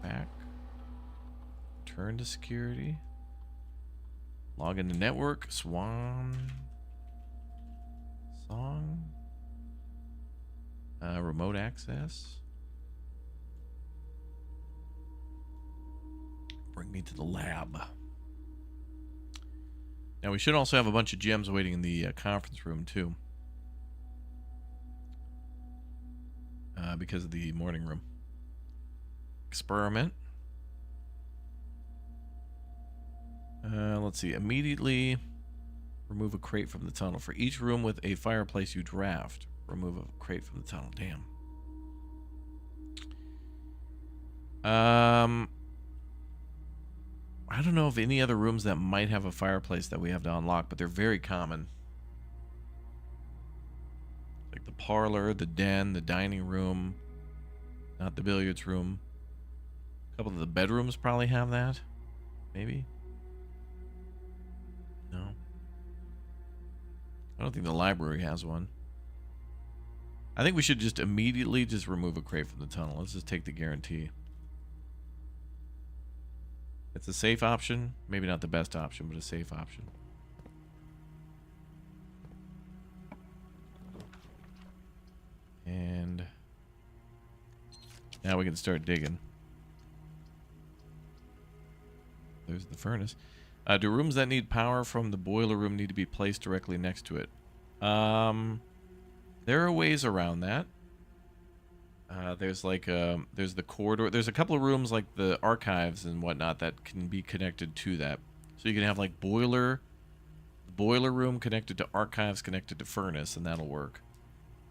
Speaker 1: Back. Turn to security. Log into network. Swan. Song. Remote access. Bring me to the lab. Now we should also have a bunch of gems waiting in the conference room too. Because of the morning room. Experiment. Let's see. Immediately remove a crate from the tunnel. For each room with a fireplace you draft, remove a crate from the tunnel. Damn. I don't know of any other rooms that might have a fireplace that we have to unlock, but they're very common. Like the parlor, the den, the dining room, not the billiards room. A couple of the bedrooms probably have that. Maybe. No. I don't think the library has one. I think we should just immediately just remove a crate from the tunnel. Let's just take the guarantee. It's a safe option. Maybe not the best option, but a safe option. And now we can start digging. There's the furnace. Do rooms that need power from the boiler room need to be placed directly next to it? There are ways around that. There's like there's the corridor. There's a couple of rooms like the archives and whatnot that can be connected to that. So you can have like boiler room connected to archives connected to furnace, and that'll work.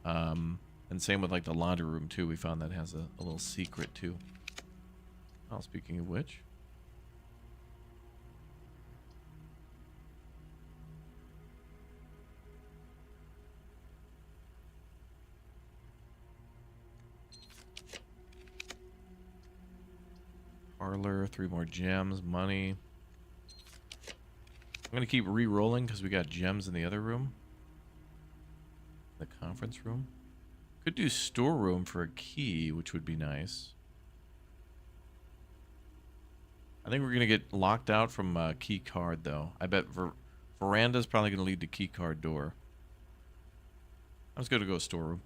Speaker 1: And same with like the laundry room too. We found that has a little secret too. Oh, speaking of which. Parlor, 3 more gems, money. I'm going to keep re-rolling because we got gems in the other room. The conference room. Could do storeroom for a key, which would be nice. I think we're going to get locked out from key card, though. I bet veranda's probably going to lead to key card door. I'm just going to go storeroom.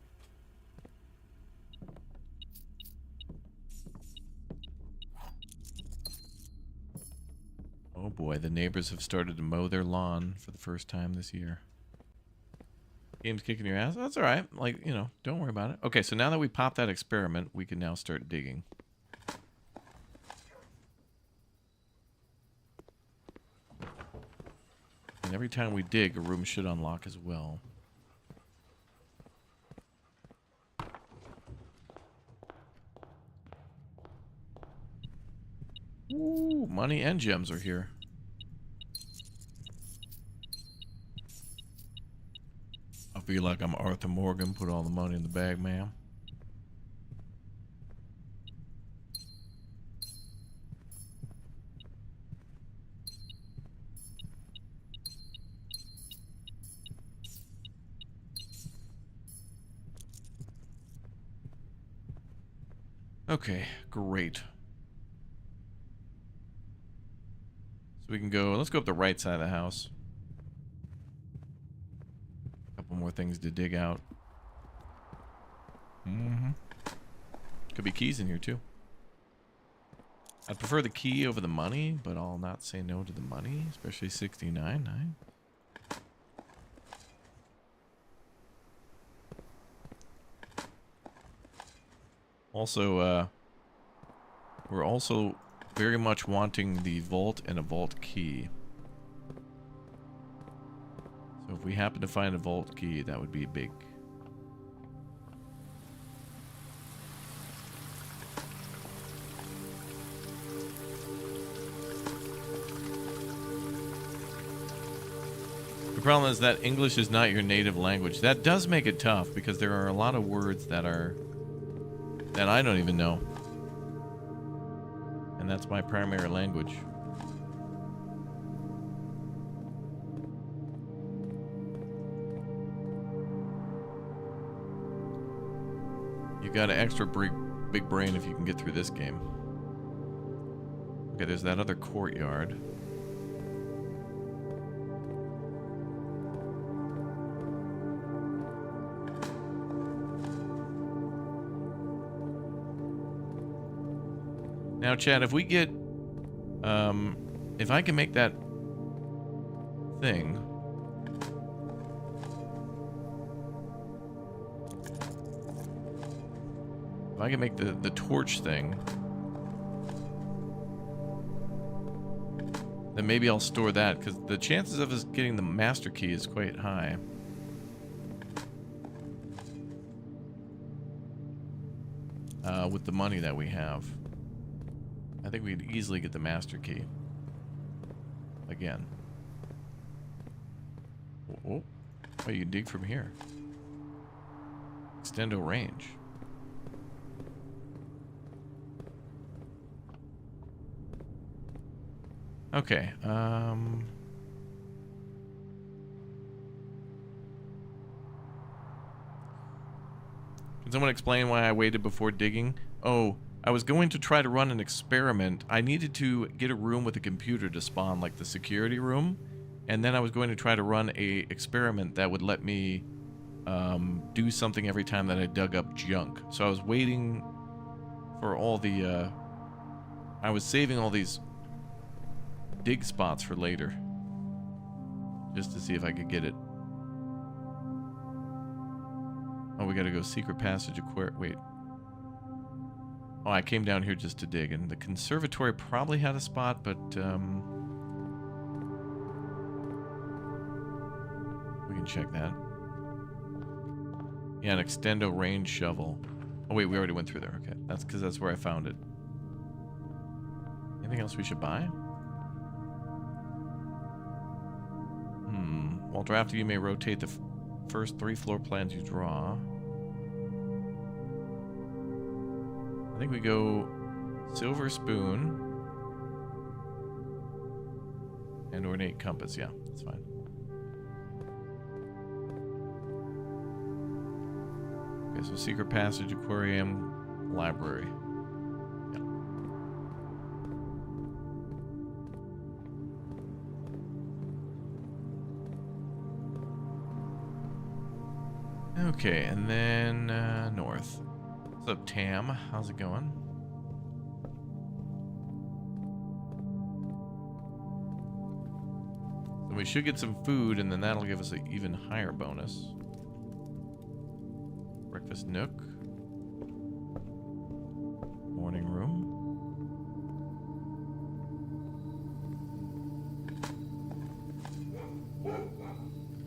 Speaker 1: Oh boy, the neighbors have started to mow their lawn for the first time this year. Game's kicking your ass? That's alright. Like, you know, don't worry about it. Okay, so now that we popped that experiment, we can now start digging. And every time we dig, a room should unlock as well. Ooh, money and gems are here. I feel like I'm Arthur Morgan. Put all the money in the bag, ma'am. Okay, great. So we can go, let's go up the right side of the house. A couple more things to dig out. Could be keys in here too. I'd prefer the key over the money, but I'll not say no to the money, especially 69.9. Also, we're also very much wanting the vault and a vault key. So if we happen to find a vault key, that would be big. The problem is that English is not your native language. That does make it tough because there are a lot of words that I don't even know. And that's my primary language. You got an extra big brain if you can get through this game. Okay, there's that other courtyard. Now, Chad, if we get, if I can make that thing, if I can make the torch thing, then maybe I'll store that, because the chances of us getting the master key is quite high. With the money that we have. I think we'd easily get the master key. Again. Oh, you can dig from here. Extendo range. Okay, can someone explain why I waited before digging? Oh, I was going to try to run an experiment. I needed to get a room with a computer to spawn, like the security room. And then I was going to try to run a experiment that would let me do something every time that I dug up junk. So I was waiting for all the... I was saving all these dig spots for later. Just to see if I could get it. Oh, we gotta go secret passage wait. Oh, I came down here just to dig, and the conservatory probably had a spot, but we can check that. Yeah, an extendo range shovel. Oh wait, we already went through there. Okay, that's because that's where I found it. Anything else we should buy? While drafting, you may rotate the first 3 floor plans you draw. I think we go silver spoon and ornate compass. Yeah, that's fine. Okay, so secret passage, aquarium, library. Okay, and then north. What's up, Tam? How's it going? So we should get some food, and then that'll give us an even higher bonus. Breakfast nook. Morning room.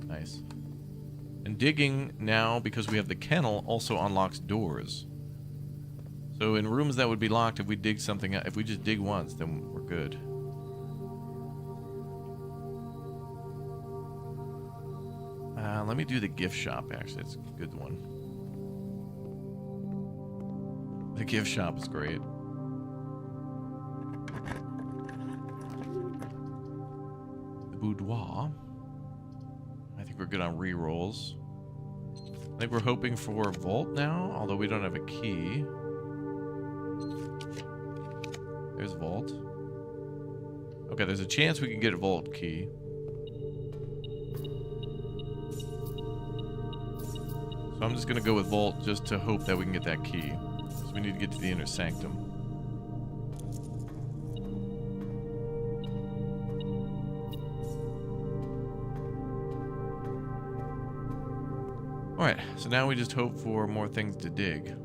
Speaker 1: Nice. And digging now, because we have the kennel, also unlocks doors. So in rooms that would be locked, if we dig something, if we just dig once, then we're good. Let me do the gift shop, actually. It's a good one. The gift shop is great. The boudoir. I think we're good on re-rolls. I think we're hoping for vault now, although we don't have a key. There's vault. Okay, there's a chance we can get a vault key. So I'm just gonna go with vault just to hope that we can get that key. So we need to get to the inner sanctum. Alright, so now we just hope for more things to dig.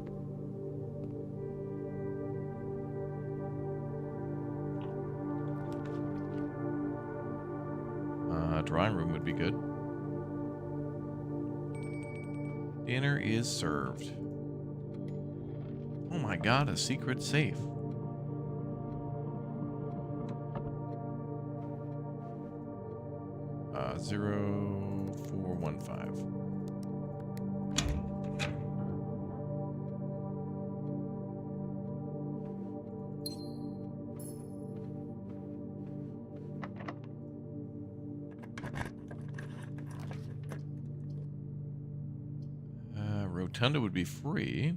Speaker 1: Drawing room would be good. Dinner is served. Oh my god, a secret safe. Uh, 0415. Rotunda would be free.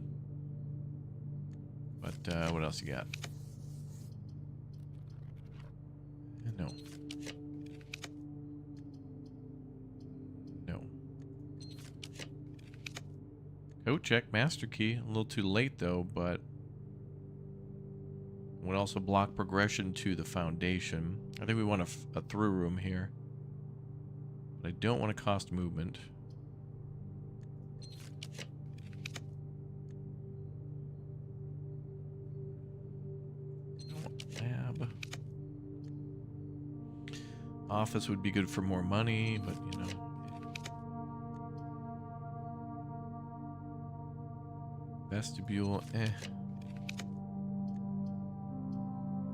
Speaker 1: What else you got? No. No. Code check, master key. A little too late though, but would also block progression to the foundation. I think we want a through room here. But I don't want to cost movement. Lab. Office would be good for more money, but you know. Vestibule, eh.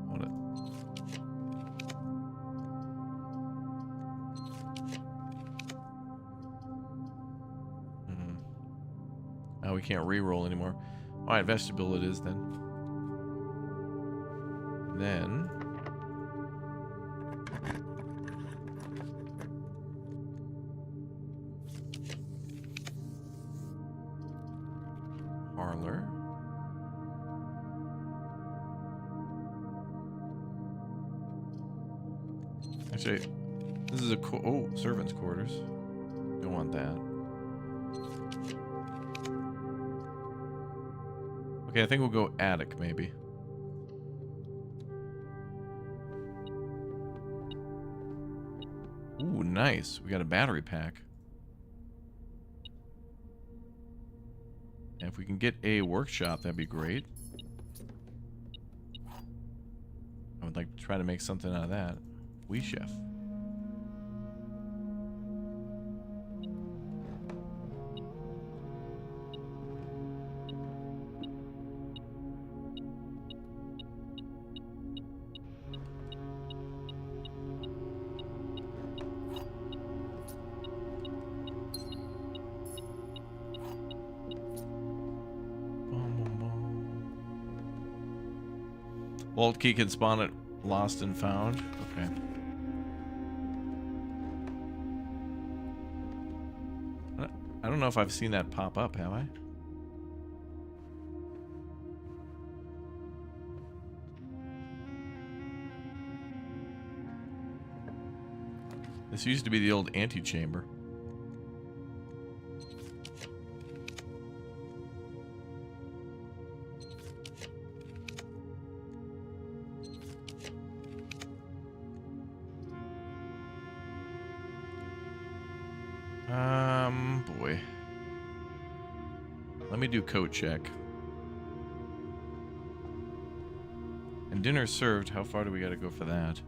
Speaker 1: What a... Oh, we can't re-roll anymore. Alright, vestibule it is then. Then... parlor. Actually, this is a servants' quarters. Don't want that. Okay, I think we'll go attic, maybe. Ooh, nice. We got a battery pack. And if we can get a workshop, that'd be great. I would like to try to make something out of that. We chef. Vault key can spawn it lost and found. Okay. I don't know if I've seen that pop up, have I? This used to be the old antechamber. Boy. Let me do coat check. And dinner served. How far do we gotta go for that?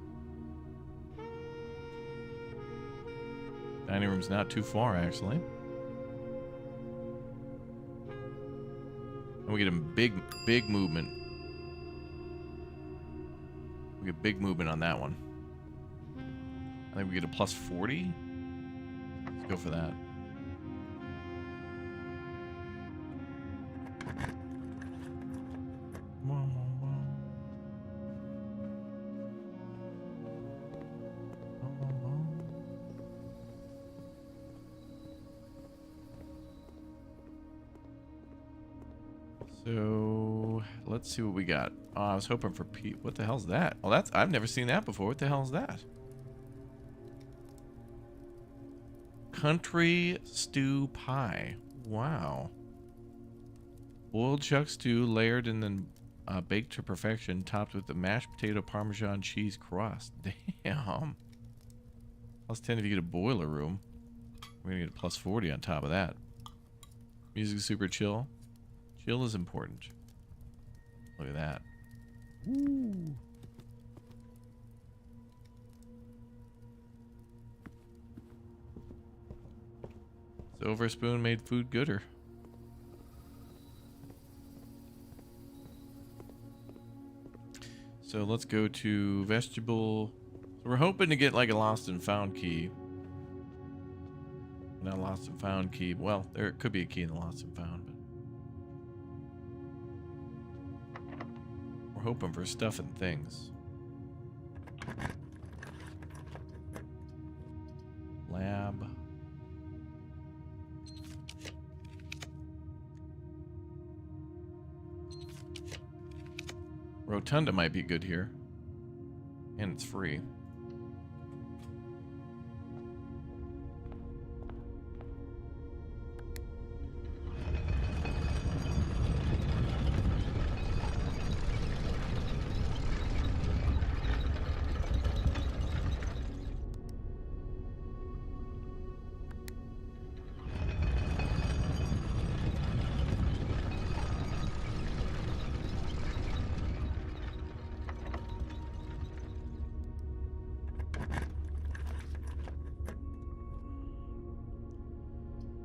Speaker 1: Dining room's not too far, actually. And we get a big movement. We get big movement on that one. I think we get a plus 40. Let's go for that. So let's see what we got. Oh, I was hoping for Pete. What the hell's that? Oh, that's I've never seen that before. What the hell is that? Country stew pie. Wow. Boiled chuck stew layered and then baked to perfection, topped with the mashed potato Parmesan cheese crust. Damn. Plus 10 if you get a boiler room. We're gonna get a plus 40 on top of that. Music super chill. Chill is important. Look at that. Woo. Silver spoon made food gooder. So let's go to vestibule. So we're hoping to get like a lost and found key. Not lost and found key. Well, there could be a key in the lost and found, but we're hoping for stuff and things. Lab. Rotunda might be good here. And it's free.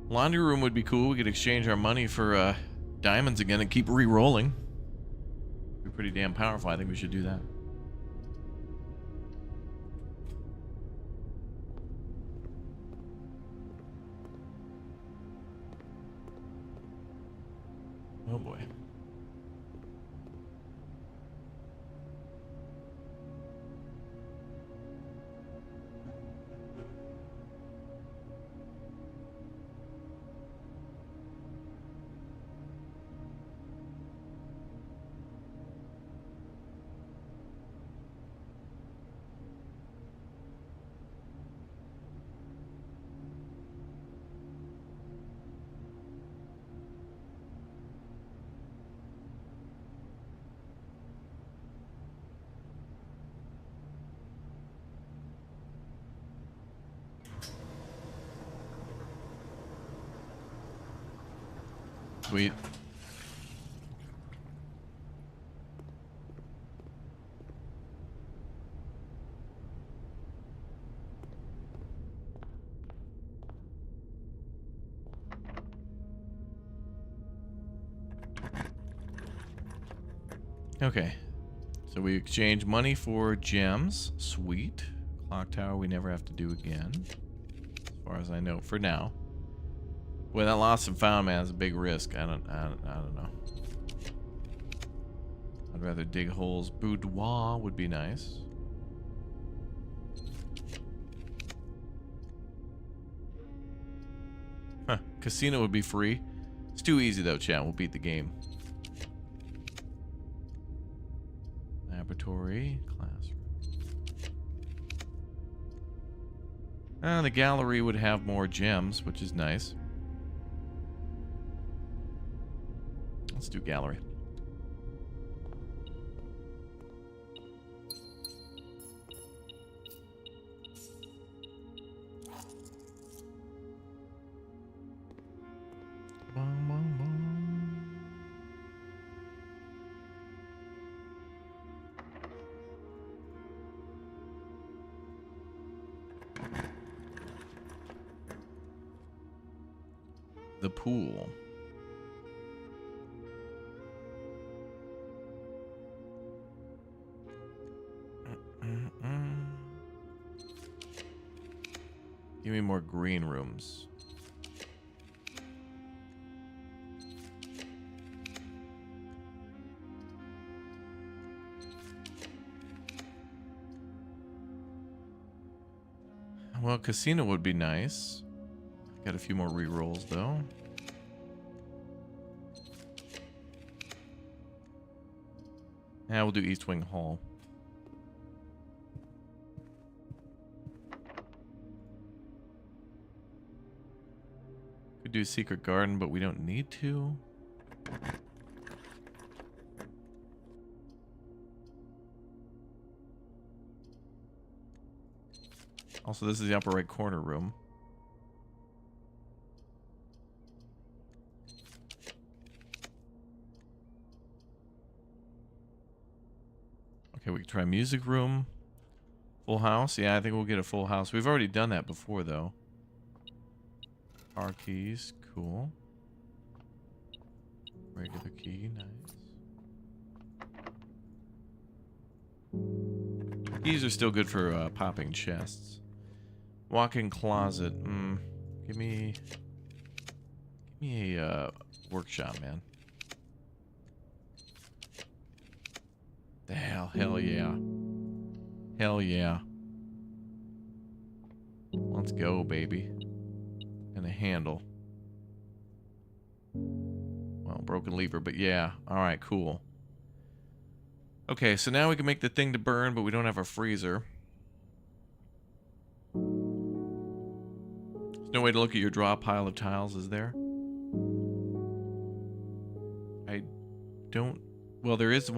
Speaker 1: Laundry room would be cool. We could exchange our money for diamonds again and keep re-rolling. Be pretty damn powerful. I think we should do that. Oh boy. Sweet. Okay. So we exchange money for gems. Sweet. Clock tower we never have to do again. As far as I know for now. Well, that lost and found man is a big risk. I don't know. I'd rather dig holes. Boudoir would be nice. Huh. Casino would be free. It's too easy though, chat. We'll beat the game. Laboratory. Classroom. The gallery would have more gems, which is nice. Let's do gallery. Bum, bum, bum. The pool. Give me more green rooms. Well, casino would be nice. Got a few more re-rolls though. Yeah, we'll do East Wing Hall. Could do Secret Garden, but we don't need to. Also, this is the upper right corner room. Okay, we can try music room. Full house? Yeah, I think we'll get a full house. We've already done that before, though. Car keys, cool. Regular key, nice. Keys are still good for popping chests. Walk-in closet. Give me a workshop, man. The hell yeah. Hell yeah. Let's go, baby. And a handle. Well, broken lever, but yeah. Alright, cool. Okay, so now we can make the thing to burn, but we don't have a freezer. There's no way to look at your draw pile of tiles, is there? I don't... Well, there is a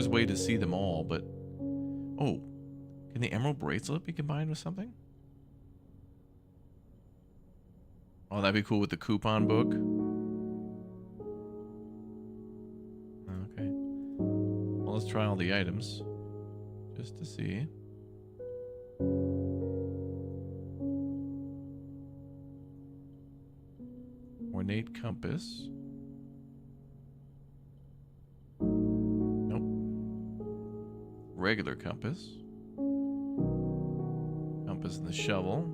Speaker 1: way to see them all, but... Oh, can the emerald bracelet be combined with something? Oh, that'd be cool with the coupon book. Okay. Well, let's try all the items. Just to see. Ornate compass. Nope. Regular compass. Compass and the shovel.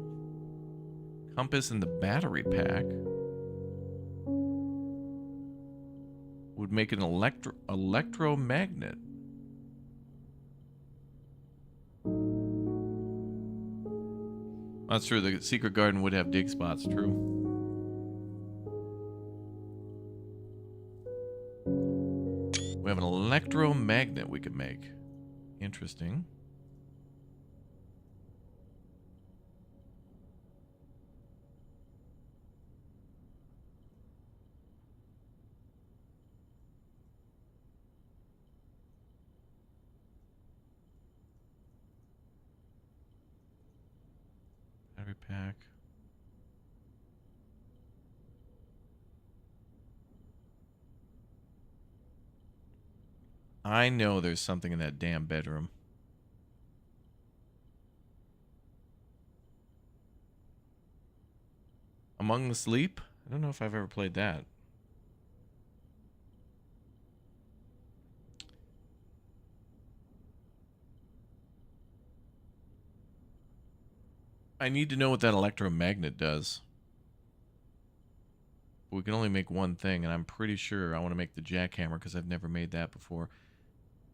Speaker 1: Compass in the battery pack. Would make an electromagnet. That's true. The secret garden would have dig spots. True. We have an electromagnet we could make. Interesting. Battery pack. I know there's something in that damn bedroom. Among the Sleep? I don't know if I've ever played that. I need to know what that electromagnet does. We can only make one thing, and I'm pretty sure I want to make the jackhammer because I've never made that before.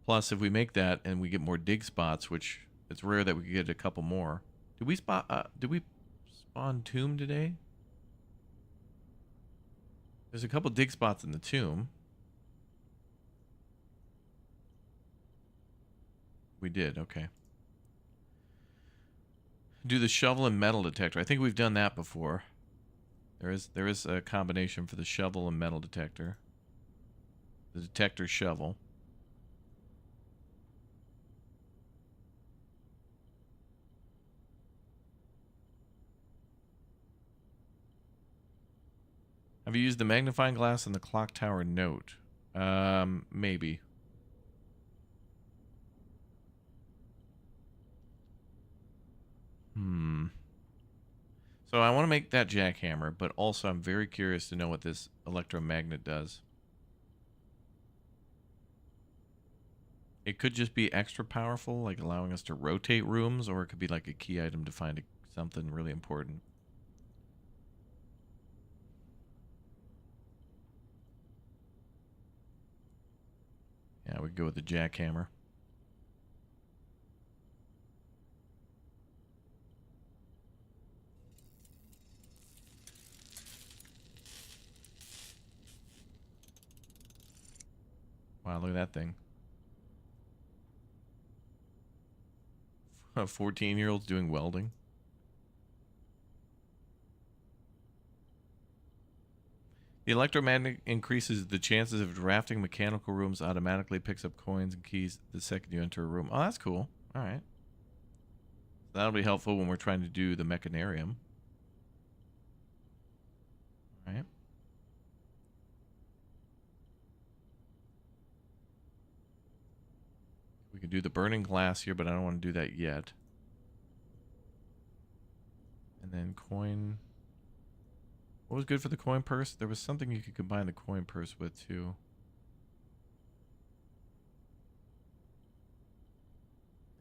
Speaker 1: Plus, if we make that and we get more dig spots, which it's rare that we could get a couple more. Did we spawn tomb today? There's a couple dig spots in the tomb. We did, okay. Do the shovel and metal detector. I think we've done that before. There is a combination for the shovel and metal detector. The detector shovel. Have you used the magnifying glass in the clock tower note? Maybe. So I want to make that jackhammer, but also I'm very curious to know what this electromagnet does. It could just be extra powerful, like allowing us to rotate rooms, or it could be like a key item to find something really important. Yeah, we could go with the jackhammer. Wow, look at that thing. 14-year-olds doing welding. The electromagnet increases the chances of drafting mechanical rooms, automatically picks up coins and keys the second you enter a room. Oh, that's cool. All right. That'll be helpful when we're trying to do the mechanarium. All right. We can do the burning glass here, but I don't want to do that yet. And then coin. What was good for the coin purse? There was something you could combine the coin purse with too.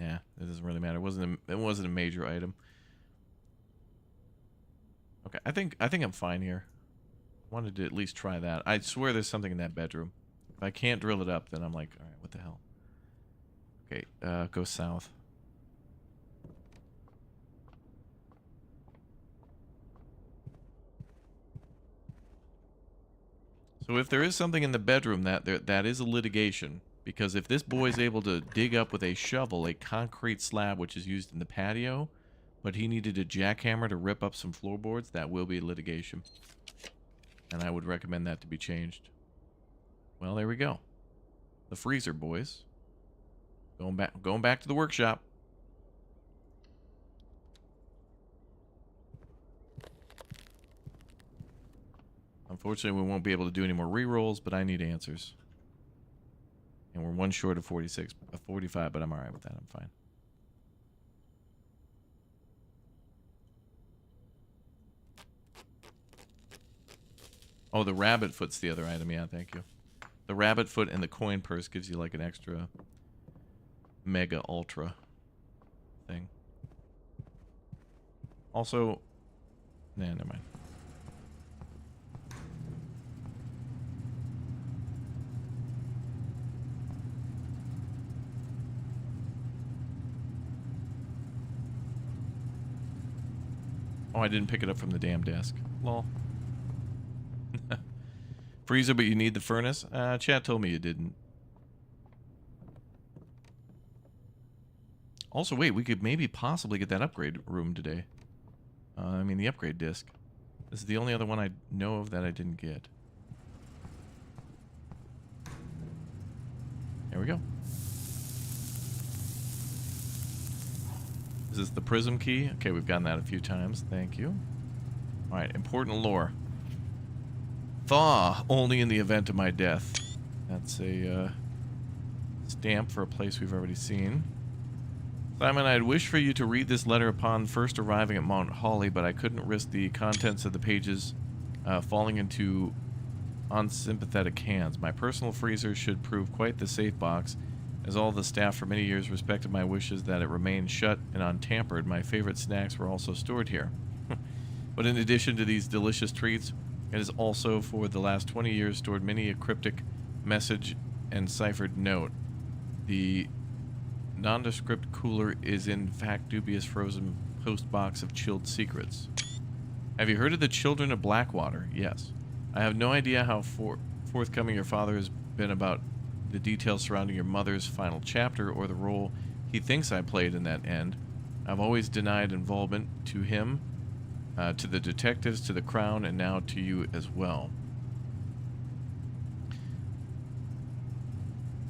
Speaker 1: Yeah, it doesn't really matter. It wasn't a major item. Okay, I think I'm fine here. I wanted to at least try that. I swear there's something in that bedroom. If I can't drill it up, then I'm like, all right, what the hell? Okay, go south. So if there is something in the bedroom that is a litigation, Because if this boy's able to dig up with a shovel a concrete slab which is used in the patio, but he needed a jackhammer to rip up some floorboards, that will be litigation. And I would recommend that to be changed. Well, there we go. The freezer, boys. Going back to the workshop. Unfortunately, we won't be able to do any more rerolls, but I need answers. And we're one short of 45, but I'm alright with that. I'm fine. Oh, the rabbit foot's the other item. Yeah, thank you. The rabbit foot and the coin purse gives you like an extra mega ultra thing. Also, nah, never mind. Oh, I didn't pick it up from the damn desk. Lol. Freezer, but you need the furnace? Chat told me you didn't. Also, wait, we could maybe possibly get that upgrade room today. I mean, the upgrade disc. This is the only other one I know of that I didn't get. There we go. Is this the prism key? Okay, we've gotten that a few times. Thank you. Alright, important lore. Thaw, only in the event of my death. That's a stamp for a place we've already seen. Simon, I'd wish for you to read this letter upon first arriving at Mount Holly, but I couldn't risk the contents of the pages falling into unsympathetic hands. My personal freezer should prove quite the safe box, as all the staff for many years respected my wishes that it remain shut and untampered. My favorite snacks were also stored here. But in addition to these delicious treats, it has also for the last 20 years stored many a cryptic message and ciphered note. The nondescript cooler is in fact dubious frozen post box of chilled secrets. Have you heard of the Children of Blackwater? Yes. I have no idea how forthcoming your father has been about the details surrounding your mother's final chapter or the role he thinks I played in that end. I've always denied involvement to him, to the detectives, to the Crown, and now to you as well.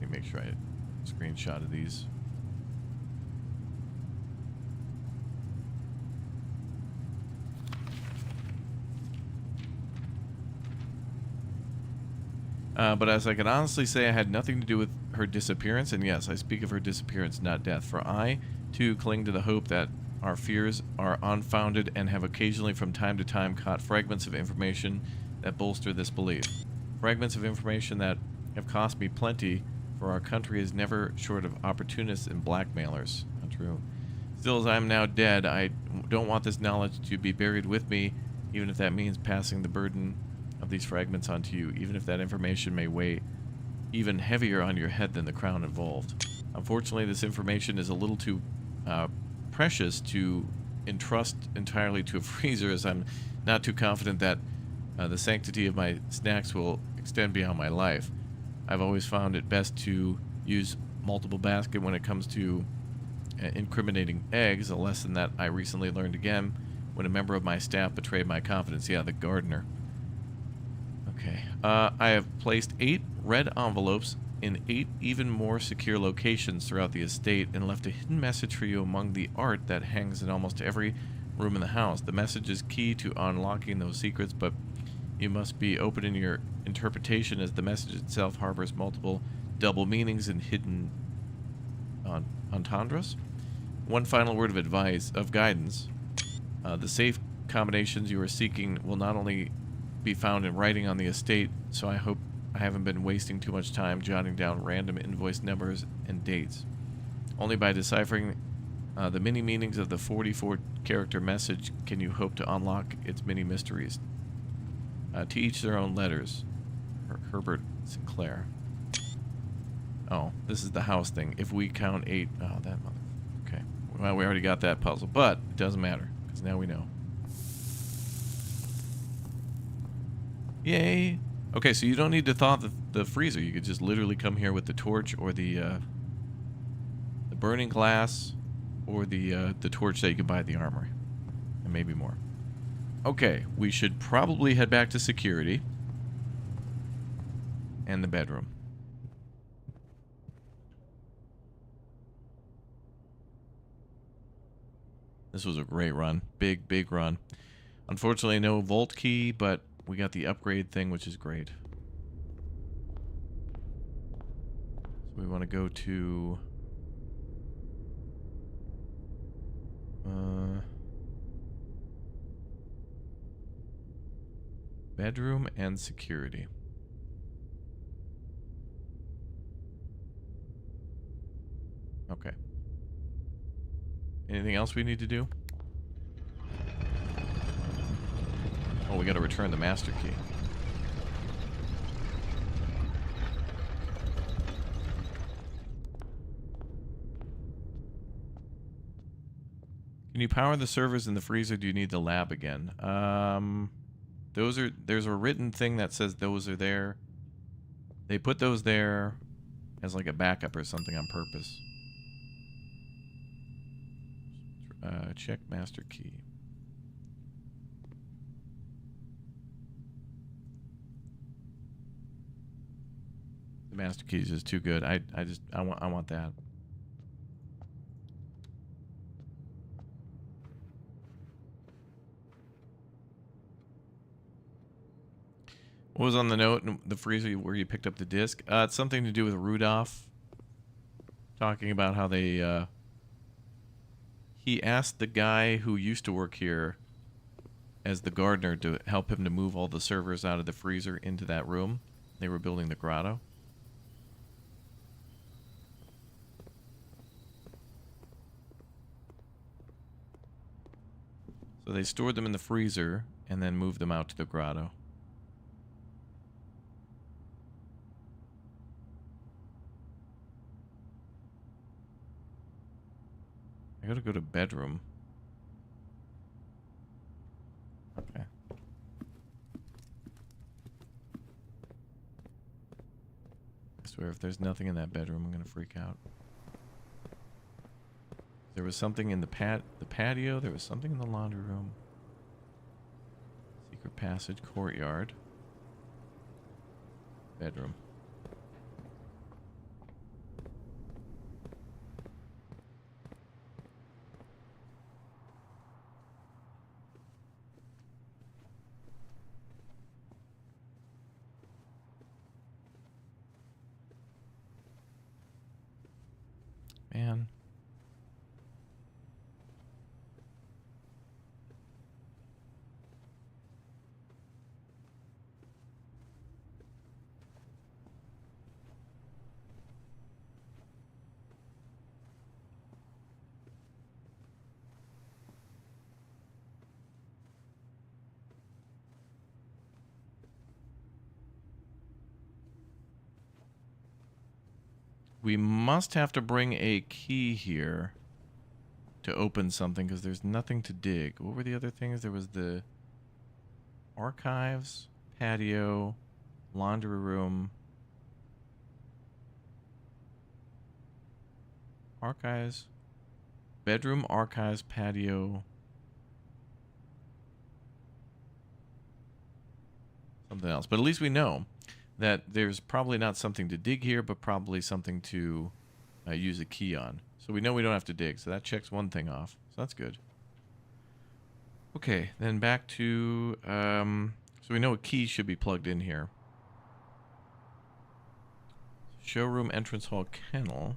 Speaker 1: Let me make sure I screenshotted these. But as I can honestly say, I had nothing to do with her disappearance, and yes, I speak of her disappearance, not death, for I, too, cling to the hope that our fears are unfounded and have occasionally from time to time caught fragments of information that bolster this belief. Fragments of information that have cost me plenty, for our country is never short of opportunists and blackmailers. Not true. Still, as I am now dead, I don't want this knowledge to be buried with me, even if that means passing the burden of these fragments onto you, even if that information may weigh even heavier on your head than the Crown involved. Unfortunately, this information is a little too precious to entrust entirely to a freezer, as I'm not too confident that the sanctity of my snacks will extend beyond my life. I've always found it best to use multiple basket when it comes to incriminating eggs, a lesson that I recently learned again when a member of my staff betrayed my confidence. Yeah, the gardener. Okay. I have placed 8 red envelopes in 8 even more secure locations throughout the estate and left a hidden message for you among the art that hangs in almost every room in the house. The message is key to unlocking those secrets, but you must be open in your interpretation, as the message itself harbors multiple double meanings and hidden entendres. One final word of advice, of guidance. The safe combinations you are seeking will not only be found in writing on the estate, so I hope I haven't been wasting too much time jotting down random invoice numbers and dates. Only by deciphering the many meanings of the 44-character message can you hope to unlock its many mysteries. To each their own letters. Herbert Sinclair. Oh, this is the house thing. If we count 8... Oh, that mother... Okay. Well, we already got that puzzle, but it doesn't matter, because now we know. Yay! Okay, so you don't need to thaw the freezer. You could just literally come here with the torch or the burning glass or the torch that you can buy at the armory. And maybe more. Okay, we should probably head back to security. And the bedroom. This was a great run. Big, big run. Unfortunately, no vault key, but we got the upgrade thing, which is great. So we want to go to... bedroom and security. Okay. Anything else we need to do? Oh, we got to return the master key. Can you power the servers in the freezer? Do you need the lab again? There's a written thing that says those are there. They put those there as like a backup or something on purpose. Check master key. The master key is just too good. I want that. What was on the note in the freezer where you picked up the disc? It's something to do with Rudolph. Talking about how they, he asked the guy who used to work here as the gardener to help him to move all the servers out of the freezer into that room. They were building the grotto. So they stored them in the freezer and then moved them out to the grotto. I gotta go to bedroom. Okay. I swear if there's nothing in that bedroom, I'm gonna freak out. There was something in the patio. There was something in the laundry room. Secret passage, courtyard. Bedroom. Man. We must have to bring a key here to open something because there's nothing to dig. What were the other things? There was the archives, patio, laundry room, archives, bedroom, archives, patio, something else. But at least we know that there's probably not something to dig here, but probably something to use a key on. So we know we don't have to dig, so that checks one thing off. So that's good. Okay, then back to... so we know a key should be plugged in here. Showroom, entrance hall, kennel.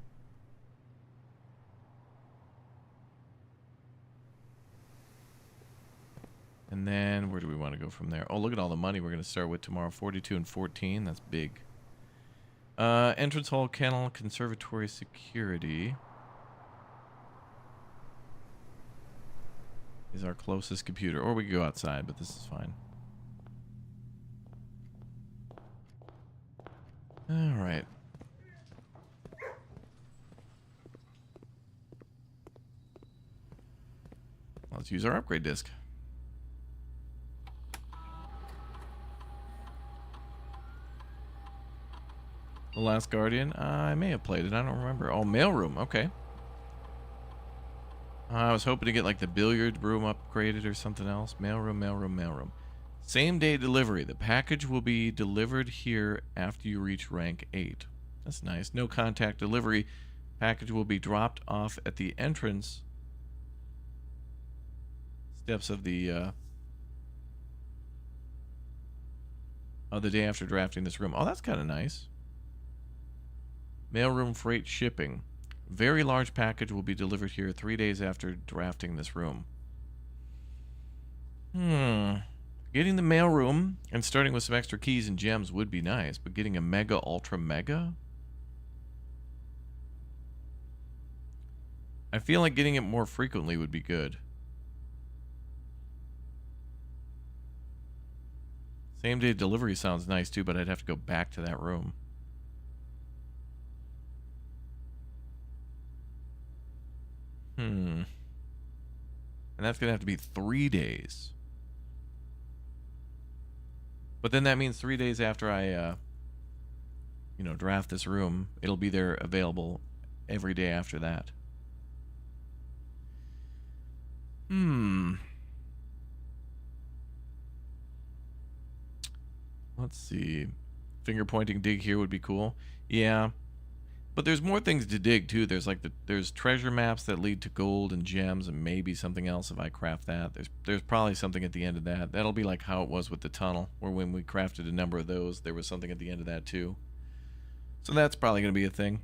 Speaker 1: And then where do we want to go from there? Oh, look at all the money we're going to start with tomorrow. 42 and 14. That's big. Entrance hall, kennel, conservatory, security. Is our closest computer. Or we can go outside, but this is fine. All right. Let's use our upgrade disc. The Last Guardian? I may have played it. I don't remember. Oh, mailroom. Okay. I was hoping to get like the billiard room upgraded or something else. Mailroom, mailroom, mailroom. Same day delivery. The package will be delivered here after you reach rank 8. That's nice. No contact delivery. Package will be dropped off at the entrance steps of the day after drafting this room. Oh, that's kind of nice. Mailroom freight shipping. Very large package will be delivered here 3 days after drafting this room. Getting the mailroom and starting with some extra keys and gems would be nice, but getting a mega ultra mega? I feel like getting it more frequently would be good. Same day delivery sounds nice too, but I'd have to go back to that room. And that's going to have to be 3 days. But then that means 3 days after I, draft this room, it'll be there available every day after that. Let's see. Finger pointing dig here would be cool. Yeah. But there's more things to dig too. There's like there's treasure maps that lead to gold and gems and maybe something else if I craft that. There's probably something at the end of that. That'll be like how it was with the tunnel, where when we crafted a number of those, there was something at the end of that too. So that's probably going to be a thing.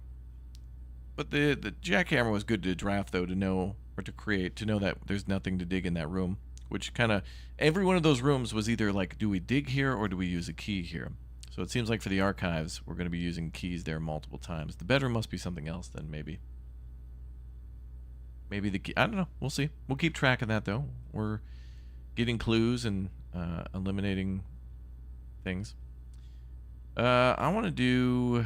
Speaker 1: But the jackhammer was good to draft though, to know, or to create, to know that there's nothing to dig in that room. Which kind of, every one of those rooms was either like, do we dig here or do we use a key here? So it seems like for the archives, we're going to be using keys there multiple times. The bedroom must be something else then, maybe. Maybe the key, I don't know. We'll see. We'll keep track of that though. We're getting clues and eliminating things. I want to do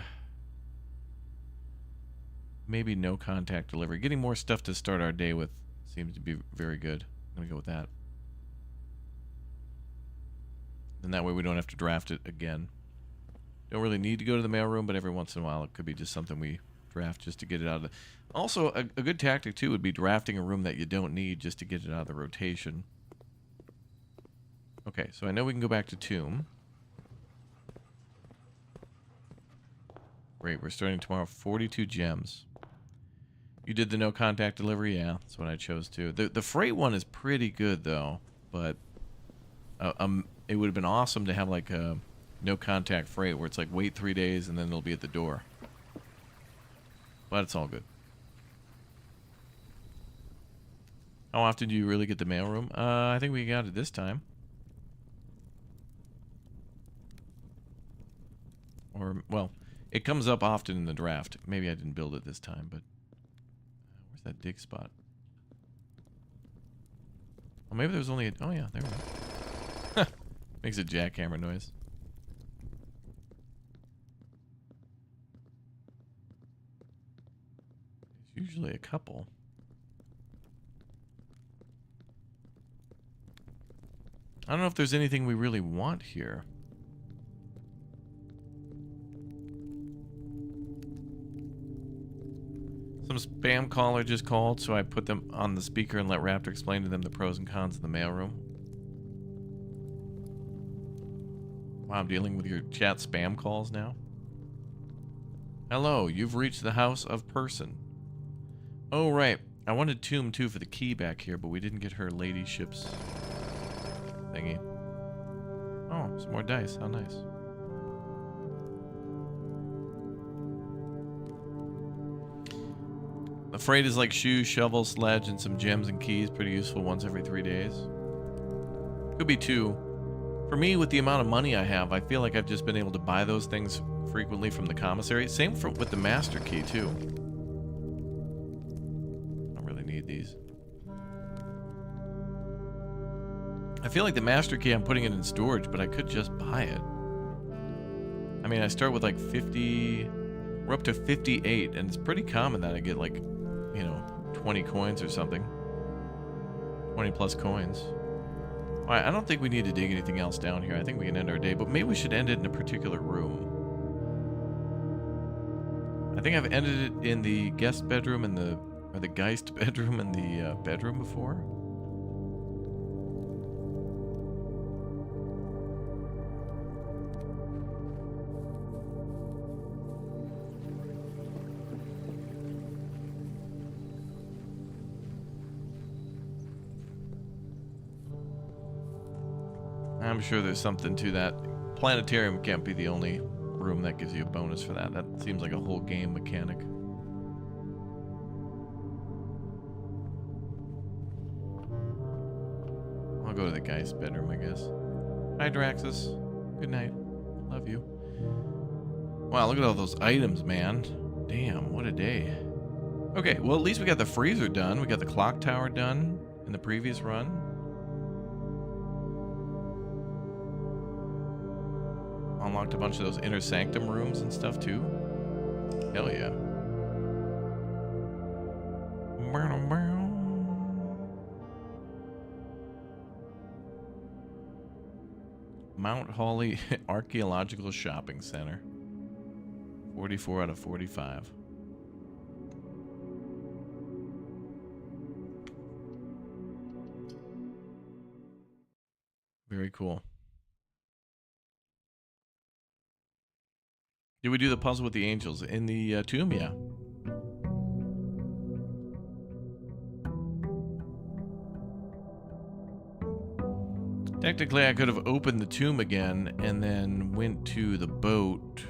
Speaker 1: maybe no contact delivery. Getting more stuff to start our day with seems to be very good. I'm going to go with that. And that way we don't have to draft it again. Don't really need to go to the mailroom, but every once in a while it could be just something we draft just to get it out of the... Also, a good tactic too would be drafting a room that you don't need just to get it out of the rotation. Okay, so I know we can go back to Tomb. Great, we're starting tomorrow. 42 gems. You did the no contact delivery? Yeah, that's what I chose to. The freight one is pretty good though, but it would have been awesome to have like a no contact freight where it's like wait 3 days and then it'll be at the door. But it's all good. How often do you really get the mailroom? I think we got it this time. Or, well, it comes up often in the draft. Maybe I didn't build it this time, but where's that dig spot? Oh, maybe there's only a... Oh, yeah, there we go. Makes a jackhammer noise. There's usually a couple. I don't know if there's anything we really want here. Some spam caller just called, so I put them on the speaker and let Raptor explain to them the pros and cons of the mailroom. Wow, I'm dealing with your chat spam calls now. Hello, you've reached the house of person. Oh, right. I wanted Tomb too for the key back here, but we didn't get her ladyship's thingy. Oh, some more dice. How nice. The freight is like shoes, shovel, sledge, and some gems and keys. Pretty useful once every 3 days. Could be 2. For me, with the amount of money I have, I feel like I've just been able to buy those things frequently from the commissary. Same with the master key, too. I don't really need these. I feel like the master key, I'm putting it in storage, but I could just buy it. I mean, I start with like 50... We're up to 58, and it's pretty common that I get like, 20 coins or something. 20 plus coins. Alright, I don't think we need to dig anything else down here. I think we can end our day, but maybe we should end it in a particular room. I think I've ended it in the guest bedroom and or the Geist bedroom and the bedroom before. I'm sure there's something to that. Planetarium can't be the only room that gives you a bonus for that. That seems like a whole game mechanic. I'll go to the guy's bedroom, I guess. Hi, Draxus. Good night. Love you. Wow, look at all those items, man. Damn, what a day. Okay, well, at least we got the freezer done. We got the clock tower done in the previous run. Unlocked a bunch of those inner sanctum rooms and stuff, too. Hell yeah. Mount Holly Archaeological Shopping Center. 44 out of 45. Very cool. Did we do the puzzle with the angels in the tomb? Yeah. Technically, I could have opened the tomb again and then went to the boat.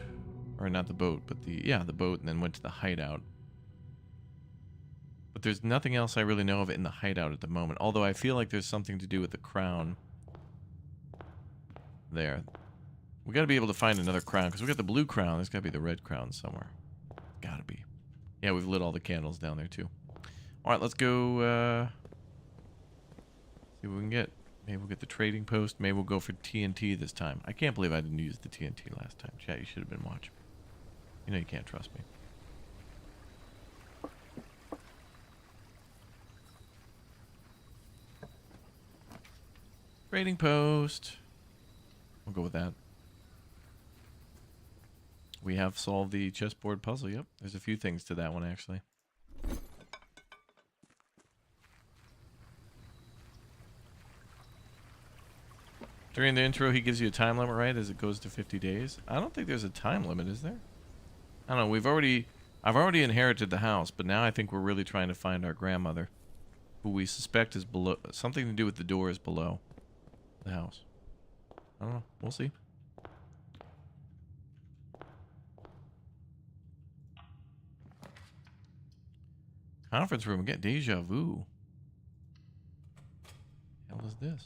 Speaker 1: Or not the boat, but the boat, and then went to the hideout. But there's nothing else I really know of in the hideout at the moment. Although I feel like there's something to do with the crown. There. We gotta be able to find another crown, because we got the blue crown. There's gotta be the red crown somewhere. Gotta be. Yeah, we've lit all the candles down there, too. Alright, let's go, see what we can get. Maybe we'll get the trading post. Maybe we'll go for TNT this time. I can't believe I didn't use the TNT last time. Chat, you should have been watching. You know you can't trust me. Trading post. We'll go with that. We have solved the chessboard puzzle. Yep, there's a few things to that one, actually. During the intro, he gives you a time limit, right, as it goes to 50 days? I don't think there's a time limit, is there? I don't know. I've already inherited the house, but now I think we're really trying to find our grandmother, who we suspect is below, something to do with the doors below the house. I don't know. We'll see. Conference room. Get deja vu. What the hell is this?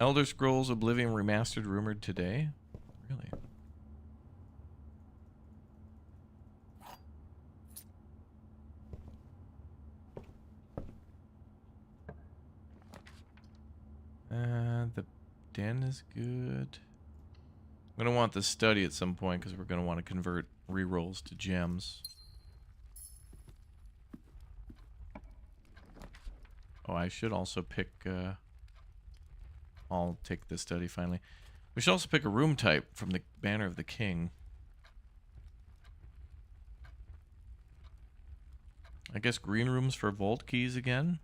Speaker 1: Elder Scrolls Oblivion Remastered rumored today? Really? The den is good. I'm going to want the study at some point because we're going to want to convert rerolls to gems. Oh, I should also pick... I'll take the study finally. We should also pick a room type from the Banner of the King. I guess green rooms for vault keys again.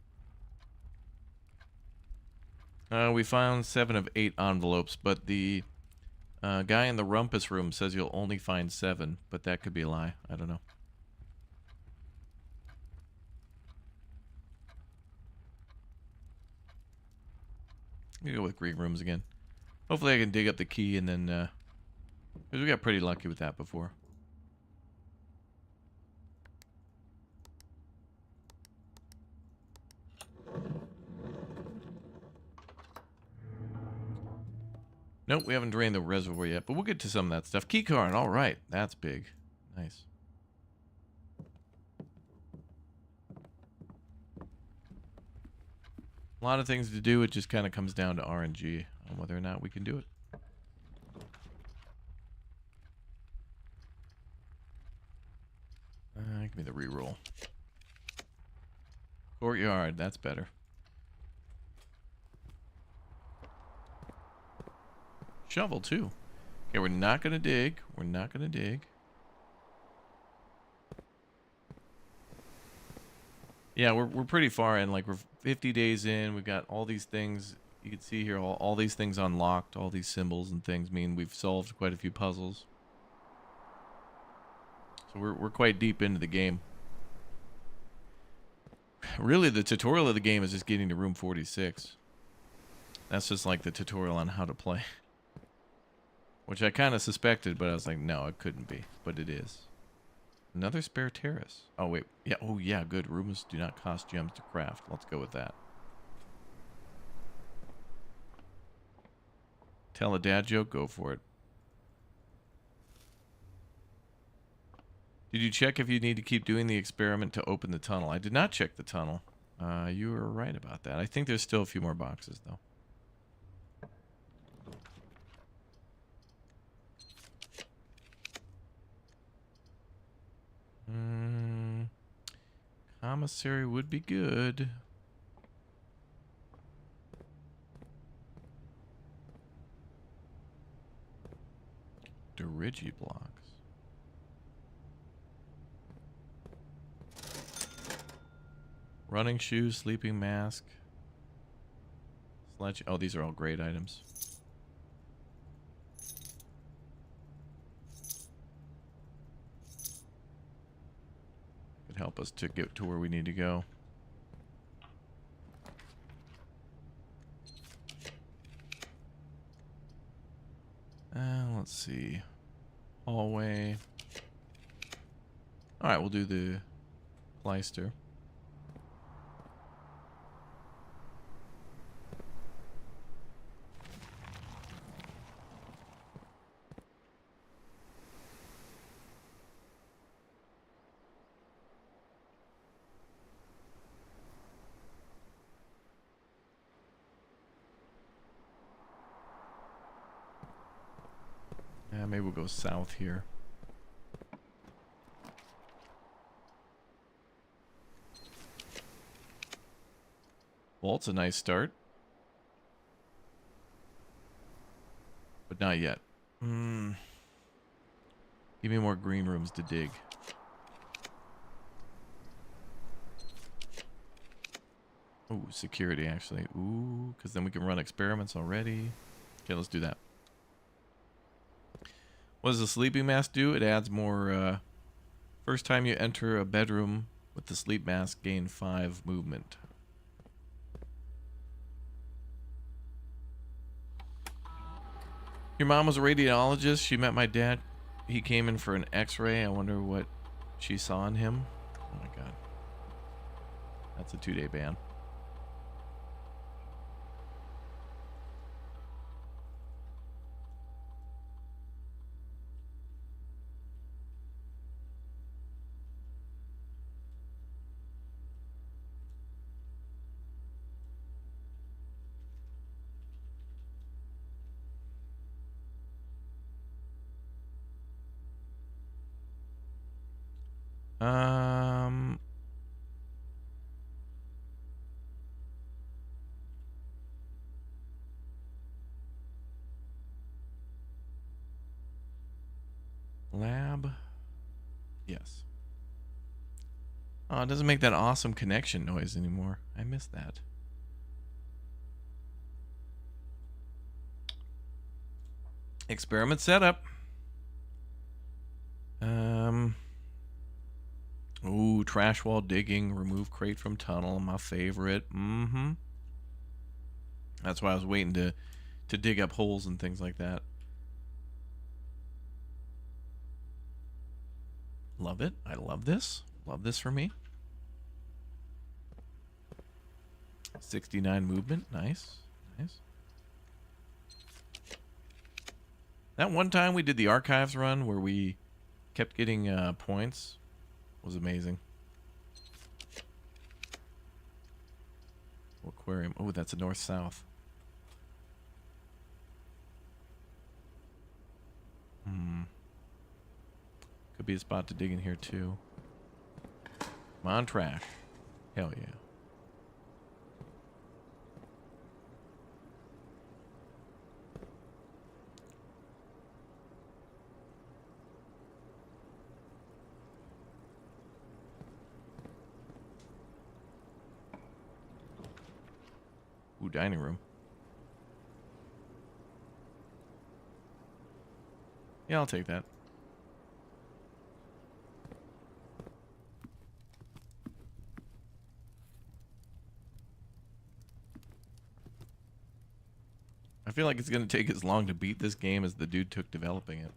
Speaker 1: We found 7 of 8 envelopes, but the guy in the rumpus room says you'll only find 7, but that could be a lie. I don't know. I'm gonna go with green rooms again. Hopefully I can dig up the key and then, because we got pretty lucky with that before. Nope, we haven't drained the reservoir yet, but we'll get to some of that stuff. Key card, all right. That's big. Nice. A lot of things to do. It just kind of comes down to RNG on whether or not we can do it. Give me the reroll. Courtyard, that's better. Shovel, too. Okay, we're not going to dig. We're not going to dig. Yeah, we're pretty far in. Like, we're 50 days in. We've got all these things. You can see here all these things unlocked. All these symbols and things mean we've solved quite a few puzzles. So we're quite deep into the game. Really, the tutorial of the game is just getting to room 46. That's just like the tutorial on how to play. Which I kind of suspected, but I was like, no, it couldn't be. But it is. Another spare terrace. Oh, wait. Yeah. Oh, yeah. Good. Rooms do not cost gems to craft. Let's go with that. Tell a dad joke. Go for it. Did you check if you need to keep doing the experiment to open the tunnel? I did not check the tunnel. You were right about that. I think there's still a few more boxes, though. Commissary would be good. Dirigi blocks. Running shoes, sleeping mask. Sledge. Oh, these are all great items. Could help us to get to where we need to go. Let's see. Hallway. All right, we'll do the Kleister. Yeah, maybe we'll go south here. Vault's a nice start. But not yet. Give me more green rooms to dig. Ooh, security, actually. Ooh, because then we can run experiments already. Okay, let's do that. What does the sleeping mask do? It adds more, first time you enter a bedroom with the sleep mask, gain 5 movement. Your mom was a radiologist. She met my dad. He came in for an x-ray. I wonder what she saw in him. Oh my god. That's a 2-day ban. Lab. Yes. Oh, it doesn't make that awesome connection noise anymore. I miss that. Experiment setup. Ooh, trash wall digging, remove crate from tunnel, my favorite. That's why I was waiting to dig up holes and things like that. Love it. I love this. Love this for me. 69 movement. Nice. Nice. That one time we did the archives run where we kept getting points was amazing. Aquarium. Oh, that's a north-south. Could be a spot to dig in here too. Come on, trash. Hell yeah. Ooh, dining room. Yeah, I'll take that. I feel like it's going to take as long to beat this game as the dude took developing it.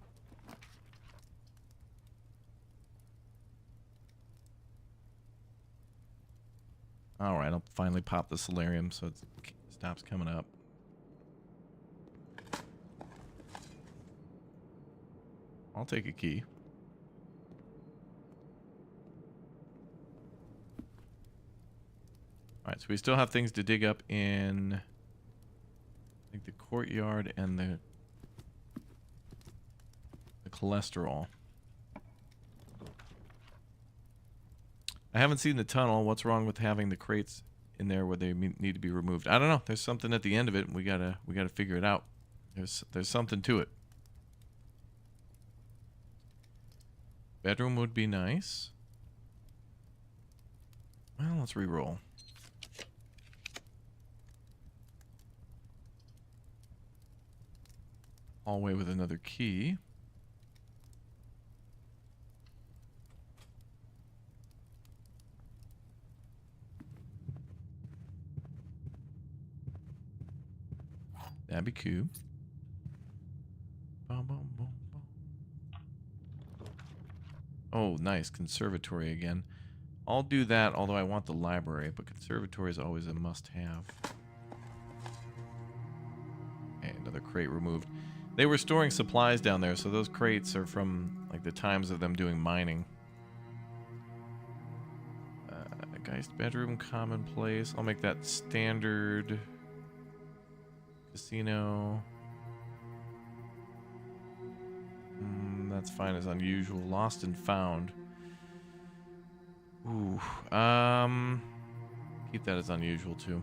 Speaker 1: Alright, I'll finally pop the solarium so it stops coming up. I'll take a key. Alright, so we still have things to dig up in, I think, the courtyard and the cholesterol. I haven't seen the tunnel. What's wrong with having the crates in there where they need to be removed? I don't know. There's something at the end of it, and we gotta figure it out. There's something to it. Bedroom would be nice. Well, let's re-roll. Hallway with another key. That'd be cool. Boom, boom, boom, boom. Oh, nice. Conservatory again. I'll do that, although I want the library, but conservatory is always a must-have. Okay, another crate removed. They were storing supplies down there, so those crates are from, like, the times of them doing mining. Geist bedroom, commonplace. I'll make that standard. Casino. That's fine as unusual. Lost and found. Ooh. Keep that as unusual too.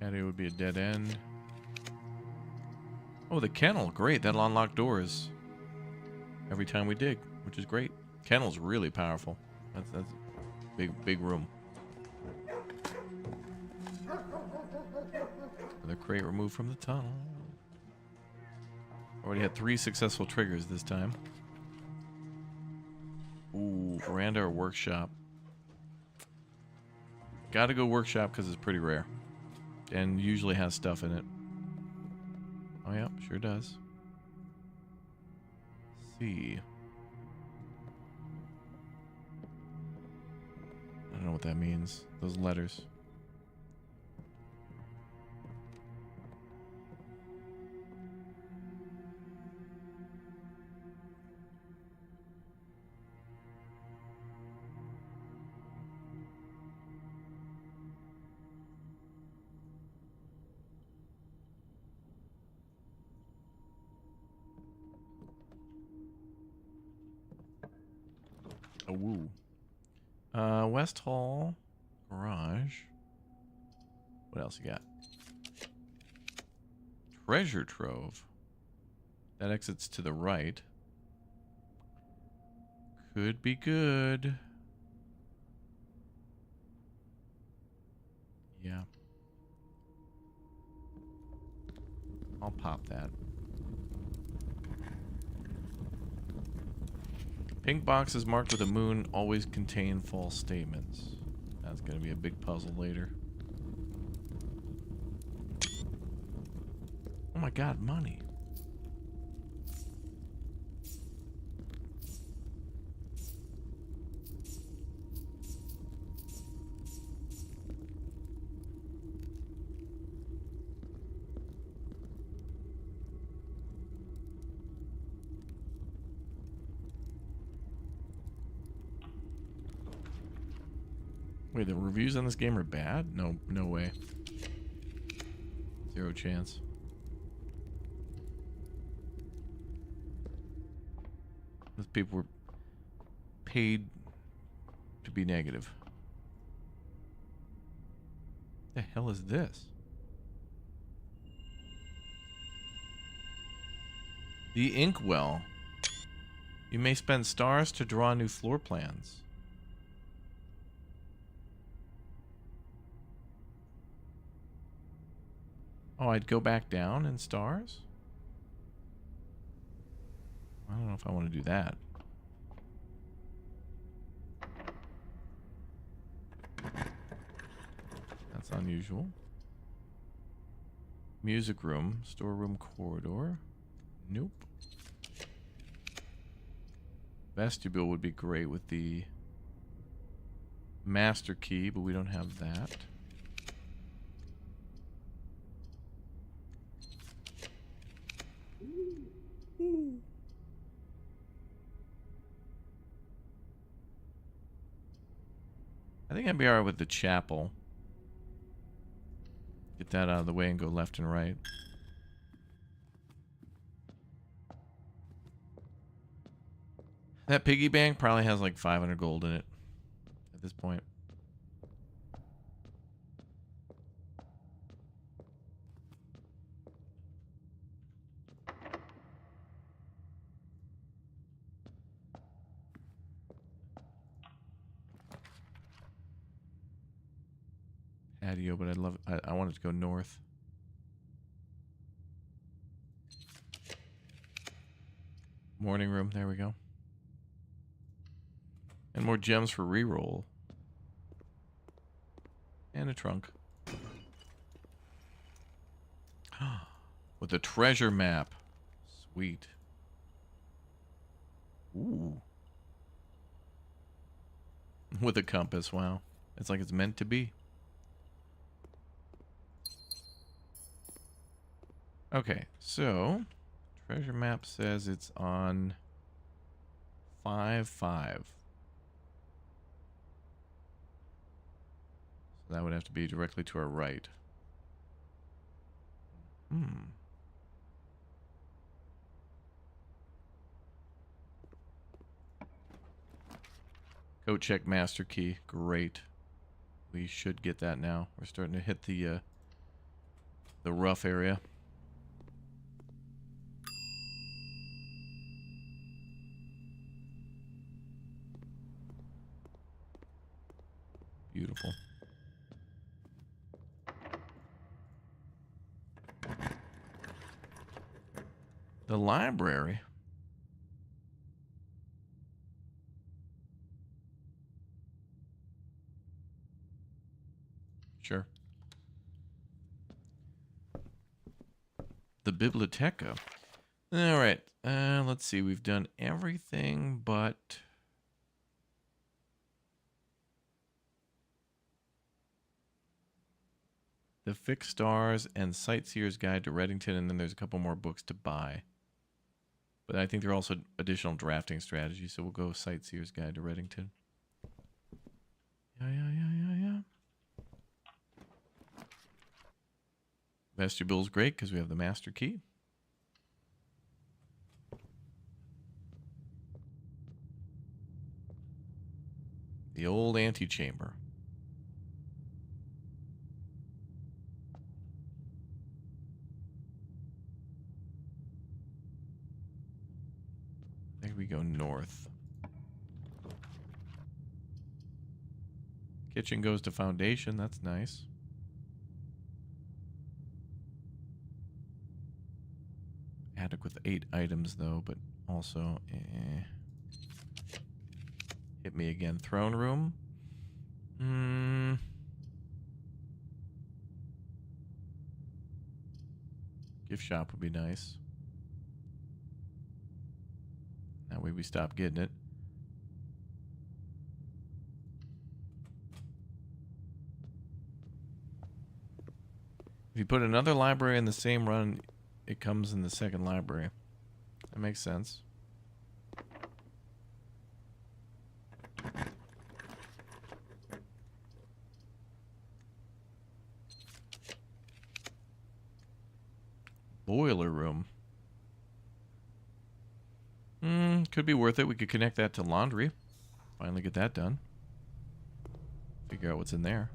Speaker 1: Patio would be a dead end. Oh, the kennel. Great. That'll unlock doors every time we dig, which is great. Kennel's really powerful. That's big room. Another crate removed from the tunnel. Already had 3 successful triggers this time. Ooh, veranda or workshop. Gotta go workshop because it's pretty rare. And usually has stuff in it. Oh yeah, sure does. Let's see. I don't know what that means. Those letters. Oh, woo. West Hall, garage. What else you got? Treasure trove. That exits to the right. Could be good. Yeah. I'll pop that. Pink boxes marked with a moon always contain false statements. That's going to be a big puzzle later. Oh my god, money. Wait, the reviews on this game are bad? No way. Zero chance. Those people were paid to be negative. What the hell is this? The inkwell. You may spend stars to draw new floor plans. Oh, I'd go back down in stars? I don't know if I want to do that. That's unusual. Music room, storeroom corridor. Nope. Vestibule would be great with the master key, but we don't have that. I think I'd be alright with the chapel. Get that out of the way and go left and right. That piggy bank probably has like 500 gold in it at this point. Patio, but I wanted to go north. Morning room, there we go. And more gems for reroll. And a trunk. With a treasure map. Sweet. Ooh. With a compass, wow. It's like it's meant to be. Okay, so treasure map says it's on 5-5. So that would have to be directly to our right. Go check master key. Great. We should get that now. We're starting to hit the rough area. Beautiful. The library. Sure. The biblioteca. All right. Let's see. We've done everything but the Fixed Stars and Sightseer's Guide to Reddington, and then there's a couple more books to buy. But I think there are also additional drafting strategies, so we'll go Sightseer's Guide to Reddington. Yeah. Vestibule's great because we have the master key. The old antechamber. I think we go north. Kitchen goes to foundation. That's nice. Attic with 8 items, though, but also... Hit me again. Throne room. Gift shop would be nice. That way we stop getting it. If you put another library in the same run, it comes in the second library. That makes sense. Boiler room. Could be worth it. We could connect that to laundry. Finally get that done. Figure out what's in there.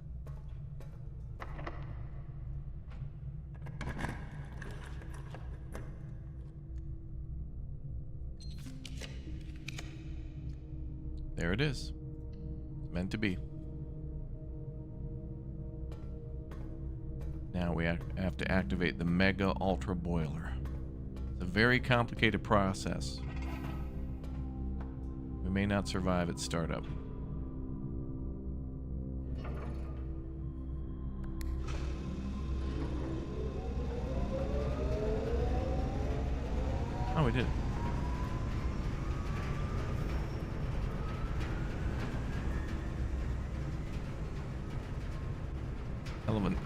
Speaker 1: There it is. It's meant to be. Now we have to activate the Mega Ultra Boiler. It's a very complicated process. We may not survive its startup. Oh, we did.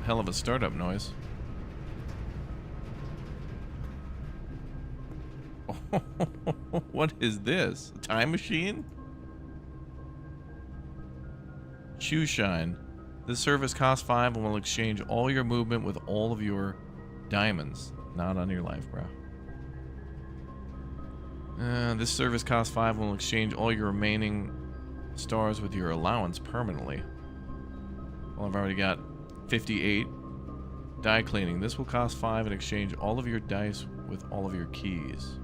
Speaker 1: Hell of a startup noise. What is this? A time machine? Shoe shine. This service costs 5 and will exchange all your movement with all of your diamonds. Not on your life, bro. This service costs 5 and will exchange all your remaining stars with your allowance permanently. Well, I've already got 58. Die cleaning. This will cost 5 and exchange all of your dice with all of your keys.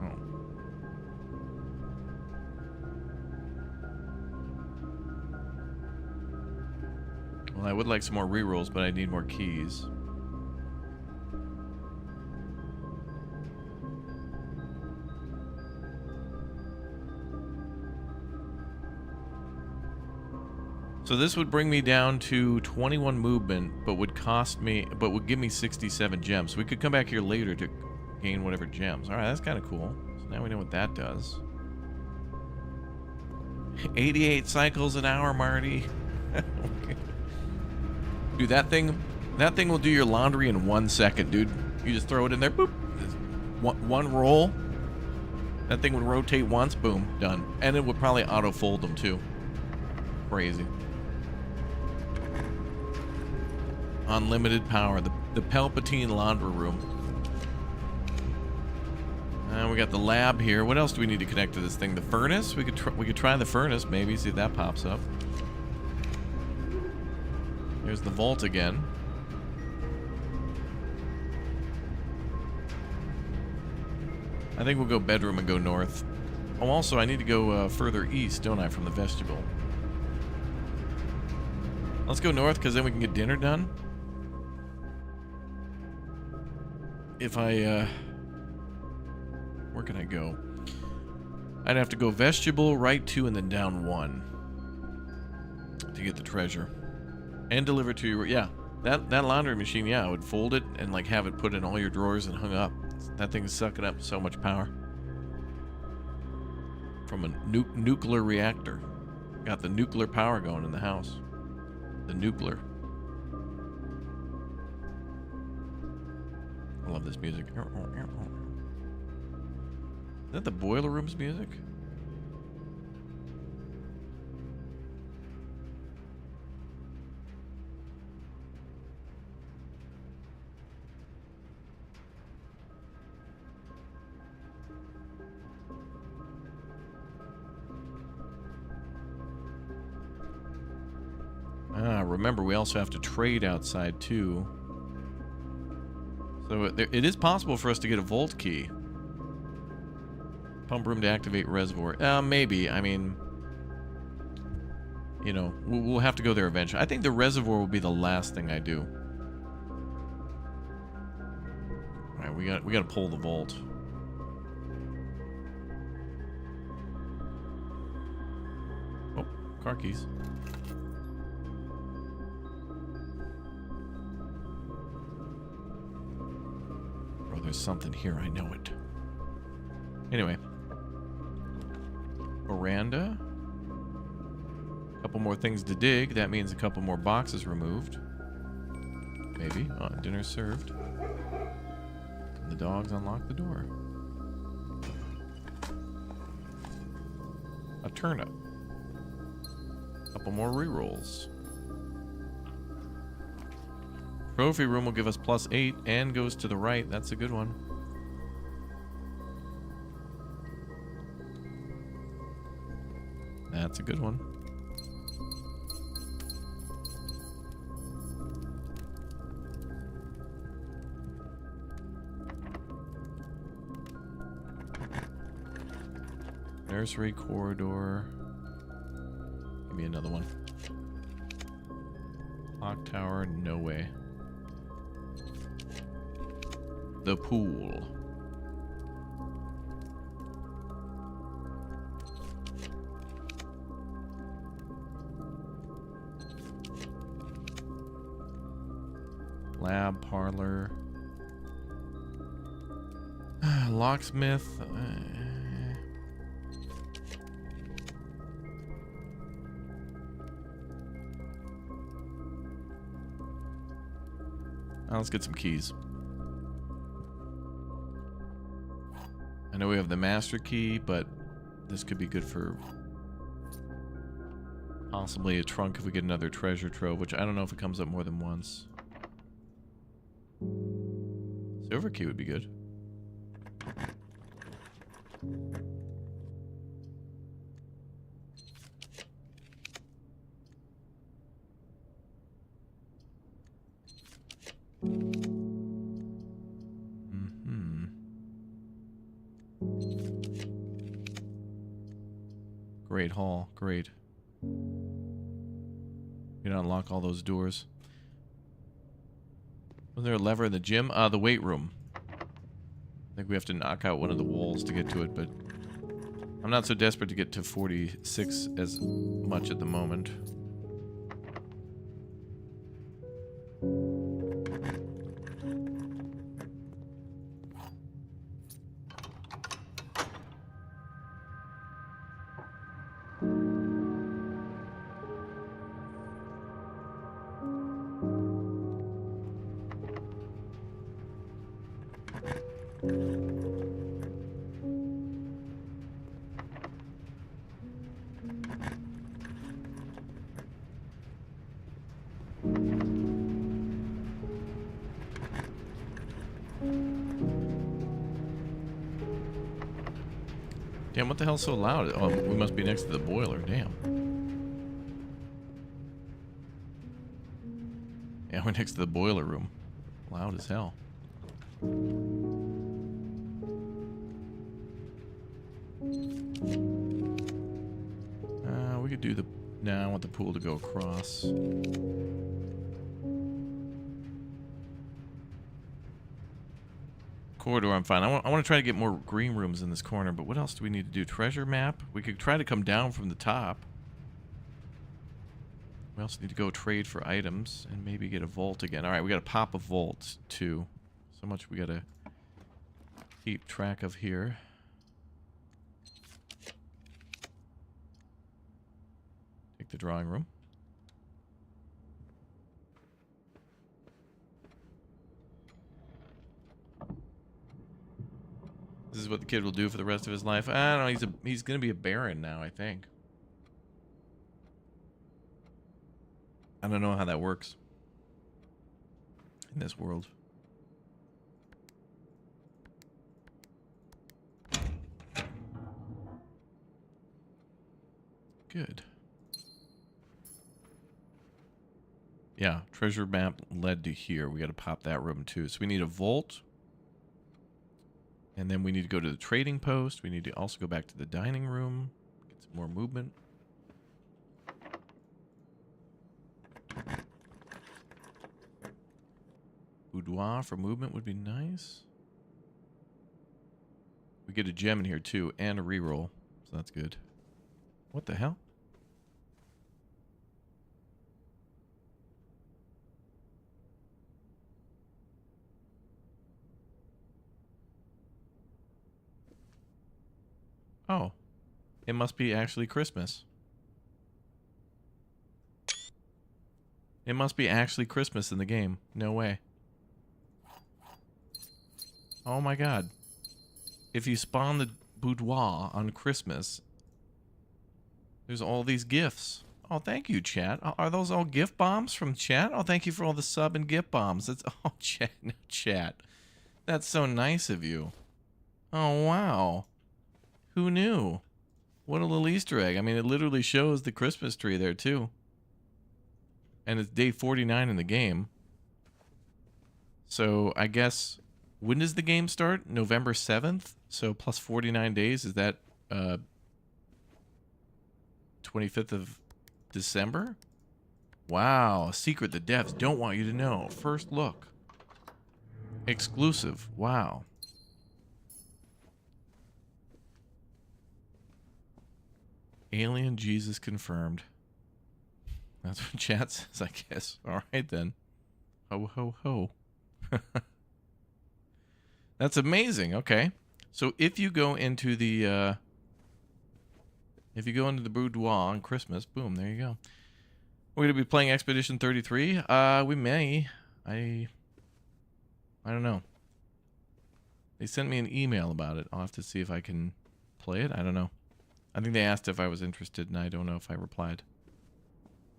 Speaker 1: Oh. Well, I would like some more rerolls, but I need more keys. So this would bring me down to 21 movement, but would give me 67 gems. So we could come back here later to gain whatever gems. All right, that's kind of cool. So now we know what that does. 88 cycles an hour, Marty. Dude, that thing will do your laundry in 1 second, dude. You just throw it in there, boop. One roll. That thing would rotate once, boom, done. And it would probably auto-fold them too. Crazy. Unlimited power. The Palpatine laundry room. We got the lab here. What else do we need to connect to this thing? The furnace? We could try the furnace, maybe, see if that pops up. Here's the vault again. I think we'll go bedroom and go north. Oh, also, I need to go further east, don't I, from the vestibule? Let's go north, because then we can get dinner done. If I, where can I go? I'd have to go vestibule, right 2, and then down 1 to get the treasure. And deliver to your, yeah, that laundry machine, yeah, I would fold it and like have it put in all your drawers and hung up. That thing is sucking up so much power. From a nuclear reactor. Got the nuclear power going in the house. The nuclear. I love this music. Is that the boiler room's music? Remember, we also have to trade outside, too. So it is possible for us to get a vault key. Pump room to activate reservoir. Maybe. I mean, you know, we'll have to go there eventually. I think the reservoir will be the last thing I do. All right, we got to pull the vault. Oh, car keys. There's something here, I know it. Anyway. Veranda. A couple more things to dig. That means a couple more boxes removed. Maybe. Oh, dinner served. And the dogs unlock the door. A turnip. A couple more rerolls. Trophy room will give us +8 and goes to the right. That's a good one. That's a good one. Nursery corridor. Give me another one. Clock tower, no way. The pool. Lab, parlor. Locksmith. Let's get some keys. I know we have the master key, but this could be good for possibly a trunk if we get another treasure trove, which I don't know if it comes up more than once. Silver key would be good. Great hall, great. You don't unlock all those doors. Was there a lever in the gym? The weight room. I think we have to knock out one of the walls to get to it, but I'm not so desperate to get to 46 as much at the moment. Damn, what the hell's so loud? Oh, we must be next to the boiler. Damn. Yeah, we're next to the boiler room. Loud as hell. We could do the... Nah, I want the pool to go across. Corridor, I'm fine. I want to try to get more green rooms in this corner, but what else do we need to do? Treasure map? We could try to come down from the top. We also need to go trade for items and maybe get a vault again. Alright, we got to pop a vault, too. So much we got to keep track of here. Take the drawing room. This is what the kid will do for the rest of his life. I don't know. He's going to be a baron now, I think. I don't know how that works in this world. Good. Yeah, treasure map led to here. We got to pop that room too. So we need a vault. And then we need to go to the trading post. We need to also go back to the dining room. Get some more movement. Boudoir for movement would be nice. We get a gem in here too, and a reroll. So that's good. What the hell? Oh. It must be actually Christmas. It must be actually Christmas in the game. No way. Oh my god. If you spawn the boudoir on Christmas, there's all these gifts. Oh, thank you, chat. Are those all gift bombs from chat? Oh, thank you for all the sub and gift bombs. That's oh, chat, no, chat. That's so nice of you. Oh, wow. Who knew? What a little Easter egg. I mean, it literally shows the Christmas tree there, too. And it's day 49 in the game. So, I guess... When does the game start? November 7th? So, plus 49 days. Is that 25th of December? Wow, a secret the devs don't want you to know. First look. Exclusive. Wow. Alien Jesus confirmed. That's what chat says, I guess. All right, then. Ho, ho, ho. That's amazing. Okay. So if you go into the boudoir on Christmas, boom, there you go. We're going to be playing Expedition 33. We may. I don't know. They sent me an email about it. I'll have to see if I can play it. I don't know. I think they asked if I was interested, and I don't know if I replied.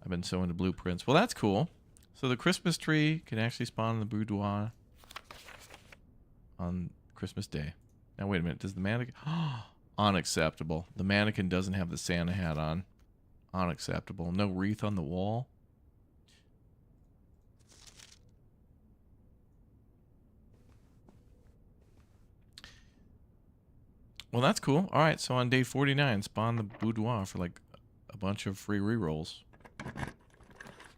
Speaker 1: I've been so into blueprints. Well, that's cool. So the Christmas tree can actually spawn in the boudoir on Christmas Day. Now, wait a minute. Does the mannequin... Unacceptable. The mannequin doesn't have the Santa hat on. Unacceptable. No wreath on the wall. Well, that's cool. All right, so on day 49, spawn the boudoir for like a bunch of free rerolls.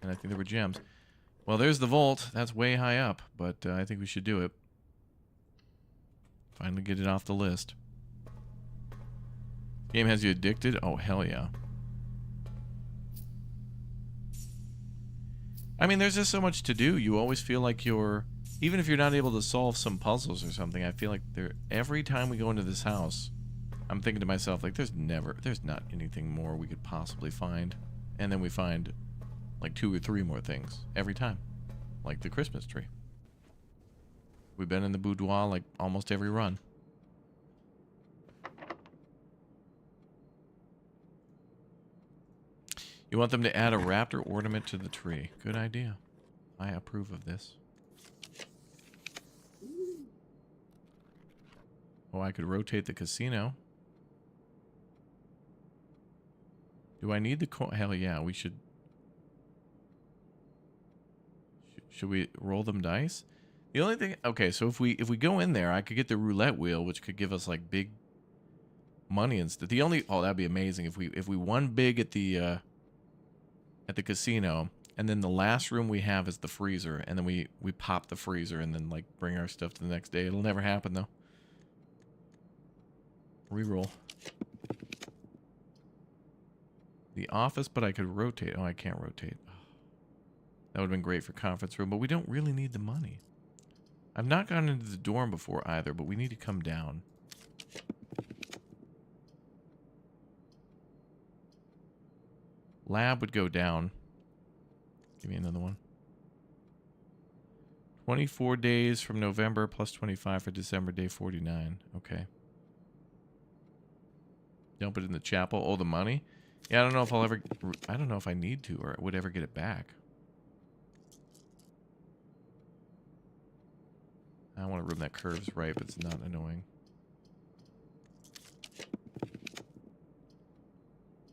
Speaker 1: And I think there were gems. Well, there's the vault. That's way high up, but I think we should do it. Finally get it off the list. Game has you addicted? Oh, hell yeah. I mean, there's just so much to do. You always feel like you're... Even if you're not able to solve some puzzles or something, I feel like every time we go into this house, I'm thinking to myself, like, there's not anything more we could possibly find. And then we find, like, 2 or 3 more things every time. Like the Christmas tree. We've been in the boudoir, like, almost every run. You want them to add a raptor ornament to the tree. Good idea. I approve of this. Oh, I could rotate the casino. Do I need the coin? Hell yeah, we should. Should we roll them dice? The only thing, okay, so if we go in there, I could get the roulette wheel, which could give us like big money and stuff. Oh, that'd be amazing if we won big at the casino, and then the last room we have is the freezer, and then we pop the freezer and then like bring our stuff to the next day. It'll never happen though. Reroll. The office, but I could rotate. Oh, I can't rotate. That would have been great for conference room, but we don't really need the money. I've not gone into the dorm before either, but we need to come down. Lab would go down. Give me another one. 24 days from November plus 25 for December, day 49. Okay. Dump it in the chapel. Oh, the money? Yeah, I don't know if I don't know if I need to or would ever get it back. I want a room that curves right, but it's not annoying.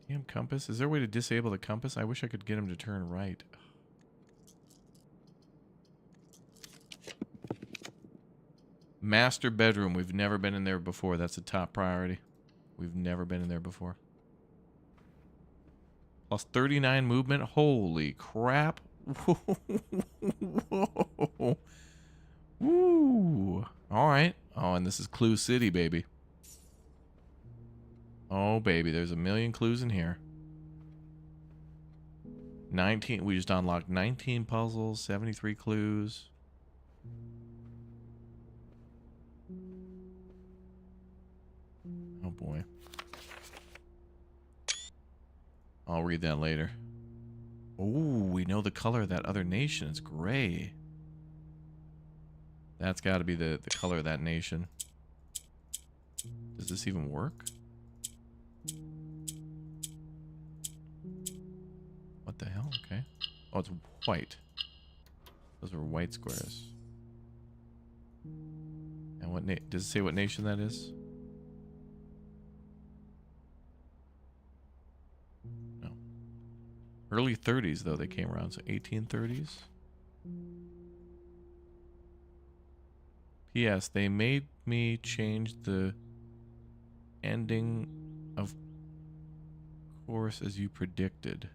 Speaker 1: Damn compass. Is there a way to disable the compass? I wish I could get him to turn right. Master bedroom. We've never been in there before. That's a top priority. We've never been in there before. Plus 39 movement. Holy crap. Whoa. Woo. All right. Oh, and this is Clue City, baby. Oh, baby. There's a million clues in here. 19. We just unlocked 19 puzzles, 73 clues. Oh, boy. I'll read that later. Oh, we know the color of that other nation. It's gray. That's got to be the color of that nation. Does this even work? What the hell? Okay. Oh, it's white. Those are white squares. And what does it say what nation that is? No. Early 30s, though, they came around. So 1830s. P.S. They made me change the ending of course as you predicted.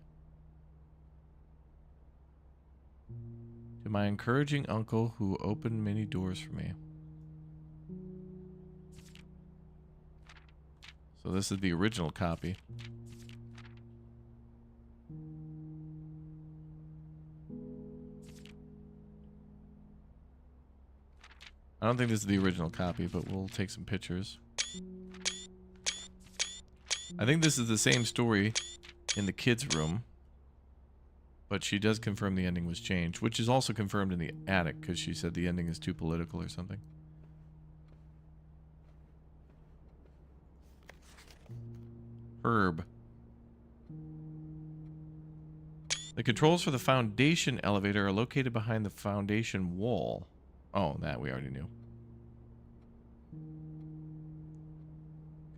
Speaker 1: To my encouraging uncle who opened many doors for me. So this is the original copy. I don't think this is the original copy, but we'll take some pictures. I think this is the same story in the kids' room, but she does confirm the ending was changed, which is also confirmed in the attic because she said the ending is too political or something. Herb. The controls for the foundation elevator are located behind the foundation wall. Oh, that we already knew.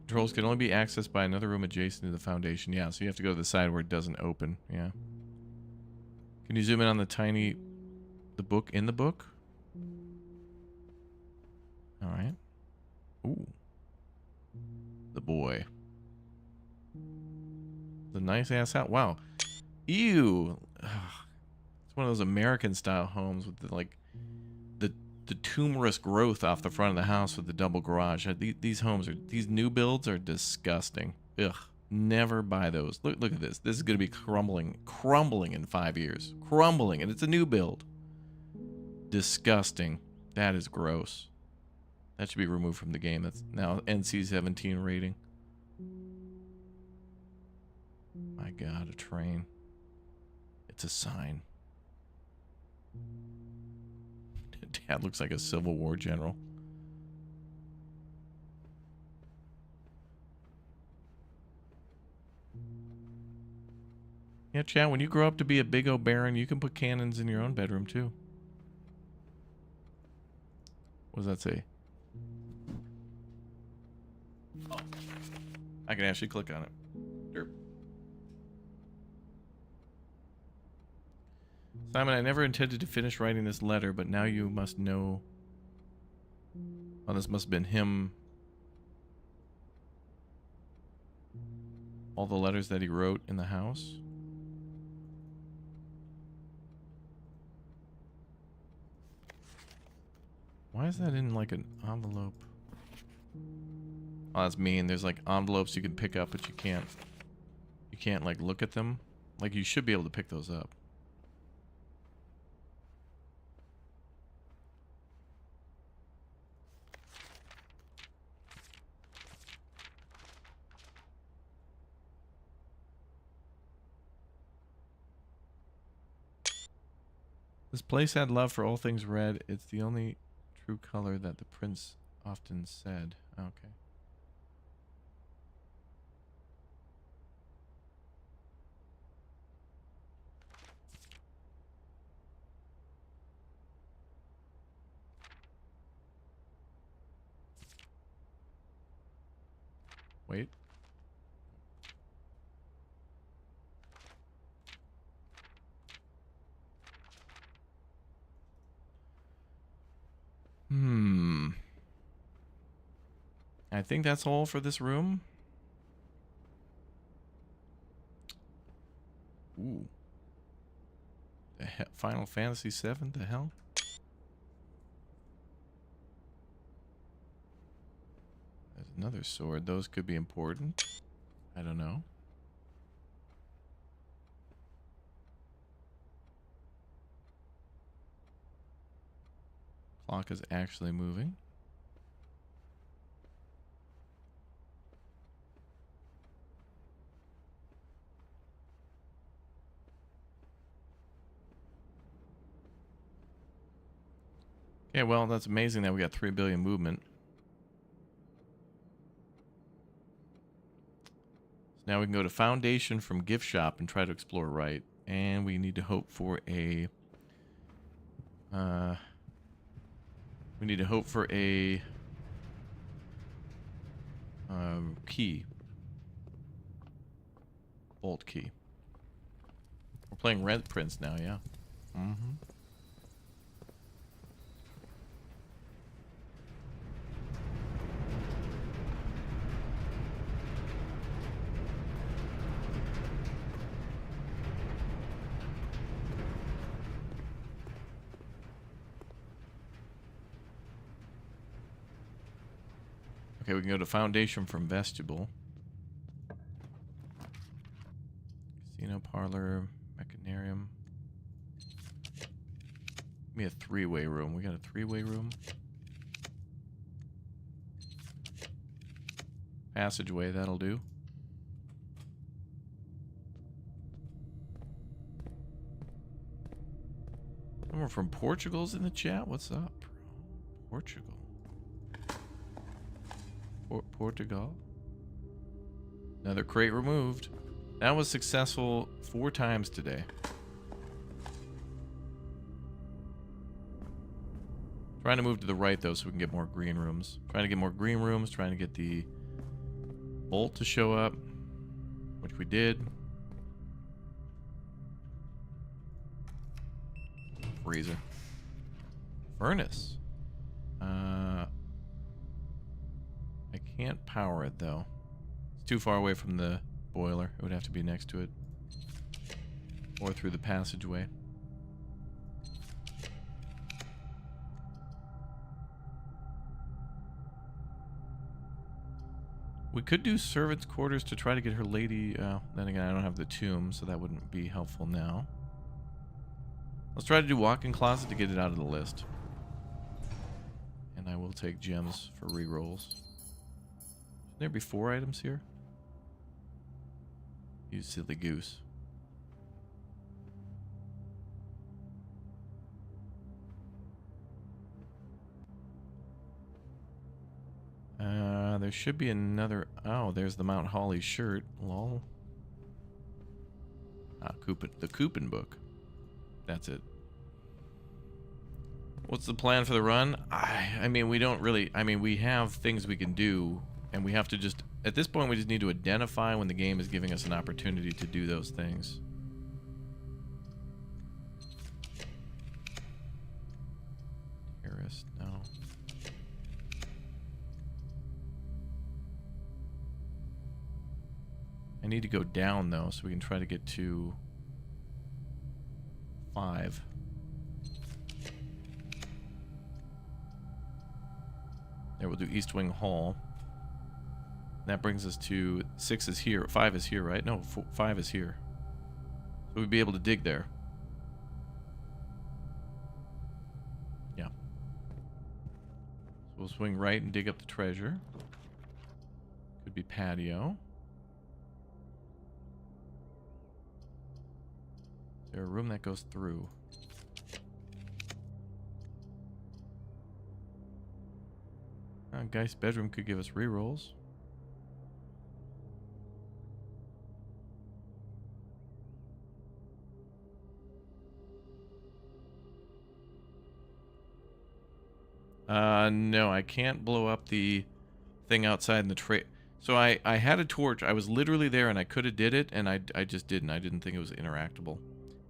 Speaker 1: Controls can only be accessed by another room adjacent to the foundation. Yeah, so you have to go to the side where it doesn't open. Yeah. Can you zoom in on the book in the book? All right. Ooh. The boy. The nice ass house. Wow. Ew. Ugh. It's one of those American style homes with the, like, the tumorous growth off the front of the house with the double garage. These homes are, these new builds are disgusting. Ugh. Never buy those. Look at this. This is going to be crumbling in 5 years. Crumbling, and it's a new build. Disgusting. That is gross. That should be removed from the game. That's now NC-17 rating. My God, a train. It's a sign. Dad looks like a Civil War general. Yeah, Chad, when you grow up to be a big old baron, you can put cannons in your own bedroom, too. What does that say? Oh, I can actually click on it. Derp. Simon, I never intended to finish writing this letter, but now you must know... Oh, this must have been him. All the letters that he wrote in the house. Why is that in, like, an envelope? Oh, that's mean. There's, like, envelopes you can pick up, but you can't, like, look at them. Like, you should be able to pick those up. This place had love for all things red. It's the only true color that the prince often said. Okay. Wait. I think that's all for this room. Ooh. The Final Fantasy VII? The hell? There's another sword. Those could be important. I don't know. Clock is actually moving. Okay, well, that's amazing that we got 3 billion movement. So now we can go to Foundation from Gift Shop and try to explore right. And we need to hope for a... we need to hope for a... key. Bolt key. We're playing Red Prince now, yeah. Mm-hmm. Okay, we can go to foundation from vestibule. Casino, parlor, mechanarium. Give me a three-way room. We got a three-way room. Passageway, that'll do. Someone from Portugal's in the chat. What's up? Portugal. Portugal. Another crate removed. That was successful 4 times today. Trying to move to the right though so we can get more green rooms. Trying to get more green rooms. Trying to get the bolt to show up, which we did. Freezer. Furnace. I can't power it though. It's too far away from the boiler. It would have to be next to it. Or through the passageway. We could do servants' quarters to try to get her lady. Then again, I don't have the tomb, so that wouldn't be helpful now. Let's try to do walk-in closet to get it out of the list. And I will take gems for rerolls. Should there be 4 items here? You silly goose. There should be another. Oh, there's the Mount Holly shirt. Lol. The coupon book. That's it. What's the plan for the run? I mean, we don't really. I mean, we have things we can do, and we have to just. At this point, we just need to identify when the game is giving us an opportunity to do those things. Terrorist, no. I need to go down though, so we can try to get to 5. There, we'll do East Wing Hall. That brings us to 6 is here. 5 is here, right? No, 5 is here. So we'd be able to dig there. Yeah. So we'll swing right and dig up the treasure. Could be patio. Is there a room that goes through? Geist's bedroom could give us rerolls. No, I can't blow up the thing outside in the tray. So I had a torch. I was literally there and I could have did it, and I just didn't. I didn't think it was interactable.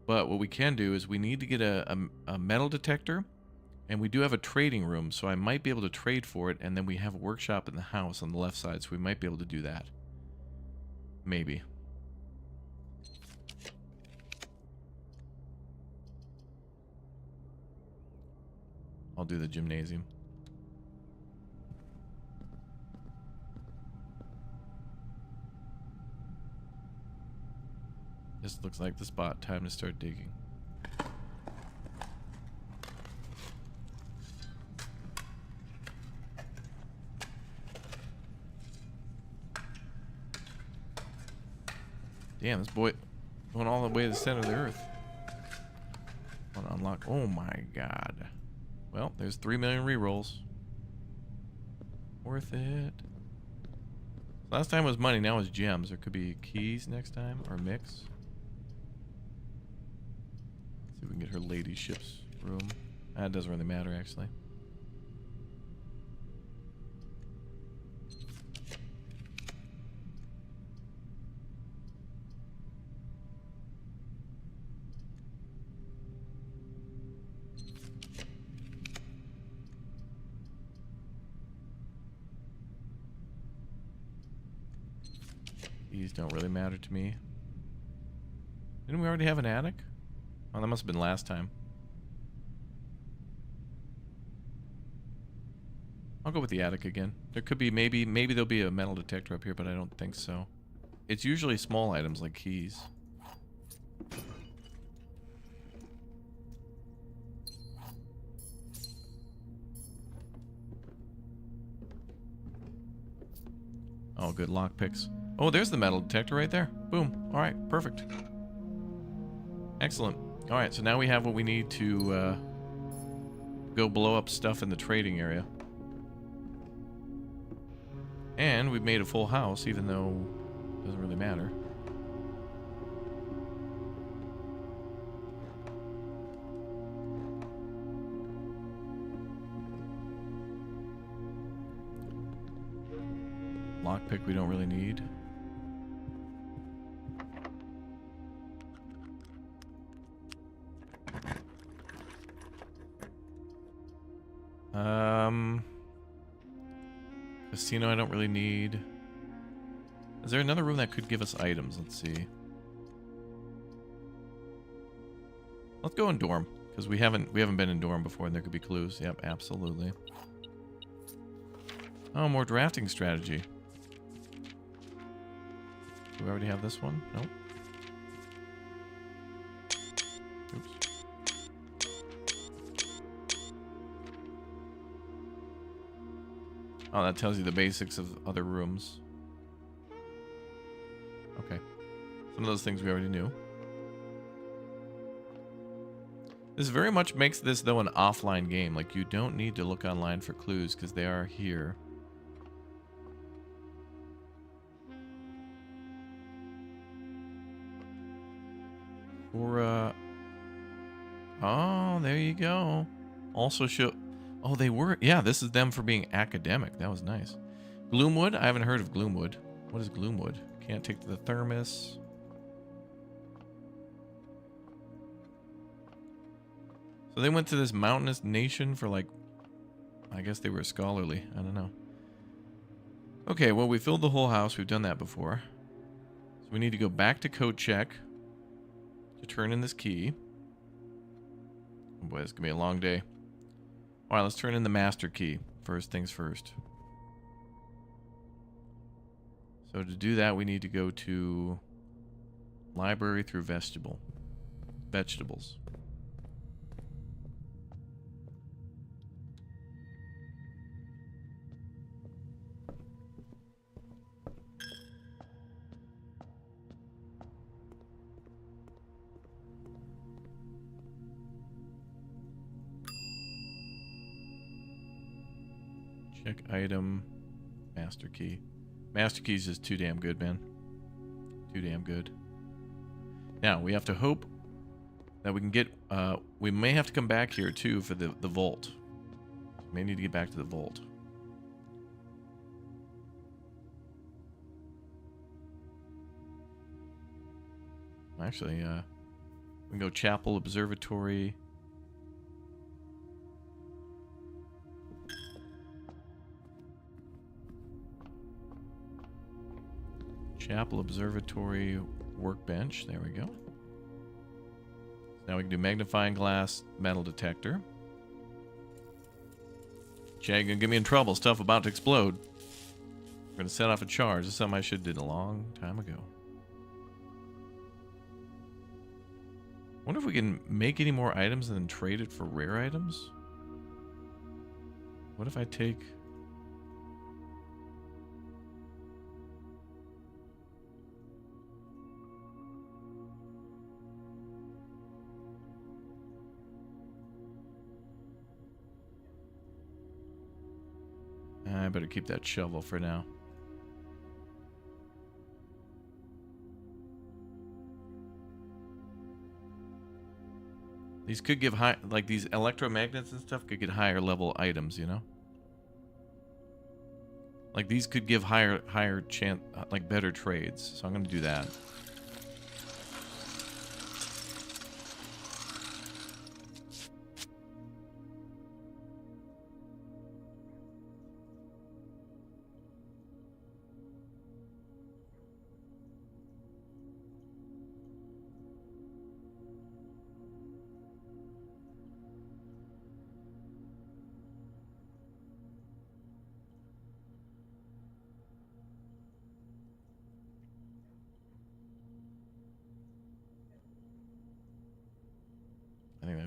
Speaker 1: But what we can do is we need to get a metal detector, and we do have a trading room, so I might be able to trade for it, and then we have a workshop in the house on the left side, so we might be able to do that. Maybe. I'll do the gymnasium. This looks like the spot. Time to start digging. Damn, this boy going all the way to the center of the earth. Want to unlock. Oh my god. Well, there's 3 million rerolls. Worth it. Last time was money, now it's gems. There could be keys next time, or mix. See if we can get her ladyship's room. That doesn't really matter, actually. These don't really matter to me. Didn't we already have an attic? Oh, that must have been last time. I'll go with the attic again. There could be maybe there'll be a metal detector up here, but I don't think so. It's usually small items like keys. Oh, good lockpicks. Oh, there's the metal detector right there. Boom. All right, perfect. Excellent. All right, so now we have what we need to go blow up stuff in the trading area. And we've made a full house, even though it doesn't really matter. Lockpick we don't really need. Casino I don't really need. Is there another room that could give us items? Let's see. Let's go in dorm, because we haven't been in dorm before and there could be clues. Yep, absolutely. Oh, more drafting strategy. Do we already have this one? Nope. Oops. Oh, that tells you the basics of other rooms. Okay. Some of those things we already knew. This very much makes this, though, an offline game. Like, you don't need to look online for clues, because they are here. Or, oh, there you go. Also show... Oh, they were... Yeah, this is them for being academic. That was nice. Gloomwood? I haven't heard of Gloomwood. What is Gloomwood? Can't take the thermos. So they went to this mountainous nation for, like... I guess they were scholarly. I don't know. Okay, well, we filled the whole house. We've done that before. So we need to go back to code check to turn in this key. Oh boy, this is going to be a long day. Alright, let's turn in the master key. First things first. So to do that, we need to go to library through vegetables. Check item, master key. Master key is just too damn good, man. Too damn good. Now, we have to hope that we can get... we may have to come back here, too, for the vault. We may need to get back to the vault. Actually, we can go Chapel Observatory... Chapel Observatory Workbench. There we go. Now we can do magnifying glass, metal detector. Chad gonna get me in trouble. Stuff about to explode. We're gonna set off a charge. This is something I should have did a long time ago. Wonder if we can make any more items and then trade it for rare items? What if I take... I better keep that shovel for now. These could give high, like these electromagnets and stuff could get higher level items, you know? Like these could give higher chance, like better trades. So I'm going to do that.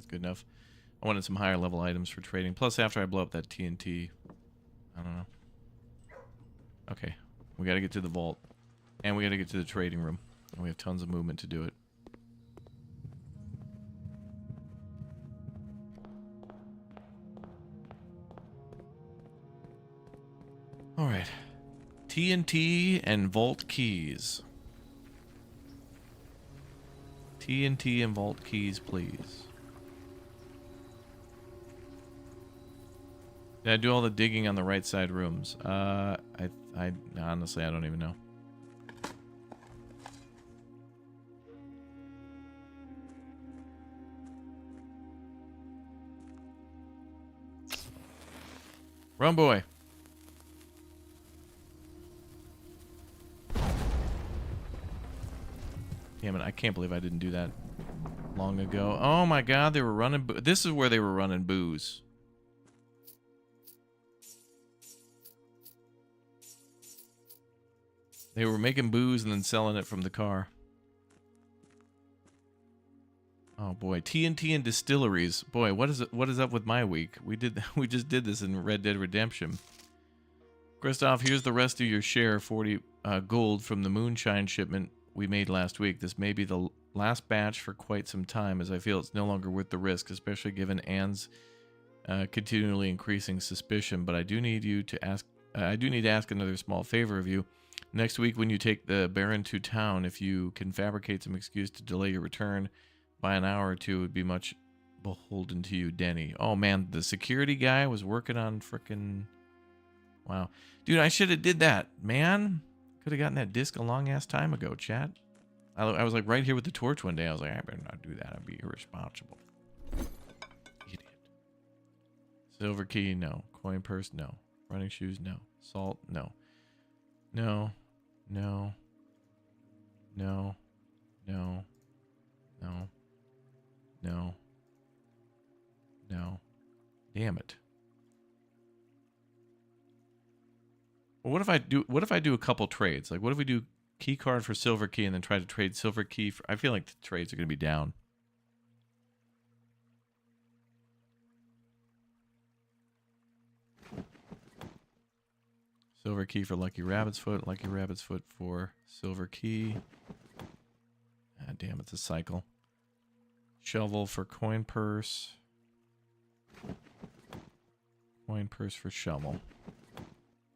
Speaker 1: That's good enough. I wanted some higher level items for trading. Plus, after I blow up that TNT, I don't know. Okay, we got to get to the vault. And we got to get to the trading room. And we have tons of movement to do it. Alright. TNT and vault keys. TNT and vault keys, please. Did I do all the digging on the right side rooms? I honestly, I don't even know. Run, boy. Damn it, I can't believe I didn't do that long ago. Oh my god, they were running... This is where they were running booze. They were making booze and then selling it from the car. Oh boy, TNT and distilleries. Boy, what is up with my week? We just did this in Red Dead Redemption. Christoph, here's the rest of your share, 40 gold from the moonshine shipment we made last week. This may be the last batch for quite some time, as I feel it's no longer worth the risk, especially given Anne's continually increasing suspicion. But I do need you to ask. I do need to ask another small favor of you. Next week, when you take the Baron to town, if you can fabricate some excuse to delay your return by an hour or two, it would be much beholden to you, Denny. Oh man, the security guy was working on frickin'... Wow. Dude, I should have did that, man. Could have gotten that disc a long ass time ago, chat. I was like right here with the torch one day. I was like, I better not do that. I'd be irresponsible. Idiot. Silver key, no. Coin purse, no. Running shoes, no. Salt, no. No. No. No. No. No. No. No. Damn it. Well, what if I do a couple trades? Like, what if we do key card for silver key and then try to trade silver key for... I feel like the trades are going to be down. Silver key for Lucky Rabbit's Foot. Lucky Rabbit's Foot for silver key. Ah, damn, it's a cycle. Shovel for coin purse. Coin purse for shovel.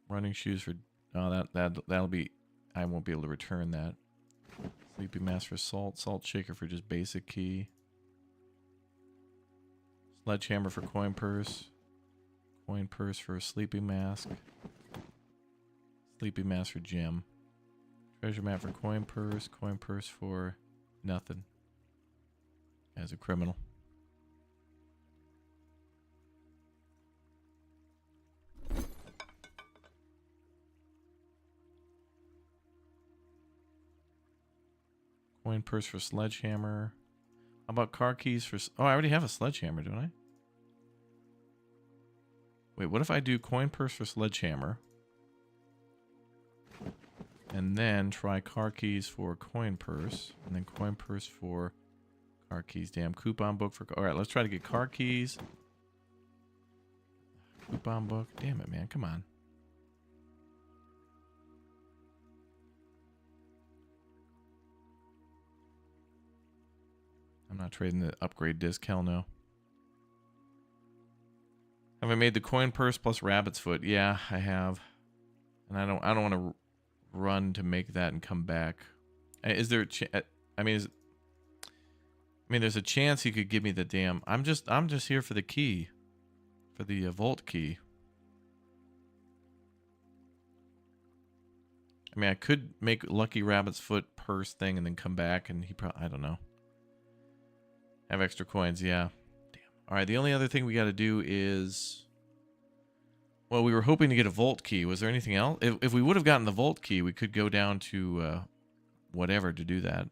Speaker 1: Running shoes for... Oh, that'll be... I won't be able to return that. Sleepy mask for salt. Salt shaker for just basic key. Sledgehammer for coin purse. Coin purse for sleepy mask. Sleepy mask for gem. Treasure map for coin purse. Coin purse for nothing. As a criminal. Coin purse for sledgehammer. How about car keys for... Oh, I already have a sledgehammer, don't I? Wait, what if I do coin purse for sledgehammer? And then try car keys for coin purse. And then coin purse for car keys. Damn, coupon book for... Alright, let's try to get car keys. Coupon book. Damn it, man. Come on. I'm not trading the upgrade disc. Hell no. Have I made the coin purse plus rabbit's foot? Yeah, I have. And I don't want to run to make that and come back. Is there I mean, there's a chance he could give me the damn... I'm just here for the key. For the vault key. I mean, I could make Lucky Rabbit's Foot purse thing and then come back and he probably... I don't know. Have extra coins, yeah. Damn. Alright, the only other thing we got to do is... Well, we were hoping to get a vault key. Was there anything else? If we would have gotten the vault key, we could go down to whatever to do that.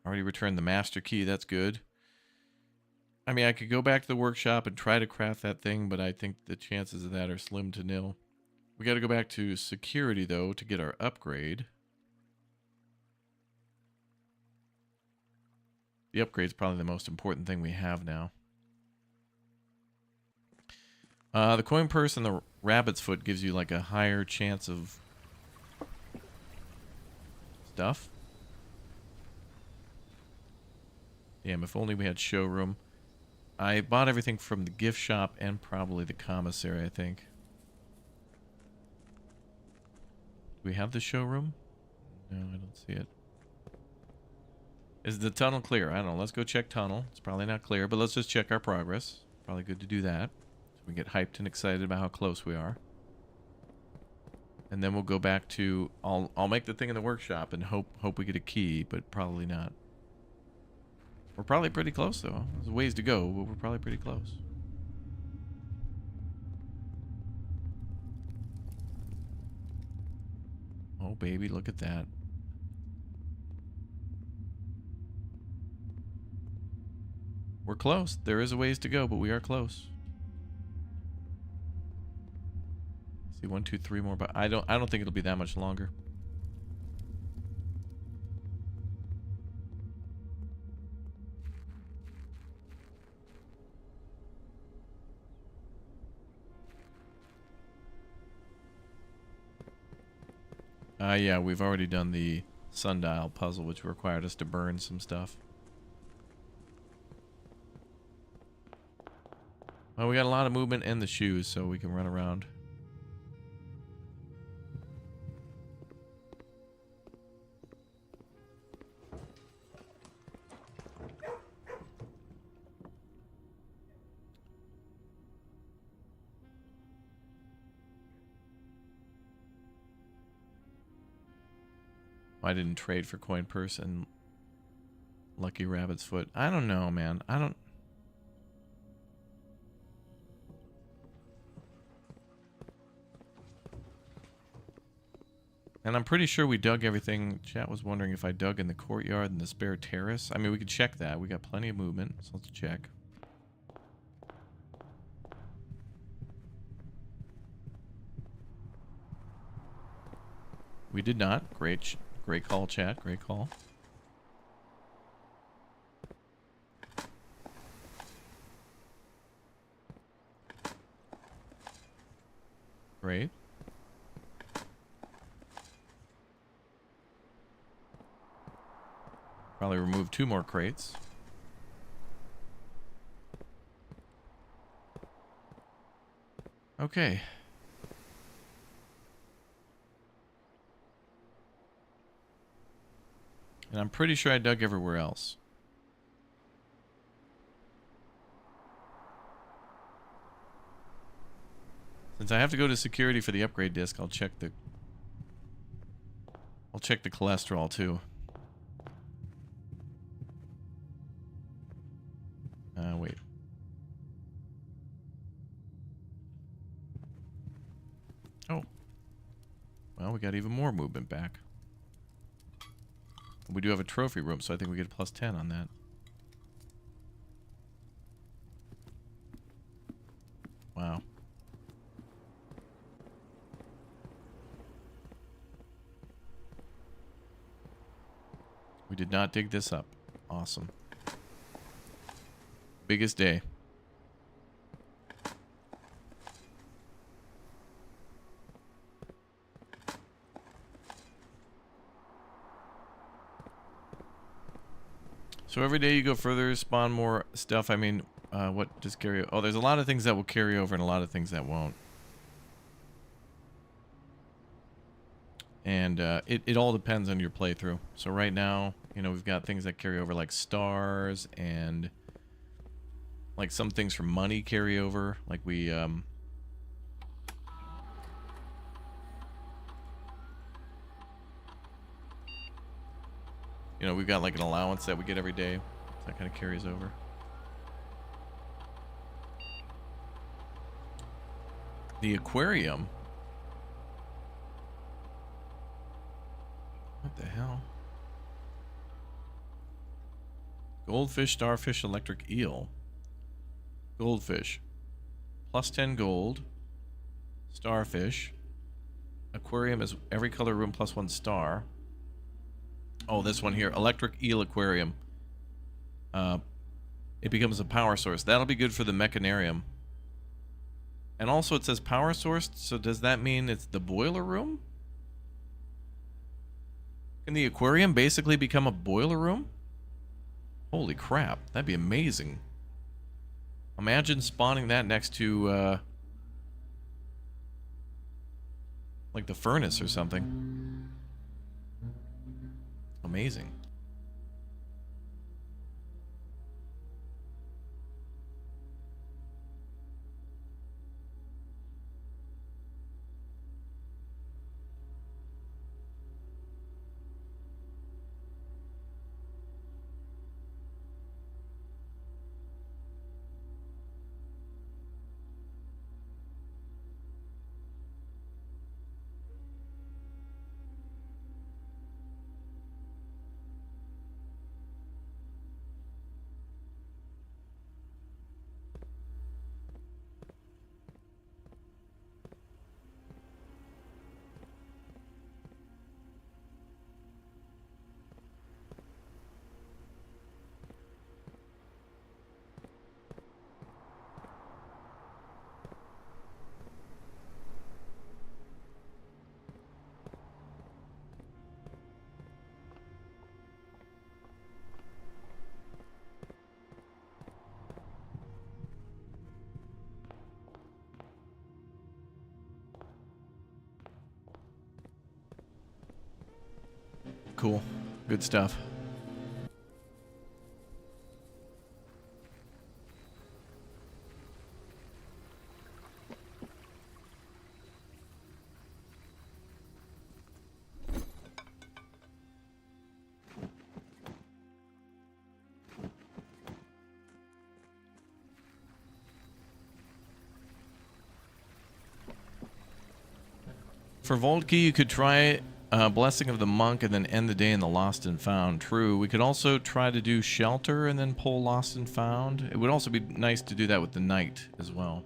Speaker 1: Already returned the master key. That's good. I mean, I could go back to the workshop and try to craft that thing, but I think the chances of that are slim to nil. We got to go back to security, though, to get our upgrade. The upgrade's probably the most important thing we have now. The coin purse and the rabbit's foot gives you like a higher chance of stuff. Damn, if only we had showroom. I bought everything from the gift shop and probably the commissary, I think. Do we have the showroom? No, I don't see it. Is the tunnel clear? I don't know. Let's go check tunnel. It's probably not clear, but let's just check our progress. Probably good to do that. So we get hyped and excited about how close we are. And then we'll go back to... I'll make the thing in the workshop and hope we get a key, but probably not. We're probably pretty close, though. There's a ways to go, but we're probably pretty close. Oh, baby, look at that. We're close. There is a ways to go, but we are close. See, 1, 2, 3 more, but I don't think it'll be that much longer. Yeah, we've already done the sundial puzzle, which required us to burn some stuff. Well, we got a lot of movement in the shoes, so we can run around. I didn't trade for coin purse and lucky rabbit's foot. I don't know, man. I don't... And I'm pretty sure we dug everything. Chat was wondering if I dug in the courtyard and the spare terrace. I mean, we could check that. We got plenty of movement, so let's check. We did not. Great call, chat. Great call. Great. Probably remove 2 more crates. Okay. And I'm pretty sure I dug everywhere else. Since I have to go to security for the upgrade disc, I'll check the cholesterol too. Wait. Oh. Well, we got even more movement back. We do have a trophy room, so I think we get a +10 on that. Wow. We did not dig this up. Awesome. Biggest day. So every day you go further, spawn more stuff. I mean, what does carry... Oh, there's a lot of things that will carry over and a lot of things that won't. And it all depends on your playthrough. So right now, you know, we've got things that carry over like stars and like some things from money carry over. Like we... You know, we've got like an allowance that we get every day. That kind of carries over. The aquarium. What the hell? Goldfish, starfish, electric eel. Goldfish. +10 gold. Starfish. Aquarium is every color room +1 star. Oh, this one here. Electric eel aquarium. uh, it becomes a power source. That'll be good for the mechanarium. And also it says power source, so does that mean it's the boiler room? Can the aquarium basically become a boiler room? Holy crap, that'd be amazing. Imagine spawning that next to, like the furnace or something. Amazing. Cool. Good stuff. For Vault Key, you could try Blessing of the Monk and then end the day in the Lost and Found. True. We could also try to do Shelter and then pull Lost and Found. It would also be nice to do that with the Night as well.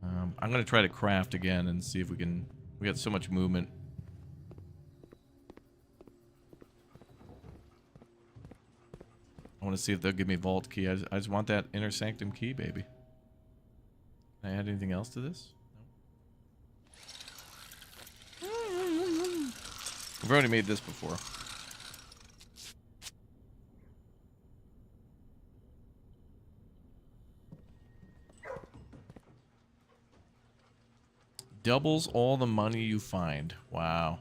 Speaker 1: I'm going to try to craft again and see if we can... We got so much movement. I want to see if they'll give me Vault Key. I just want that Inner Sanctum key, baby. Can I add anything else to this? We've already made this before. Doubles all the money you find. Wow.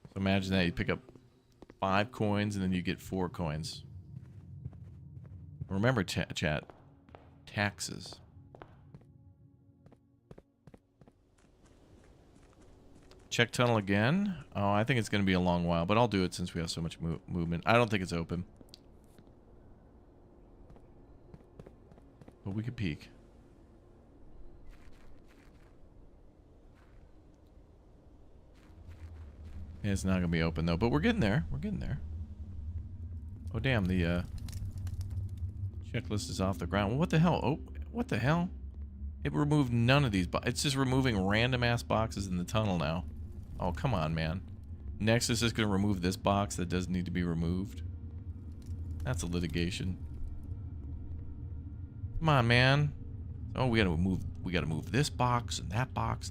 Speaker 1: So imagine that. You pick up 5 coins and then you get 4 coins. Remember, chat. Taxes. Check tunnel again. Oh, I think it's going to be a long while, but I'll do it since we have so much movement. I don't think it's open. But we could peek. Yeah, it's not going to be open, though, but we're getting there. We're getting there. Oh, damn, the checklist is off the ground. Well, what the hell? Oh, what the hell? It removed none of these. It's just removing random-ass boxes in the tunnel now. Oh, come on, man. Nexus is going to remove this box that doesn't need to be removed. That's a litigation. Come on, man. Oh, we gotta move this box and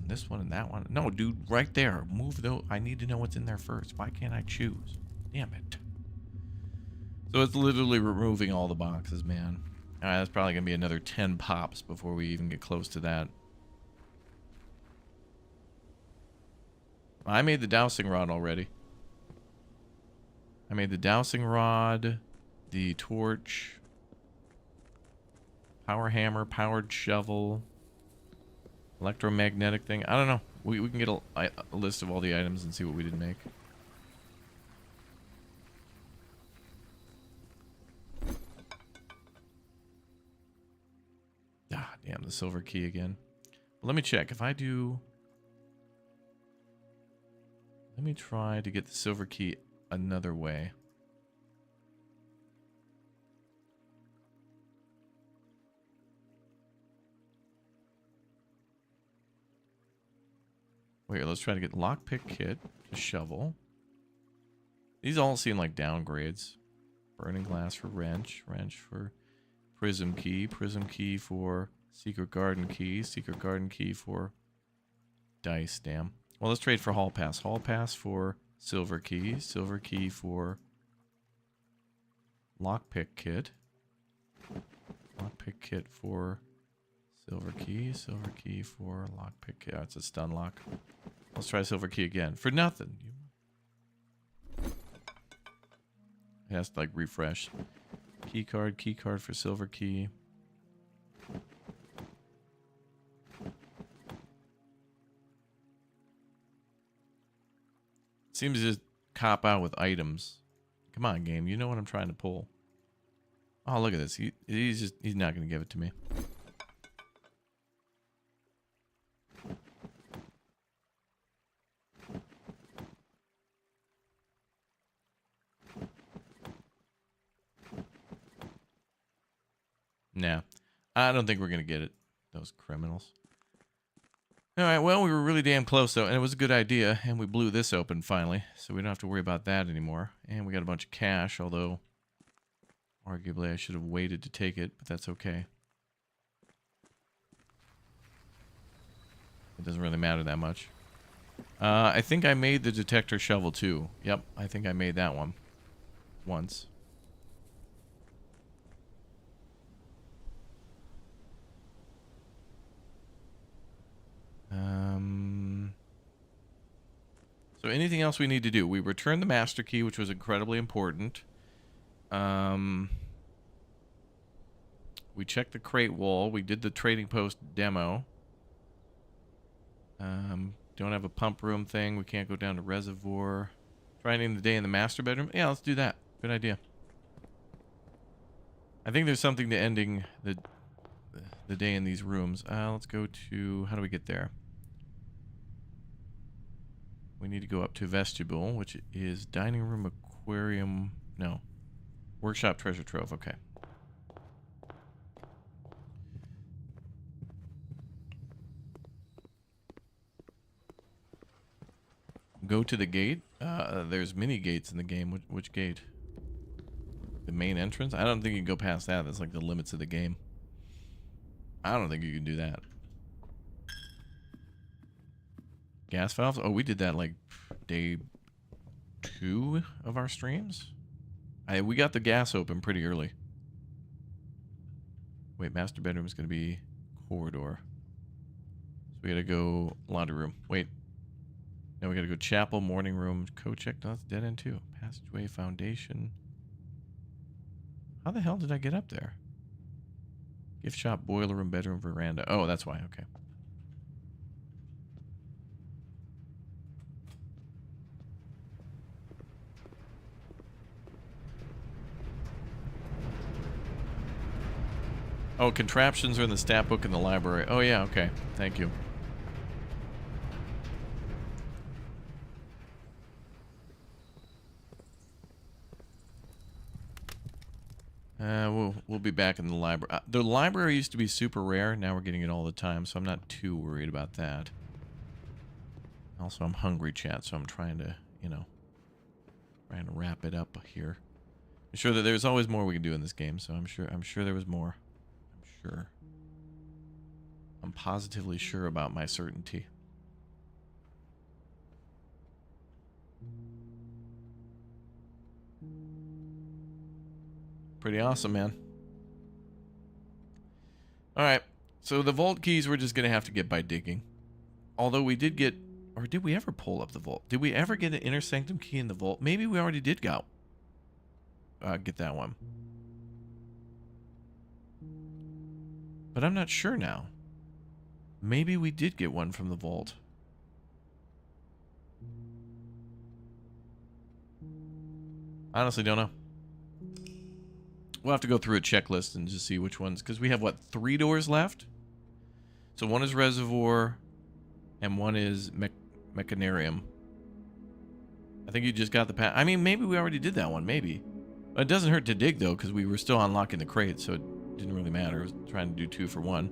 Speaker 1: this one and that one. No, dude, right there. Move those. I need to know what's in there first. Why can't I choose? Damn it. So it's literally removing all the boxes, man. Alright, that's probably gonna be another 10 pops before we even get close to that. I made the dowsing rod already. I made the dowsing rod, the torch, power hammer, powered shovel, electromagnetic thing. I don't know. We can get a list of all the items and see what we didn't make. Ah, damn, the silver key again. Let me check. If I do... Let me try to get the silver key another way. Wait, let's try to get lockpick kit, a shovel. These all seem like downgrades. Burning glass for wrench. Wrench for prism key. Prism key for secret garden key. Secret garden key for dice. Damn. Well, let's trade for hall pass. Hall pass for silver key. Silver key for lockpick kit. Lockpick kit for silver key. Silver key for lockpick kit. Oh, it's a stun lock. Let's try silver key again. For nothing. It has to like refresh. Key card for silver key. Seems to just cop out with items. Come on, game. You know what I'm trying to pull. Oh, look at this. He's not going to give it to me. Nah. I don't think we're going to get it. Those criminals. Alright, well, we were really damn close, though, and it was a good idea, and we blew this open, finally, so we don't have to worry about that anymore. And we got a bunch of cash, although, arguably, I should have waited to take it, but that's okay. It doesn't really matter that much. I think I made the detector shovel, too. Yep, I think I made that one. Once. So anything else we need to do? We returned the master key, which was incredibly important. We checked the crate wall. We did the trading post demo. Don't have a pump room thing. We can't go down to reservoir. Try ending the day in the master bedroom. Yeah, let's do that. Good idea. I think there's something to ending the day in these rooms. Let's go to... How do we get there? We need to go up to vestibule, which is dining room, aquarium... No. Workshop, treasure trove. Okay. Go to the gate. There's many gates in the game. Which gate? The main entrance? I don't think you can go past that. That's like the limits of the game. I don't think you can do that. Gas valves? Oh, we did that like day 2 of our streams. We got the gas open pretty early. Wait, master bedroom is going to be corridor. So we got to go laundry room. Wait. Now we got to go chapel, morning room, code check. No, that's dead end too. Passageway, foundation. How the hell did I get up there? Gift shop, boiler room, bedroom, veranda. Oh, that's why. Okay. Oh, contraptions are in the stat book in the library. Oh, yeah, okay. Thank you. We'll be back in the library. The library used to be super rare. Now we're getting it all the time, so I'm not too worried about that. Also, I'm hungry, chat, so I'm trying to, trying to wrap it up here. I'm sure that there's always more we can do in this game, so I'm sure there was more. I'm sure. I'm positively sure about my certainty. Pretty awesome, man. Alright, so the vault keys we're just going to have to get by digging. Although we did get... Or did we ever pull up the vault? Did we ever get an inner sanctum key in the vault? Maybe we already did go. Get that one. But I'm not sure now. Maybe we did get one from the vault. Honestly, don't know. We'll have to go through a checklist and just see which ones. Because we have, what, 3 doors left? So one is reservoir, and one is mechanarium. I think you just got the path. I mean, maybe we already did that one. Maybe. But it doesn't hurt to dig, though, because we were still unlocking the crate, so it didn't really matter. I was trying to do 2 for 1.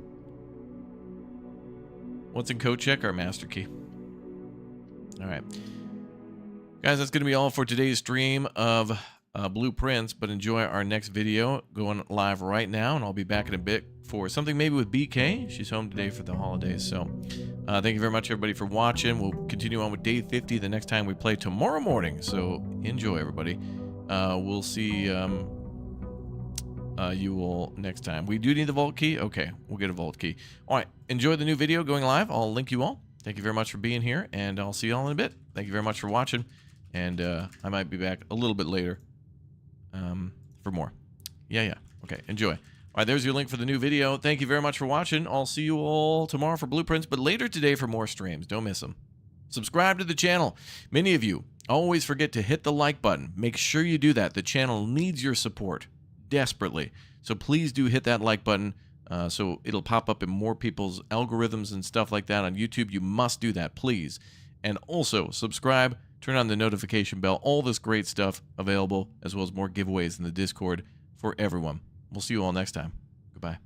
Speaker 1: What's in code check? Our master key. All right. Guys, that's going to be all for today's stream of blueprints, but enjoy our next video going live right now, and I'll be back in a bit for something maybe with BK. She's home today for the holidays, so thank you very much, everybody, for watching. We'll continue on with day 50 the next time we play tomorrow morning, so enjoy, everybody. We'll see you all next time. We do need the vault key. Okay, we'll get a vault key. All right, enjoy the new video going live. I'll link you all. Thank you very much for being here, and I'll see you all in a bit. Thank you very much for watching, and I might be back a little bit later for more. Yeah. Okay, enjoy. All right, there's your link for the new video. Thank you very much for watching. I'll see you all tomorrow for blueprints, but later today for more streams. Don't miss them. Subscribe to the channel. Many of you always forget to hit the like button. Make sure you do that. The channel needs your support desperately. So please do hit that like button so it'll pop up in more people's algorithms and stuff like that on YouTube. You must do that, please. And also subscribe, turn on the notification bell, all this great stuff available, as well as more giveaways in the Discord for everyone. We'll see you all next time. Goodbye.